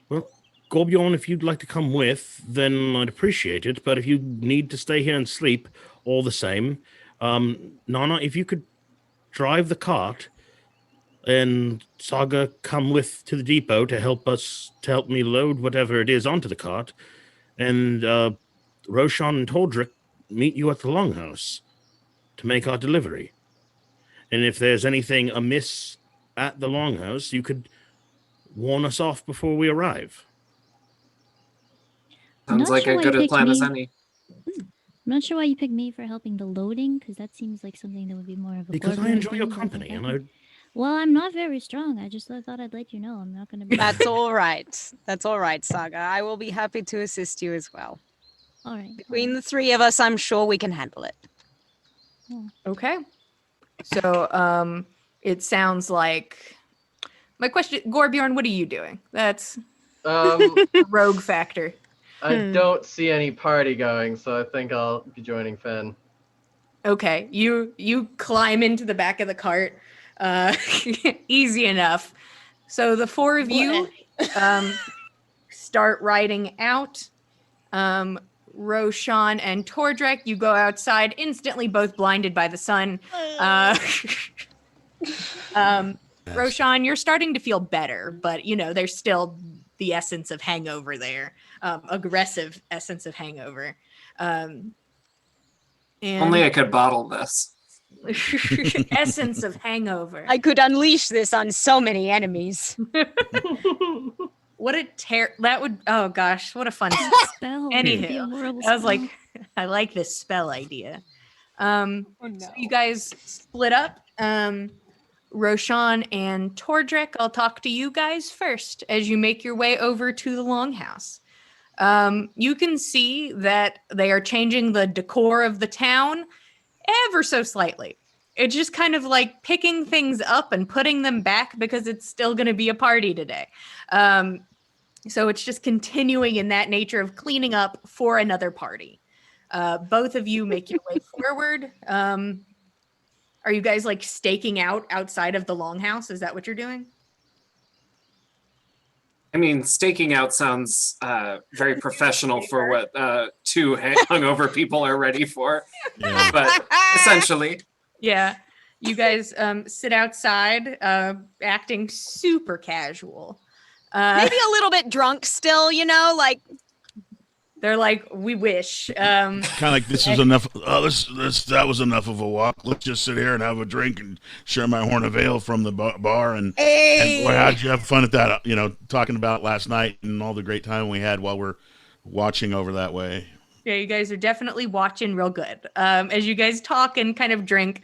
Well, Gorbjorn, if you'd like to come with, then I'd appreciate it. But if you need to stay here and sleep, all the same. Nana, if you could drive the cart, and Saga come with to the depot to help me load whatever it is onto the cart, and Roshan and Tordrekt meet you at the longhouse to make our delivery. And if there's anything amiss at the longhouse, you could warn us off before we arrive. Sounds like a good plan as any. I'm not sure why you picked me for helping the loading, because that seems like something that would be more of a because I enjoy your company, and Well, I'm not very strong. I just thought I'd let you know. I'm not going to be... That's all right. That's all right, Saga. I will be happy to assist you as well. All right. Between the three of us, I'm sure we can handle it. Yeah. Okay. So, it sounds like... My question, Gorbjorn, what are you doing? That's rogue factor. I don't see any party going, so I think I'll be joining Fenn. Okay, you climb into the back of the cart. Easy enough. So the four of you start riding out. Roshan and Tordrekt, you go outside, instantly both blinded by the sun. Roshan, you're starting to feel better, but there's still the essence of hangover there. Aggressive essence of hangover. And Only I could bottle this. Essence of hangover. I could unleash this on so many enemies. What a that would, oh gosh, what a fun spell. Anywho, I was like, I like this spell idea. So you guys split up. Roshan and Tordrekt, I'll talk to you guys first as you make your way over to the Longhouse. You can see that they are changing the decor of the town ever so slightly. It's just kind of like picking things up and putting them back because it's still going to be a party today. So it's just continuing in that nature of cleaning up for another party. Both of you make your way forward. Are you guys like staking out outside of the Longhouse? Is that what you're doing? I mean, staking out sounds very professional for what two hungover people are ready for. Yeah. But essentially. Yeah. You guys sit outside, acting super casual. Maybe a little bit drunk still, you know, like they're like, we wish. Kind of like this is enough. Oh, that was enough of a walk. Let's just sit here and have a drink and share my horn of ale from the bar. And boy, how'd you have fun at that? You know, talking about last night and all the great time we had while we're watching over that way. Yeah, you guys are definitely watching real good as you guys talk and kind of drink.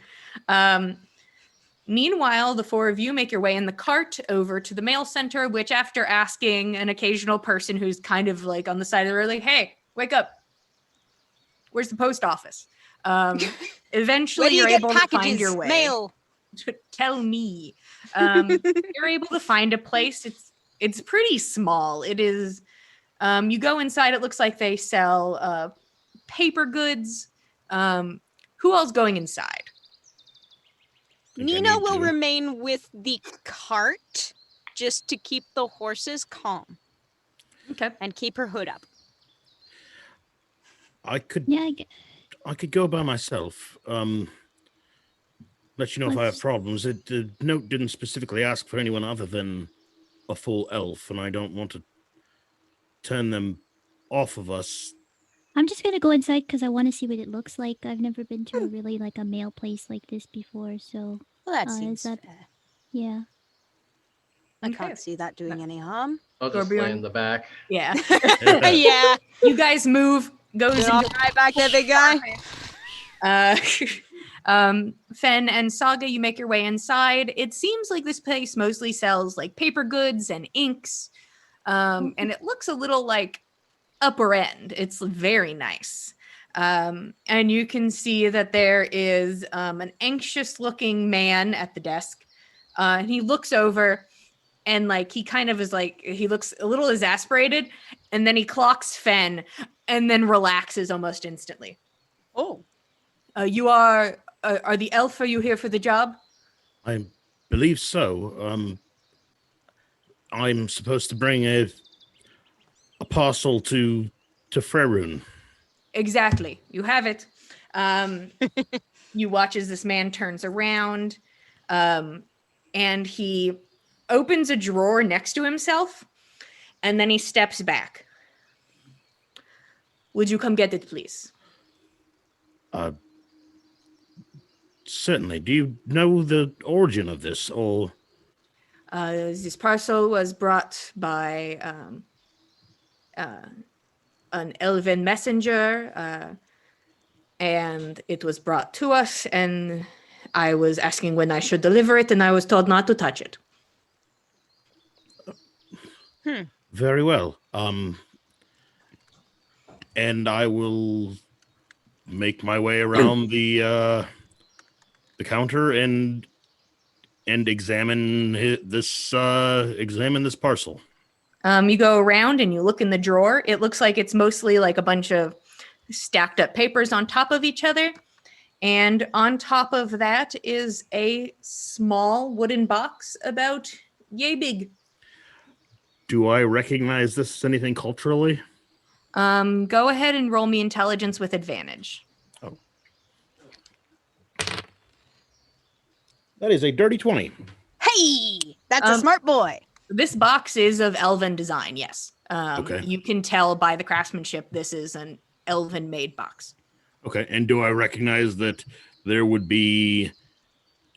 Meanwhile, the four of you make your way in the cart over to the mail center, which after asking an occasional person who's kind of like on the side of the road, like, hey, wake up. Where's the post office? Eventually you're able to find your way. Mail. Tell me. You're able to find a place. It's pretty small. It is, you go inside, it looks like they sell paper goods. Who else going inside? Nina will remain with the cart just to keep the horses calm. Okay. And keep her hood up. I could go by myself. Let you know if I have problems. The note didn't specifically ask for anyone other than a full elf, and I don't want to turn them off of us. I'm just gonna go inside because I want to see what it looks like. I've never been to a really like a mail place like this before, so. Well, that seems fair. Yeah. I can't see that doing any harm. I'll just lay in the back. Yeah. Yeah. You guys move. Goes into right back there, big guy. Fenn and Saga, you make your way inside. It seems like this place mostly sells like paper goods and inks. And it looks a little like upper end. It's very nice. And you can see that there is an anxious looking man at the desk. And he looks over and like he kind of is like, he looks a little exasperated, and then he clocks Fenn and then relaxes almost instantly. Oh. You are the elf, are you here for the job? I believe so. I'm supposed to bring a parcel to Frerun. Exactly. You have it. You watch as this man turns around, and he opens a drawer next to himself, and then he steps back. Would you come get it, please? Certainly. Do you know the origin of this, or? This parcel was brought by an elven messenger, and it was brought to us, and I was asking when I should deliver it, and I was told not to touch it. Very well. And I will make my way around the counter and examine this parcel. You go around and you look in the drawer. It looks like it's mostly like a bunch of stacked up papers on top of each other. And on top of that is a small wooden box about yay big. Do I recognize this as anything culturally? Go ahead and roll me intelligence with advantage. Oh. That is a dirty 20. Hey, that's a smart boy. This box is of elven design, yes. Okay. You can tell by the craftsmanship this is an elven made box. Okay, and do I recognize that there would be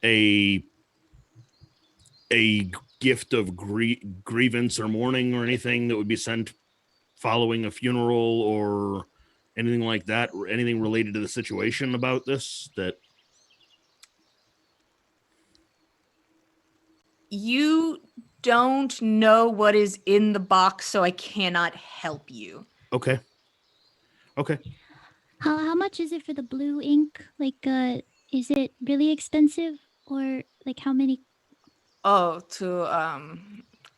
a gift of grievance or mourning or anything that would be sent following a funeral or anything like that, or anything related to the situation about this that You don't know what is in the box, so I cannot help you. Okay. How much is it for the blue ink? Like, is it really expensive, or like how many? Oh,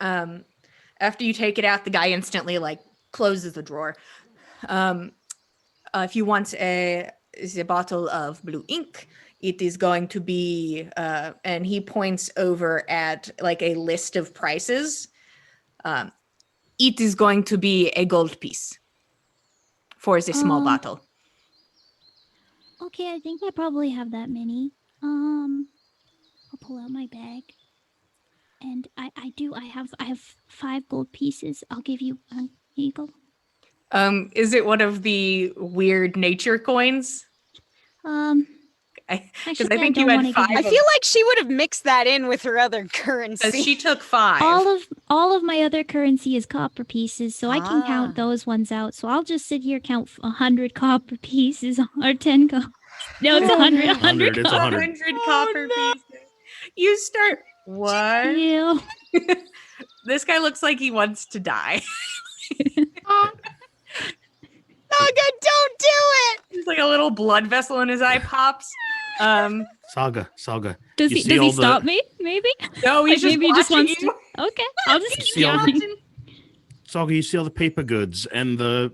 after you take it out, the guy instantly like closes the drawer. If you want a bottle of blue ink, it is going to be, and he points over at like a list of prices. It is going to be a gold piece for the small bottle. Okay, I think I probably have that many. I'll pull out my bag. And I have 5 gold pieces. I'll give you one. Here you go. Is it one of the weird nature coins? Because I think you had 5. I feel like she would have mixed that in with her other currency. Because she took 5. All of my other currency is copper pieces, so I can count those ones out. So I'll just sit here count 100 copper pieces or 10 copper. No, it's 100. 100. It's 100. 100 copper pieces. You start. What? Yeah. This guy looks like he wants to die. Saga, don't do it! There's like a little blood vessel in his eye pops. Saga. Does he stop me? Maybe. No, he's Like, maybe he just wants you. to. Okay, I'll just keep see all the- counting. Saga, you see all the paper goods and the.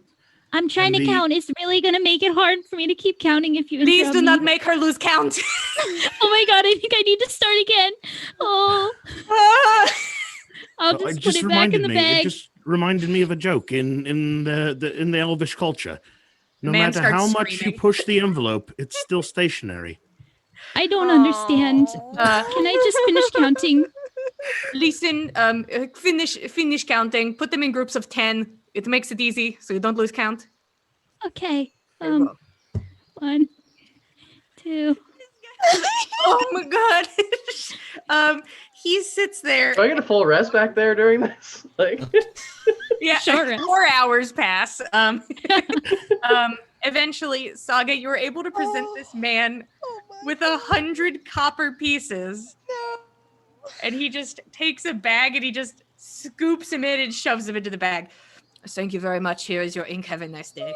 I'm trying to count. It's really gonna make it hard for me to keep counting if you. Please do interrupt not me. make her lose count. Oh my god! I think I need to start again. Oh. I'll just put it back in the bag. It just reminded me of a joke in the Elvish culture. No Man matter how starts much you screaming. push the envelope, it's still stationary. I don't understand. Can I just finish counting? Listen, finish counting. Put them in groups of 10. It makes it easy, so you don't lose count. Okay. Very well. 1, 2. Oh my god. He sits there. Do I get a full rest back there during this? Like, Yeah, Short rest. 4 hours pass. Eventually, Saga, you were able to present this man with 100 copper pieces. No. And he just takes a bag and he just scoops him in and shoves him into the bag. Thank you very much. Here is your ink. Have a nice day.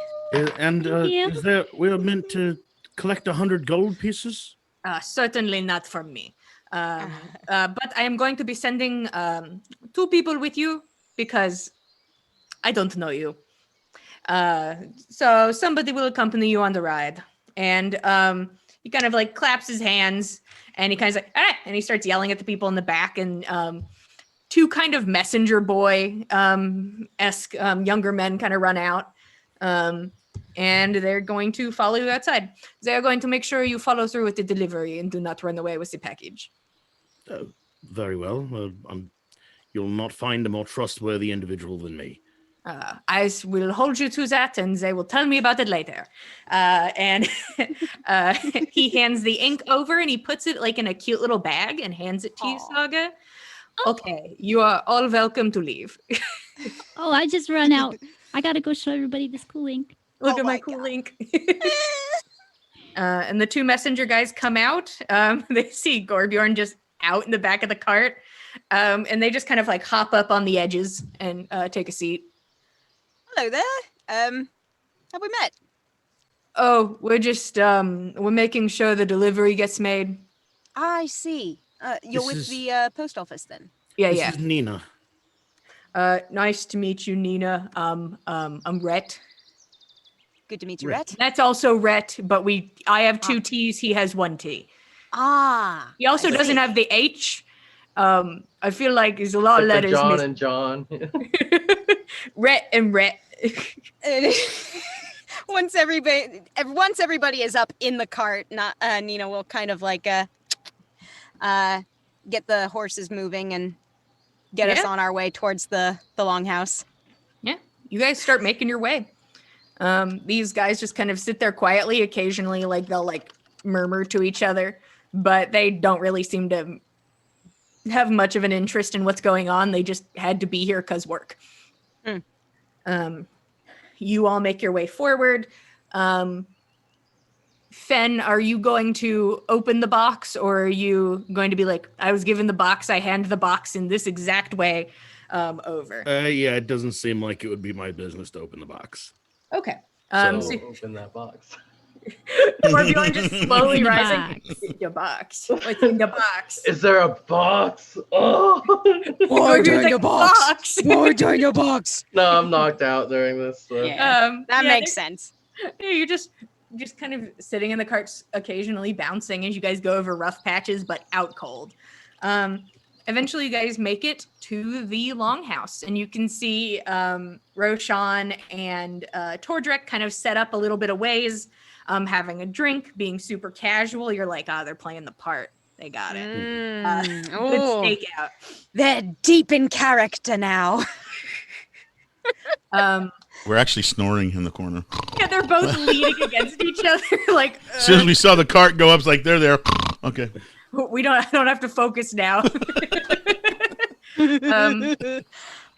And is there? We're meant to collect 100 gold pieces. Certainly not from me. But I am going to be sending 2 people with you because I don't know you. So somebody will accompany you on the ride. And he kind of like claps his hands and he kind of like, and he starts yelling at the people in the back. And 2 kind of messenger boy esque younger men kind of run out. And they're going to follow you outside. They're going to make sure you follow through with the delivery and do not run away with the package. Very well. You'll not find a more trustworthy individual than me. I will hold you to that, and they will tell me about it later. And he hands the ink over, and he puts it like in a cute little bag and hands it to you, Saga. Okay, you are all welcome to leave. Oh, I just run out. I gotta go show everybody this cool ink. Look at my cool ink. And the 2 messenger guys come out. They see Gorbjorn just out in the back of the cart. And they just kind of like hop up on the edges and take a seat. Hello there. Have we met? Oh, we're just we're making sure the delivery gets made. I see. You're This with is- the post office then? Yeah, This yeah. is Nina. Nice to meet you, Nina. I'm Rhett. Good to meet you, Rhett. Rhett. That's also Rhett, but I have 2 T's, he has 1 T. Ah. He also I doesn't see. have the H. I feel like there's a lot of like the letters John missing. and John. Rhett and Rhett. Once everybody is up in the cart, Nina will kind of like get the horses moving and get us Yeah. on our way towards the longhouse. Yeah, you guys start making your way. These guys just kind of sit there quietly. Occasionally, like they'll like murmur to each other, but they don't really seem to have much of an interest in what's going on. They just had to be here because work. You all make your way forward. Fenn, are you going to open the box, or are you going to be like, I was given the box, I hand the box in this exact way over? Yeah, it doesn't seem like it would be my business to open the box. Okay. So open that box. Gorbjorn just slowly The rising. box. The box. What's in the box? Is there a box? Oh. More Gorbjorn's doing like, a box. More doing a box. No, I'm knocked out during this. So. Yeah, that yeah, makes sense. You're just kind of sitting in the carts, occasionally bouncing as you guys go over rough patches, but out cold. Eventually, you guys make it to the longhouse, and you can see Roshan and Tordrekt kind of set up a little bit of ways, having a drink, being super casual. You're like, they're playing the part. They got it. Good stakeout. They're deep in character now. We're actually snoring in the corner. Yeah, they're both leaning against each other. Like, As soon as we saw the cart go up, it's like they're there. Okay. I don't have to focus now.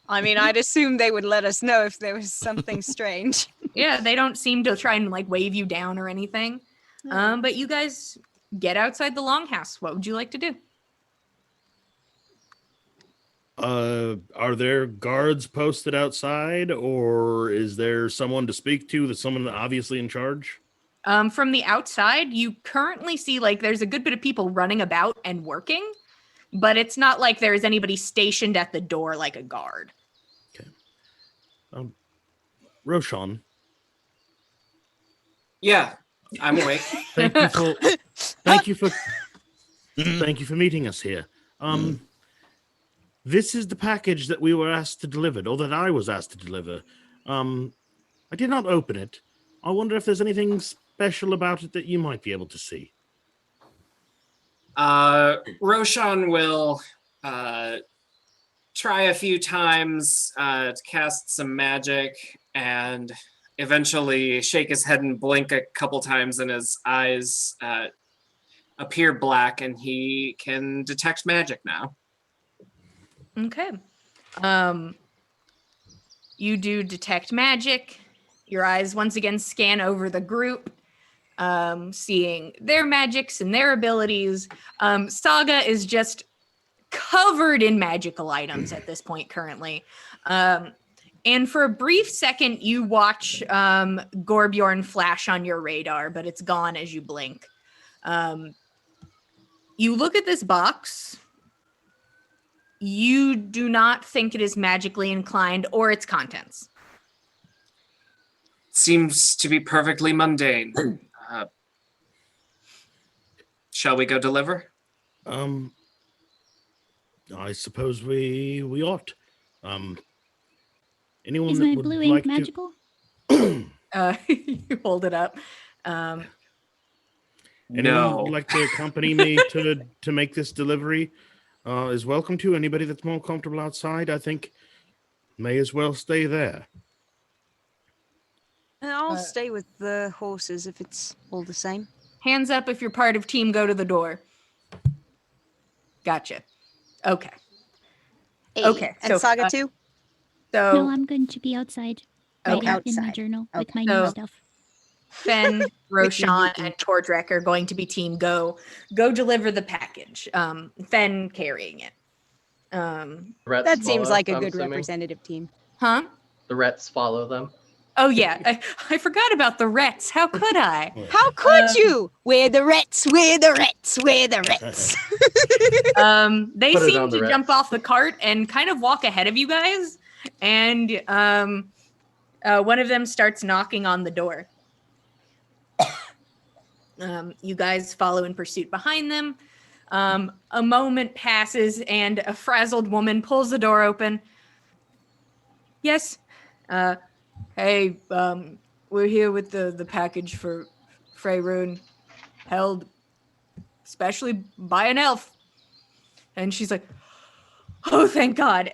I mean, I'd assume they would let us know if there was something strange. Yeah, they don't seem to try and like wave you down or anything. But you guys get outside the longhouse. What would you like to do? Are there guards posted outside, or is there someone to speak to? That's someone obviously in charge? From the outside, you currently see like there's a good bit of people running about and working, but it's not like there's anybody stationed at the door like a guard. Okay. Roshan. Yeah, I'm awake. Thank you for meeting us here. This is the package that we were asked to deliver, or that I was asked to deliver. I did not open it. I wonder if there's anything special about it that you might be able to see. Roshan will try a few times to cast some magic, and eventually shake his head and blink a couple times, and his eyes appear black, and he can detect magic now. Okay. You do detect magic. Your eyes once again scan over the group, seeing their magics and their abilities. Saga is just covered in magical items at this point currently. And for a brief second, you watch Gorbjorn flash on your radar, but it's gone as you blink. You look at this box. You do not think it is magically inclined or its contents. Seems to be perfectly mundane. Shall we go deliver? I suppose we ought. Anyone Is that my would blue like ink magical? You hold it up. Anyone No. would like to accompany me to make this delivery is welcome to. Anybody that's more comfortable outside, I think, may as well stay there. I'll stay with the horses if it's all the same. Hands up if you're part of team go to the door. Gotcha. Okay. Hey, Okay, and so, Saga too? So No, I'm going to be outside. Writing in my Outside. journal with Okay. my new So- stuff. Fenn, Roshan, and Tordrekt are going to be team go deliver the package. Fenn carrying it. Rets That seems follow, like a I'm good assuming. representative team. Huh? The Rets follow them. Oh yeah, I forgot about the Rets. How could I? How could you? We're the Rets, we're the Rets, we're the Rets. They Put it seem on the to Rets. jump off the cart and kind of walk ahead of you guys. And one of them starts knocking on the door. You guys follow in pursuit behind them. A moment passes and a frazzled woman pulls the door open. Yes. Hey, we're here with the package for Freyroon, held especially by an elf. And she's like, oh, thank God.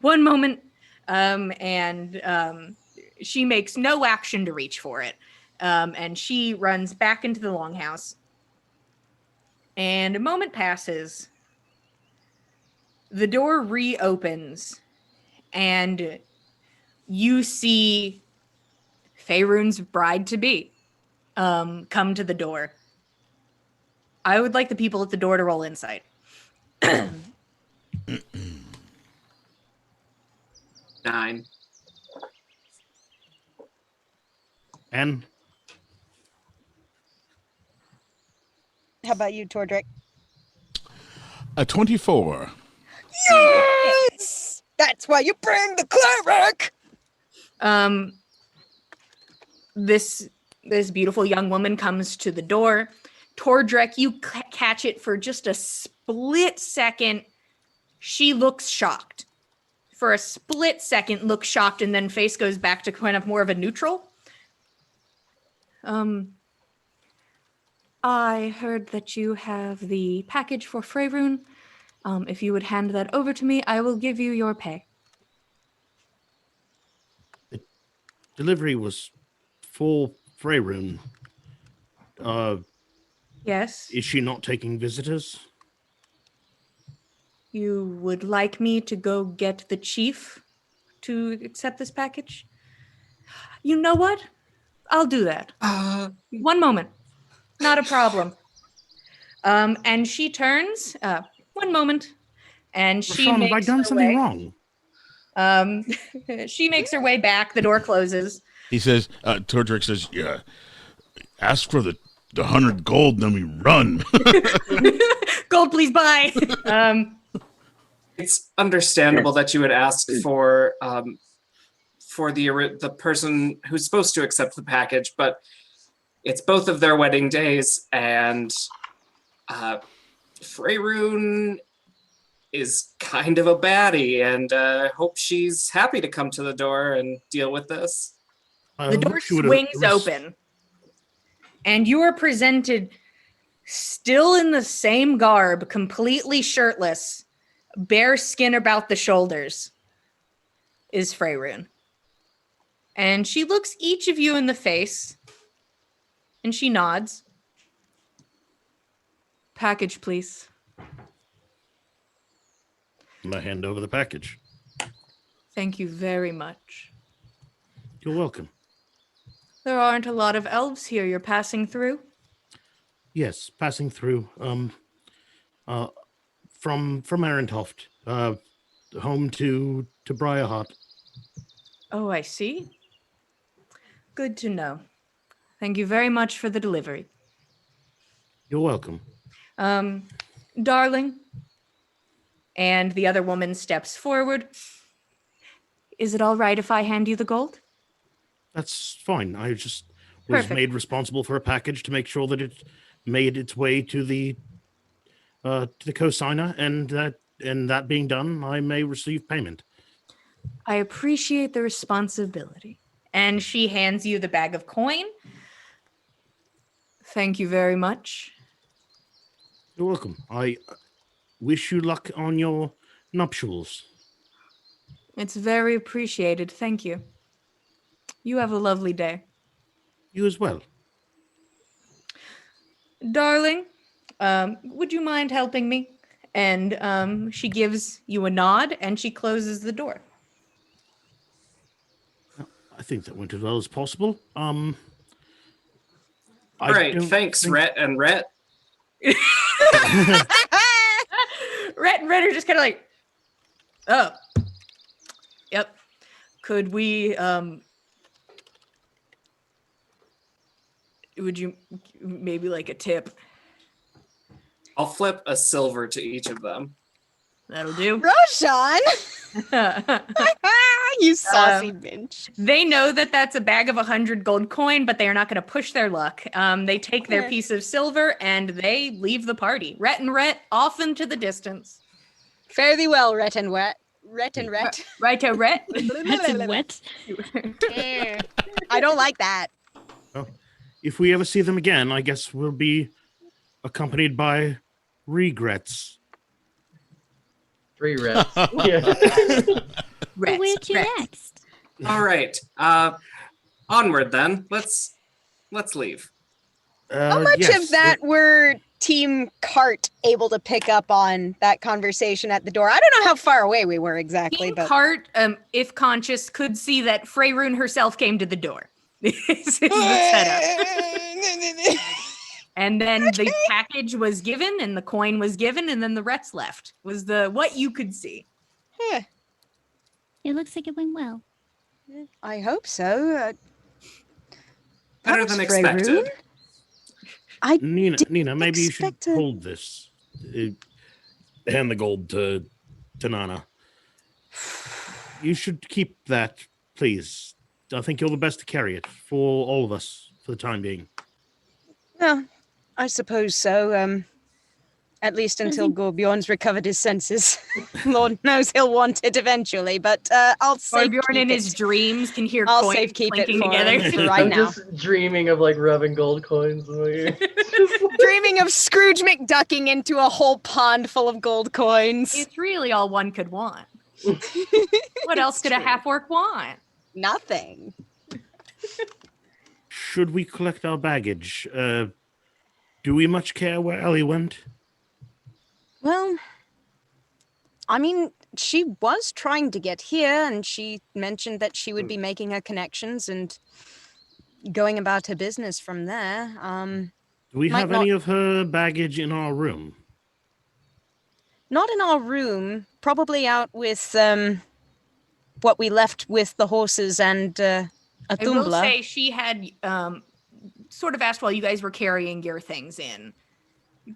One moment. And she makes no action to reach for it. And she runs back into the longhouse. And a moment passes. The door reopens, and you see Faerun's bride-to-be come to the door. I would like the people at the door to roll insight. 9. And How about you, Tordrekt? A 24. Yes! That's why you bring the cleric! This beautiful young woman comes to the door. Tordrekt, you catch it for just a split second. She looks shocked. For a split second, looks shocked, and then face goes back to kind of more of a neutral. I heard that you have the package for Faerun. If you would hand that over to me, I will give you your pay. the delivery was for Faerun. Yes. Is she not taking visitors? You would like me to go get the chief to accept this package? You know what? I'll do that. One moment. Not a problem. And she turns. One moment. And she Rashawn, makes have I done her something way. wrong? She makes her way back. The door closes. He says, Tordrekt says, yeah, ask for the 100 gold, then we run. Gold, please buy. It's understandable that you would ask for the person who's supposed to accept the package, but it's both of their wedding days, and Faerun is kind of a baddie, and hope she's happy to come to the door and deal with this. The door swings open, and you are presented still in the same garb, completely shirtless, bare skin about the shoulders, is Faerun. And she looks each of you in the face, and she nods. Package, please. I hand over the package. Thank you very much. You're welcome. There aren't a lot of elves here you're passing through? Yes, passing through. From Arentoft, home to Briarheart. Oh, I see. Good to know. Thank you very much for the delivery. You're welcome. Darling. And the other woman steps forward. Is it all right if I hand you the gold? That's fine. I just was Perfect. made responsible for a package to make sure that it made its way to the co-signer, and that being done, I may receive payment. I appreciate the responsibility. And she hands you the bag of coin. Thank you very much. You're welcome. I wish you luck on your nuptials. It's very appreciated. Thank you. You have a lovely day. You as well. Darling, would you mind helping me? And she gives you a nod, and she closes the door. I think that went as well as possible. All right, thanks, Rhett and Rhett. Rhett and Rhett are just kind of like, oh, yep. Could we, would you maybe like a tip? I'll flip a silver to each of them. That'll do. Roshan! You saucy bitch. They know that that's a bag of 100 gold coin, but they are not going to push their luck. They take their piece of silver and they leave the party. Rhett and Rhett off into the distance. Fare thee well, Rhett and Wet. Rhett and Rhett. Right to Rhett. That's a wet. I don't like that. Well, if we ever see them again, I guess we'll be accompanied by regrets. 3 reds. Yeah. Rhett. Where to next? All right, onward then. Let's let's leave. How much of that were Team Cart able to pick up on that conversation at the door? I don't know how far away we were exactly, Team but Cart, if conscious, could see that Freyroon herself came to the door. This is the setup. And then the package was given, and the coin was given, and then the rest left. Was what you could see. It looks like it went well. I hope so. Better than expected. Nina, maybe you should hold this. Hand the gold to Nana. You should keep that, please. I think you're the best to carry it for all of us for the time being. Well, I suppose so. At least until Gorbjorn's recovered his senses. Lord knows he'll want it eventually, but I'll safekeep Gorbjorn in his dreams can hear I'll coins safekeep it clinking for together. him for right I'm now. just dreaming of like rubbing gold coins. Dreaming of Scrooge McDucking into a whole pond full of gold coins. It's really all one could want. What else could a half-orc want? Nothing. Should we collect our baggage? Do we much care where Ellie went? Well, I mean, she was trying to get here, and she mentioned that she would be making her connections and going about her business from there. Do we have any of her baggage in our room? Not in our room. Probably out with what we left with the horses and a I will Thumbler. say she had sort of asked while you guys were carrying your things in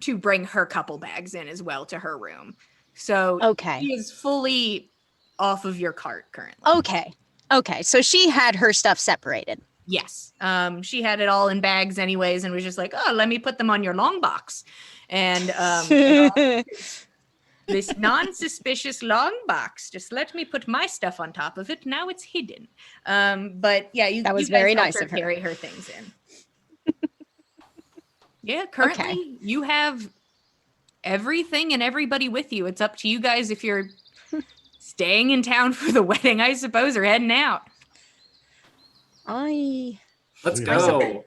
to bring her couple bags in as well to her room. So Okay. she is fully off of your cart currently. Okay. So she had her stuff separated. Yes. She had it all in bags anyways and was just like, oh, let me put them on your long box. And this non-suspicious long box, just let me put my stuff on top of it. Now it's hidden. But yeah, that was you guys very helped nice her of her. carry her things in. Yeah, currently you have everything and everybody with you. It's up to you guys if you're staying in town for the wedding, I suppose, or heading out. Let's go.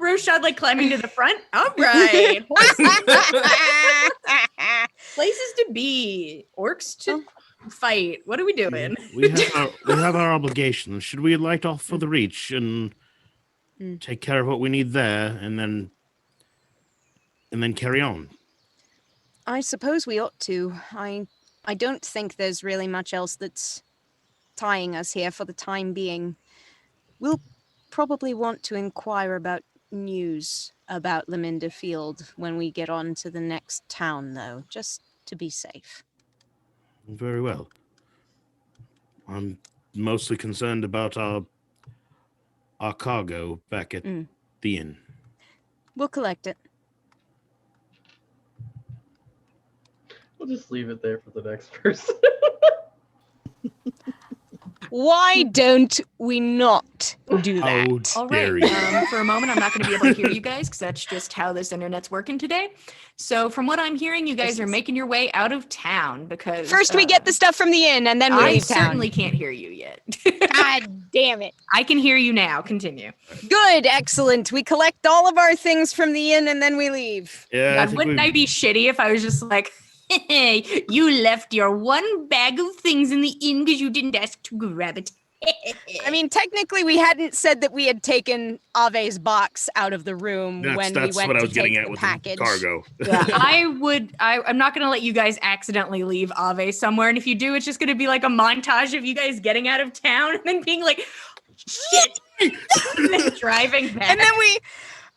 Roshad like climbing to the front. All right. Places to be. Orcs to fight. What are we doing? We have our obligations. Should we light off for the reach and take care of what we need there and then carry on? I suppose we ought to. I don't think there's really much else that's tying us here for the time being. We'll probably want to inquire about news about Leminder Field when we get on to the next town, though, just to be safe. Very well. I'm mostly concerned about our cargo back at the inn. We'll collect it. We'll just leave it there for the next person. Why don't we not do that? All right. For a moment, I'm not going to be able to hear you guys because that's just how this internet's working today. So from what I'm hearing, you guys are making your way out of town because... First we get the stuff from the inn and then we leave town. I certainly can't hear you yet. God damn it. I can hear you now. Continue. Good. Excellent. We collect all of our things from the inn and then we leave. Yeah. God, wouldn't I be shitty if I was just like... Hey, you left your one bag of things in the inn because you didn't ask to grab it. I mean, technically, we hadn't said that we had taken Ave's box out of the room when we went what I was to getting take at the with package. The cargo. Yeah, I'm not going to let you guys accidentally leave Ave somewhere. And if you do, it's just going to be like a montage of you guys getting out of town and then being like, shit, and then driving back. And then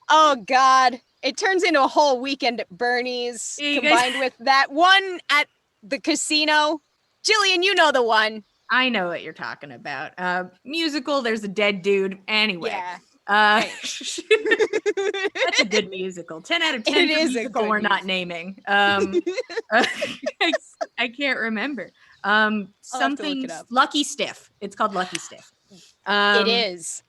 oh God. It turns into a whole weekend at Bernie's combined with that one at the casino. Jillian, you know the one. I know what you're talking about. Musical, there's a dead dude. Anyway. Yeah. That's a good musical. 10 out of 10 It for is musical we're not naming. I can't remember. Something Lucky Stiff. It's called Lucky Stiff. It is.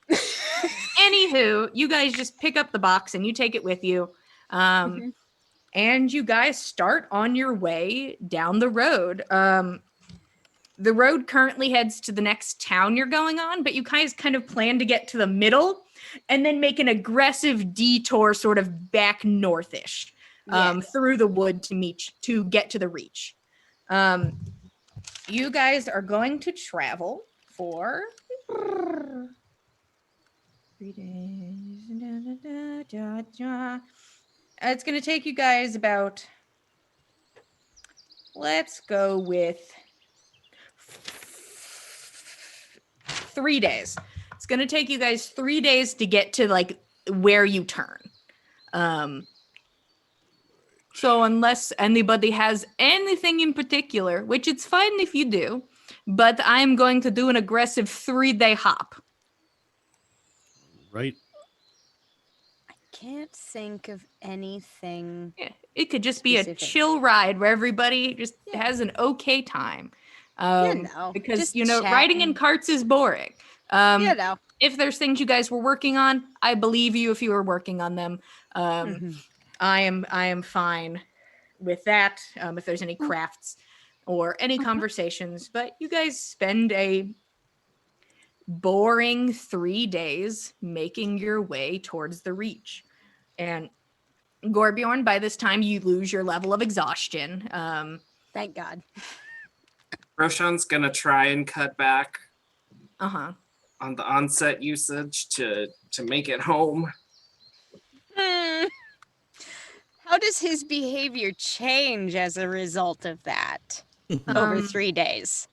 Anywho, you guys just pick up the box and you take it with you. And you guys start on your way down the road. The road currently heads to the next town you're going on, but you guys kind of plan to get to the middle and then make an aggressive detour sort of back northish through the wood to get to the reach. You guys are going to travel for 3 days. It's going to take you guys about, let's go with 3 days. It's going to take you guys 3 days to get to like where you turn. So unless anybody has anything in particular, which it's fine if you do, but I'm going to do an aggressive 3-day hop. Right. I can't think of anything. Yeah, it could just specific. be a chill ride where everybody just has an okay time. Because, just riding in chatting. carts is boring. If there's things you guys were working on, I believe you if you were working on them. I am fine with that. If there's any crafts or any conversations, but you guys spend a boring 3 days making your way towards the reach. And Gorbjorn, by this time you lose your level of exhaustion. Thank God. Roshan's gonna try and cut back Uh-huh. on the onset usage to make it home. How does his behavior change as a result of that over 3 days?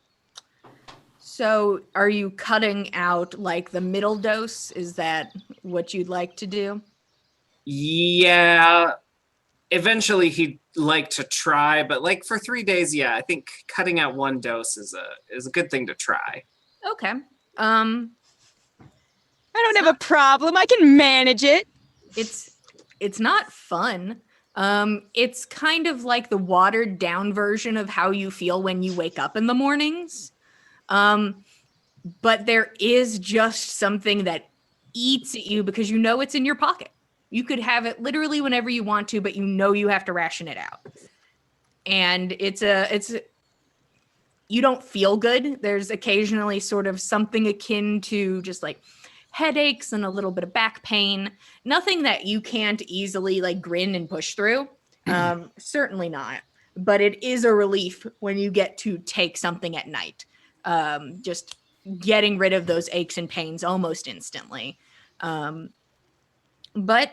So are you cutting out like the middle dose? Is that what you'd like to do? Yeah. Eventually he'd like to try, but like for 3 days, yeah, I think cutting out 1 dose is a good thing to try. Okay. I don't have a problem. I can manage it. It's not fun. It's kind of like the watered down version of how you feel when you wake up in the mornings. But there is just something that eats at you because you know it's in your pocket. You could have it literally whenever you want to, but you know you have to ration it out. And you don't feel good. There's occasionally sort of something akin to just like headaches and a little bit of back pain. Nothing that you can't easily like grin and push through. Certainly not. But it is a relief when you get to take something at night. Just getting rid of those aches and pains almost instantly. But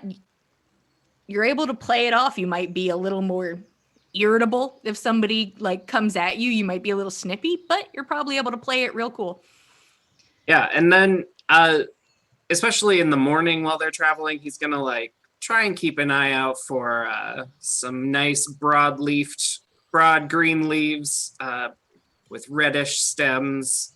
you're able to play it off. You might be a little more irritable if somebody like comes at you. You might be a little snippy, but you're probably able to play it real cool. Yeah, and then especially in the morning while they're traveling, he's gonna like try and keep an eye out for some nice broad green leaves with reddish stems.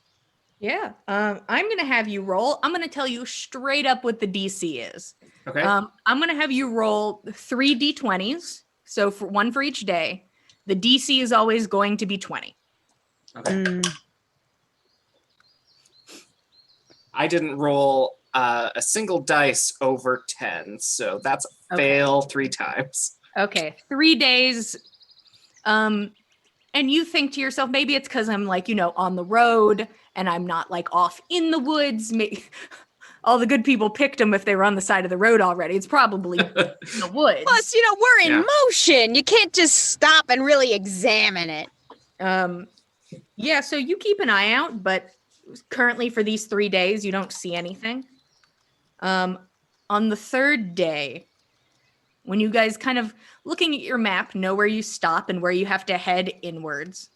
Yeah. I'm going to have you roll. I'm going to tell you straight up what the DC is. Okay. I'm going to have you roll 3 D20s. So for one for each day. The DC is always going to be 20. Okay. I didn't roll a single dice over 10, so that's a fail 3 times. Okay. 3 days. And you think to yourself, maybe it's because I'm like, on the road and I'm not like off in the woods. All the good people picked them if they were on the side of the road already. It's probably in the woods. Plus, we're in motion. You can't just stop and really examine it. Yeah, so you keep an eye out, but currently for these 3 days, you don't see anything. On the 3rd day, when you guys kind of looking at your map, know where you stop and where you have to head inwards.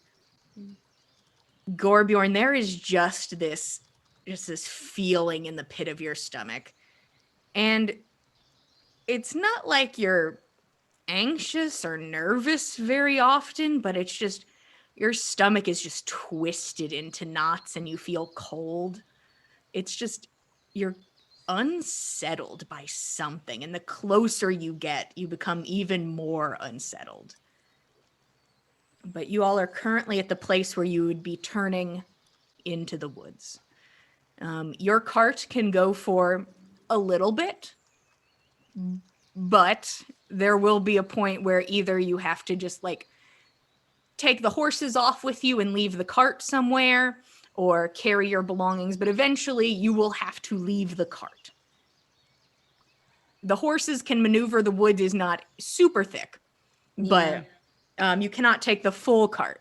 Gorbjorn, there is just this feeling in the pit of your stomach. And it's not like you're anxious or nervous very often, but it's just your stomach is just twisted into knots and you feel cold. It's just you're unsettled by something, and the closer you get, you become even more unsettled. But you all are currently at the place where you would be turning into the woods. Your cart can go for a little bit, but there will be a point where either you have to just like take the horses off with you and leave the cart somewhere, or carry your belongings, but eventually you will have to leave the cart. the horses can maneuver. The woods is not super thick, but you cannot take the full cart.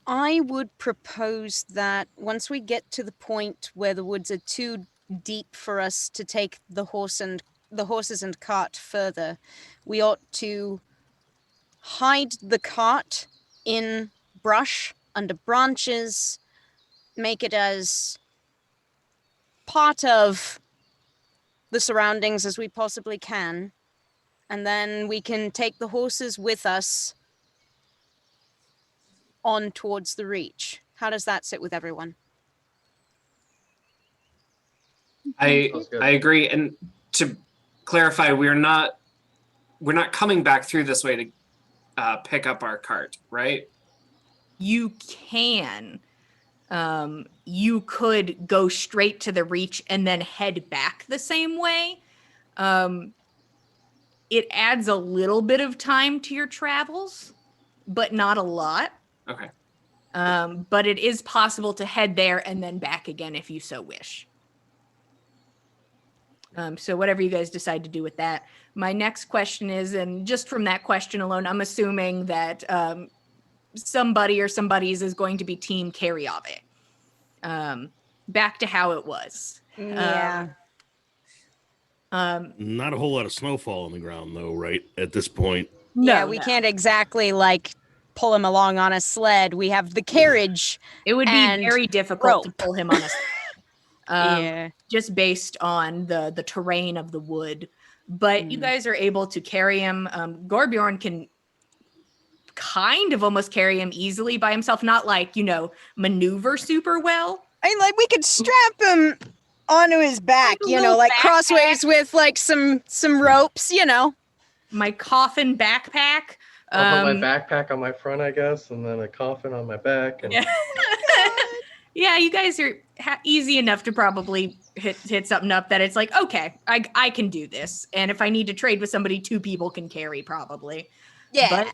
I would propose that once we get to the point where the woods are too deep for us to take the horses and cart further, we ought to hide the cart in brush under branches, make it as part of the surroundings as we possibly can, and then we can take the horses with us on towards the reach. How does that sit with everyone? I agree. And to clarify, we're not coming back through this way to pick up our cart, right? You can. You could go straight to the reach and then head back the same way. It adds a little bit of time to your travels, but not a lot. Okay. But it is possible to head there and then back again if you so wish. So whatever you guys decide to do with that. My next question is, and just from that question alone, I'm assuming that somebody or somebody's is going to be Team Carryave. Back to how it was. Yeah. Not a whole lot of snowfall on the ground, though, right? At this point. No, we can't exactly pull him along on a sled. We have the carriage. It would be very difficult to pull him on a sled. Just based on the terrain of the wood. But you guys are able to carry him. Gorbjorn can kind of almost carry him easily by himself, not maneuver super well. We could strap him onto his back, crossways with some ropes, My coffin backpack. I'll put my backpack on my front, I guess, and then a coffin on my back. And... Yeah, you guys are easy enough to probably hit something up that it's okay, I can do this. And if I need to trade with somebody, 2 people can carry probably. Yeah. But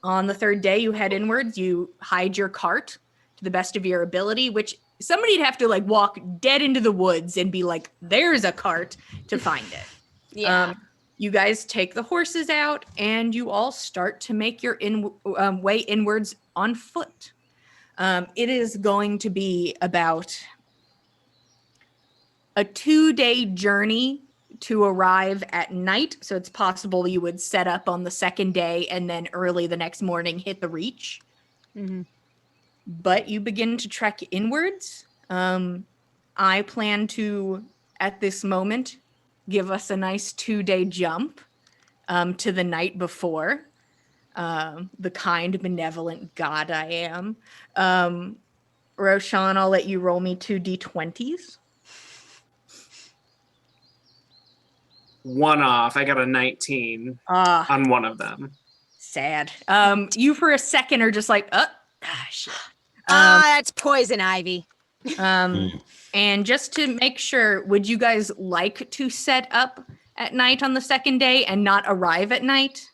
on the 3rd day, you head inwards, you hide your cart to the best of your ability, which somebody'd have to walk dead into the woods and be there's a cart to find it. Yeah. You guys take the horses out and you all start to make your way inwards on foot. It is going to be about a 2-day journey to arrive at night. So it's possible you would set up on the 2nd day and then early the next morning hit the reach. Mm-hmm. But you begin to trek inwards. I plan to, at this moment, give us a nice 2-day jump to the night before. The kind, benevolent god I am. Roshan, I'll let you roll me 2 d20s. 1 off. I got a 19 on one of them. Sad. You for a second are just shit. That's poison ivy. And just to make sure, would you guys like to set up at night on the 2nd day and not arrive at night?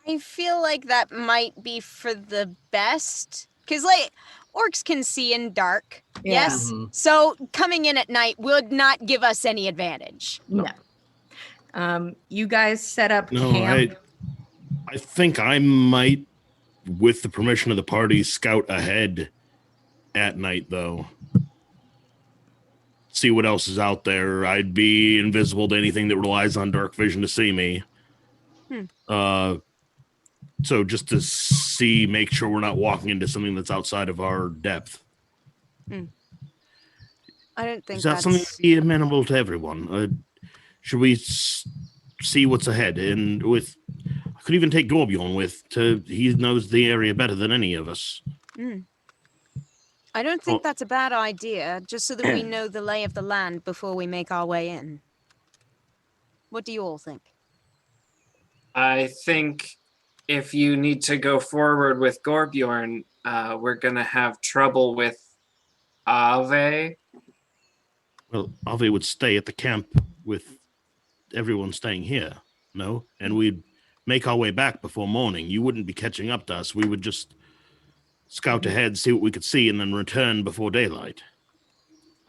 I feel like that might be for the best. Because, orcs can see in dark. Yeah. Yes? Mm-hmm. So, coming in at night would not give us any advantage. No. You guys set up camp. I think I might, with the permission of the party, scout ahead at night, though. See what else is out there. I'd be invisible to anything that relies on dark vision to see me. So just to make sure we're not walking into something that's outside of our depth. I don't think is that something that'd be amenable to everyone? Should we see what's ahead? And I could even take Gorbjorn he knows the area better than any of us. I don't think that's a bad idea, just so that we know the lay of the land before we make our way in. What do you all think? I think if you need to go forward with Gorbjorn, we're going to have trouble with Ave. Well, Ave would stay at the camp with everyone staying here, no? And we'd make our way back before morning. You wouldn't be catching up to us. We would just scout ahead, see what we could see, and then return before daylight.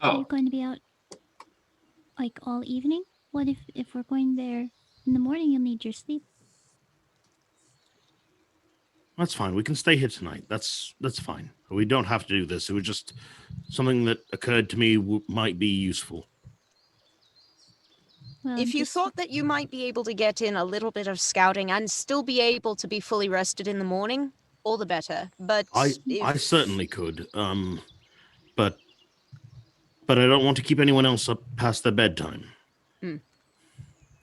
Are you going to be out like all evening? What if we're going there in the morning? You'll need your sleep. That's fine. We can stay here tonight. That's fine. We don't have to do this. It was just something that occurred to me might be useful. Well, if you thought that you might be able to get in a little bit of scouting and still be able to be fully rested in the morning, all the better. But I certainly could. But I don't want to keep anyone else up past their bedtime.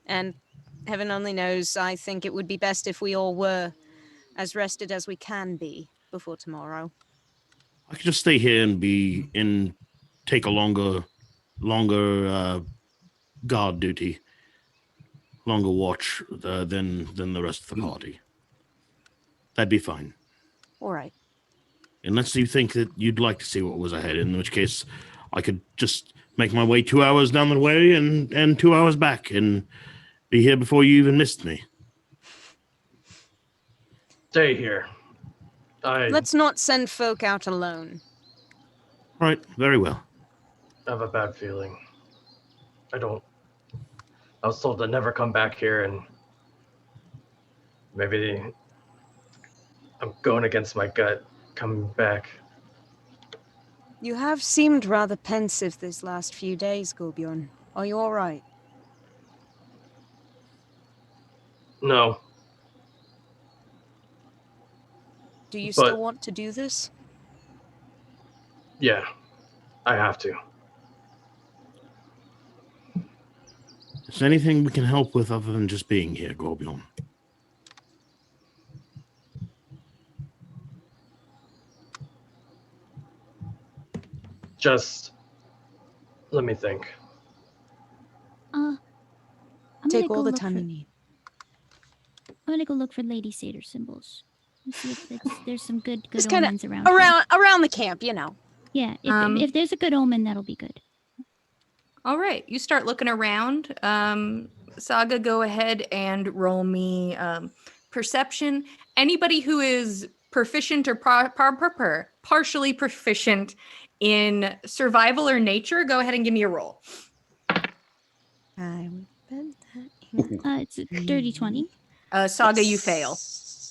And heaven only knows, I think it would be best if we all were as rested as we can be before tomorrow. I could just stay here and take a longer guard duty, longer watch than the rest of the party. That'd be fine. All right. Unless you think that you'd like to see what was ahead, in which case I could just make my way 2 hours down the way and 2 hours back and be here before you even missed me. Stay here. Let's not send folk out alone. Right, very well. I have a bad feeling. I was told to never come back here, and maybe I'm going against my gut coming back. You have seemed rather pensive these last few days, Gorbjorn. Are you all right? No. Do you still want to do this? Yeah, I have to. Is there anything we can help with other than just being here, Gorbjorn? Just let me think. Take all the time you need. I'm gonna go look for Lady Satyr symbols. And see if there's some good Just omens around. Around the camp, you know. Yeah, if there's a good omen, that'll be good. All right, you start looking around. Saga, go ahead and roll me perception. Anybody who is proficient or partially proficient in survival or nature, go ahead and give me a roll. I would bet that. It's a dirty 20. Saga, you fail.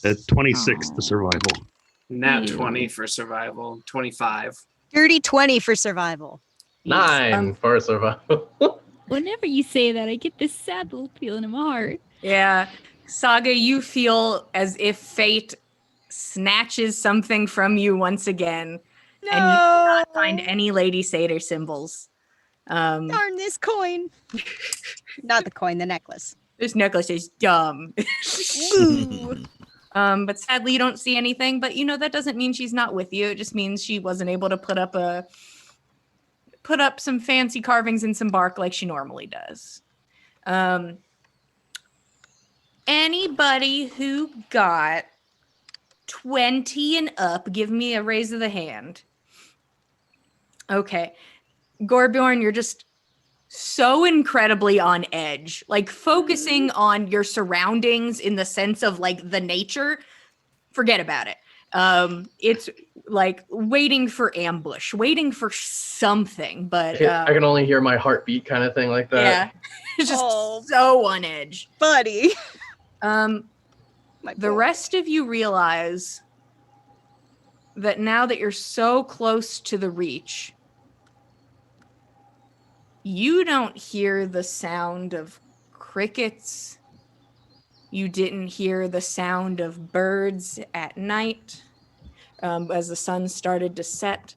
At 26 to survival. Nat 20 for survival. 25. Dirty 20 for survival. 9 for survival. Whenever you say that, I get this sad little feeling in my heart. Yeah. Saga, you feel as if fate snatches something from you once again. No! And you cannot find any Lady Satyr symbols. Darn this coin. Not the coin, the necklace. This necklace is dumb. Ooh. But sadly, you don't see anything. But, that doesn't mean she's not with you. It just means she wasn't able to put up some fancy carvings and some bark like she normally does. Anybody who got 20 and up, give me a raise of the hand. Okay. Gorbjorn, you're just so incredibly on edge, like focusing on your surroundings in the sense of like the nature. Forget about it. It's like waiting for ambush, waiting for something, but I can only hear my heartbeat kind of thing like that. Yeah. It's just so on edge. Buddy. The rest of you realize that now that you're so close to the reach, you don't hear the sound of crickets. You didn't hear the sound of birds at night as the sun started to set.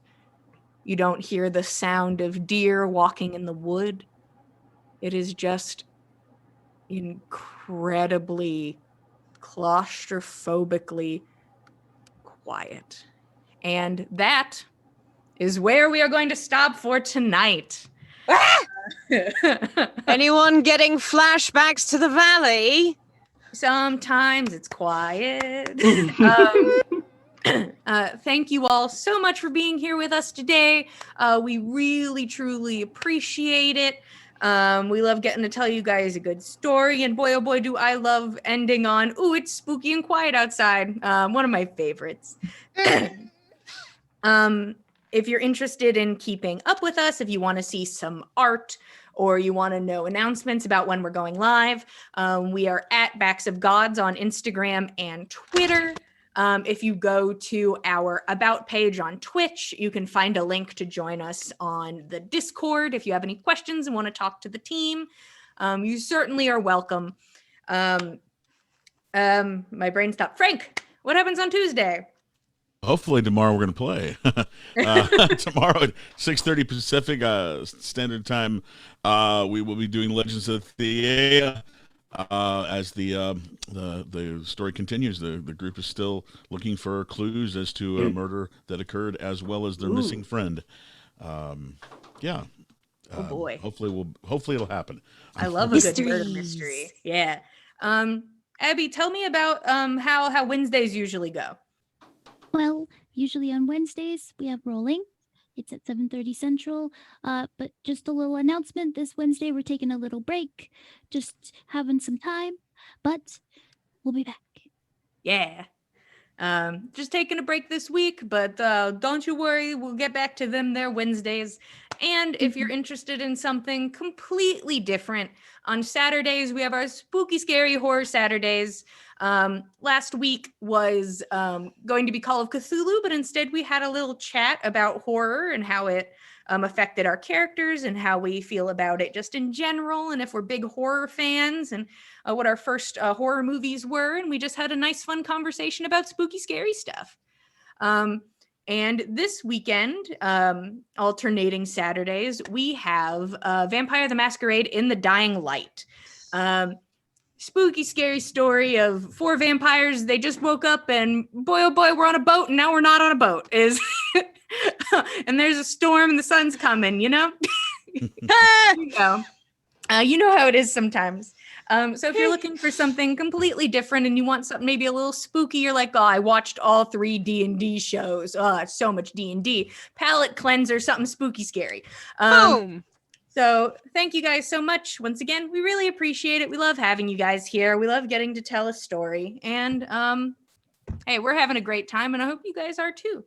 You don't hear the sound of deer walking in the wood. It is just incredibly claustrophobically quiet. And that is where we are going to stop for tonight. Anyone getting flashbacks to the valley? Sometimes it's quiet. Thank you all so much for being here with us today. We really, truly appreciate it. We love getting to tell you guys a good story, and boy, oh boy, do I love ending on, ooh, it's spooky and quiet outside. One of my favorites. If you're interested in keeping up with us, if you want to see some art or you want to know announcements about when we're going live, we are at Backs of Gods on Instagram and Twitter. If you go to our About page on Twitch, you can find a link to join us on the Discord. If you have any questions and want to talk to the team, you certainly are welcome. My brain stopped. Frank, what happens on Tuesday? Hopefully tomorrow we're going to play. Tomorrow at 6:30 Pacific Standard Time, we will be doing Legends of Thea. As the story continues, the group is still looking for clues as to a murder that occurred, as well as their missing friend. Yeah. Oh boy. Hopefully it'll happen. I love a good murder mystery. Yeah. Abby, tell me about how Wednesdays usually go. Well, usually on Wednesdays we have rolling. It's at 7:30 Central. But just a little announcement. This Wednesday we're taking a little break, just having some time. But we'll be back. Yeah. Just taking a break this week, but don't you worry, we'll get back to them there Wednesdays. And if you're interested in something completely different, on Saturdays we have our spooky, scary horror Saturdays. Last week was going to be Call of Cthulhu, but instead we had a little chat about horror and how it affected our characters and how we feel about it just in general, and if we're big horror fans, and what our first horror movies were. And we just had a nice, fun conversation about spooky, scary stuff. And this weekend, alternating Saturdays, we have Vampire the Masquerade in the Dying Light. Spooky, scary story of 4 vampires. They just woke up and boy, oh boy, we're on a boat and now we're not on a boat. And there's a storm and the sun's coming, you know? You know how it is sometimes. So if you're looking for something completely different and you want something maybe a little spooky, you're like, oh, I watched all 3 D&D shows. Oh, it's so much D&D. Palate cleanser, something spooky, scary. Boom. So thank you guys so much. Once again, we really appreciate it. We love having you guys here. We love getting to tell a story. And hey, we're having a great time, and I hope you guys are too.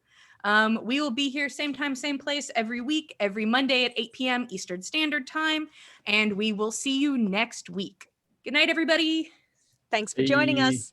We will be here same time, same place every week, every Monday at 8 p.m. Eastern Standard Time, and we will see you next week. Good night, everybody. Thanks for joining us.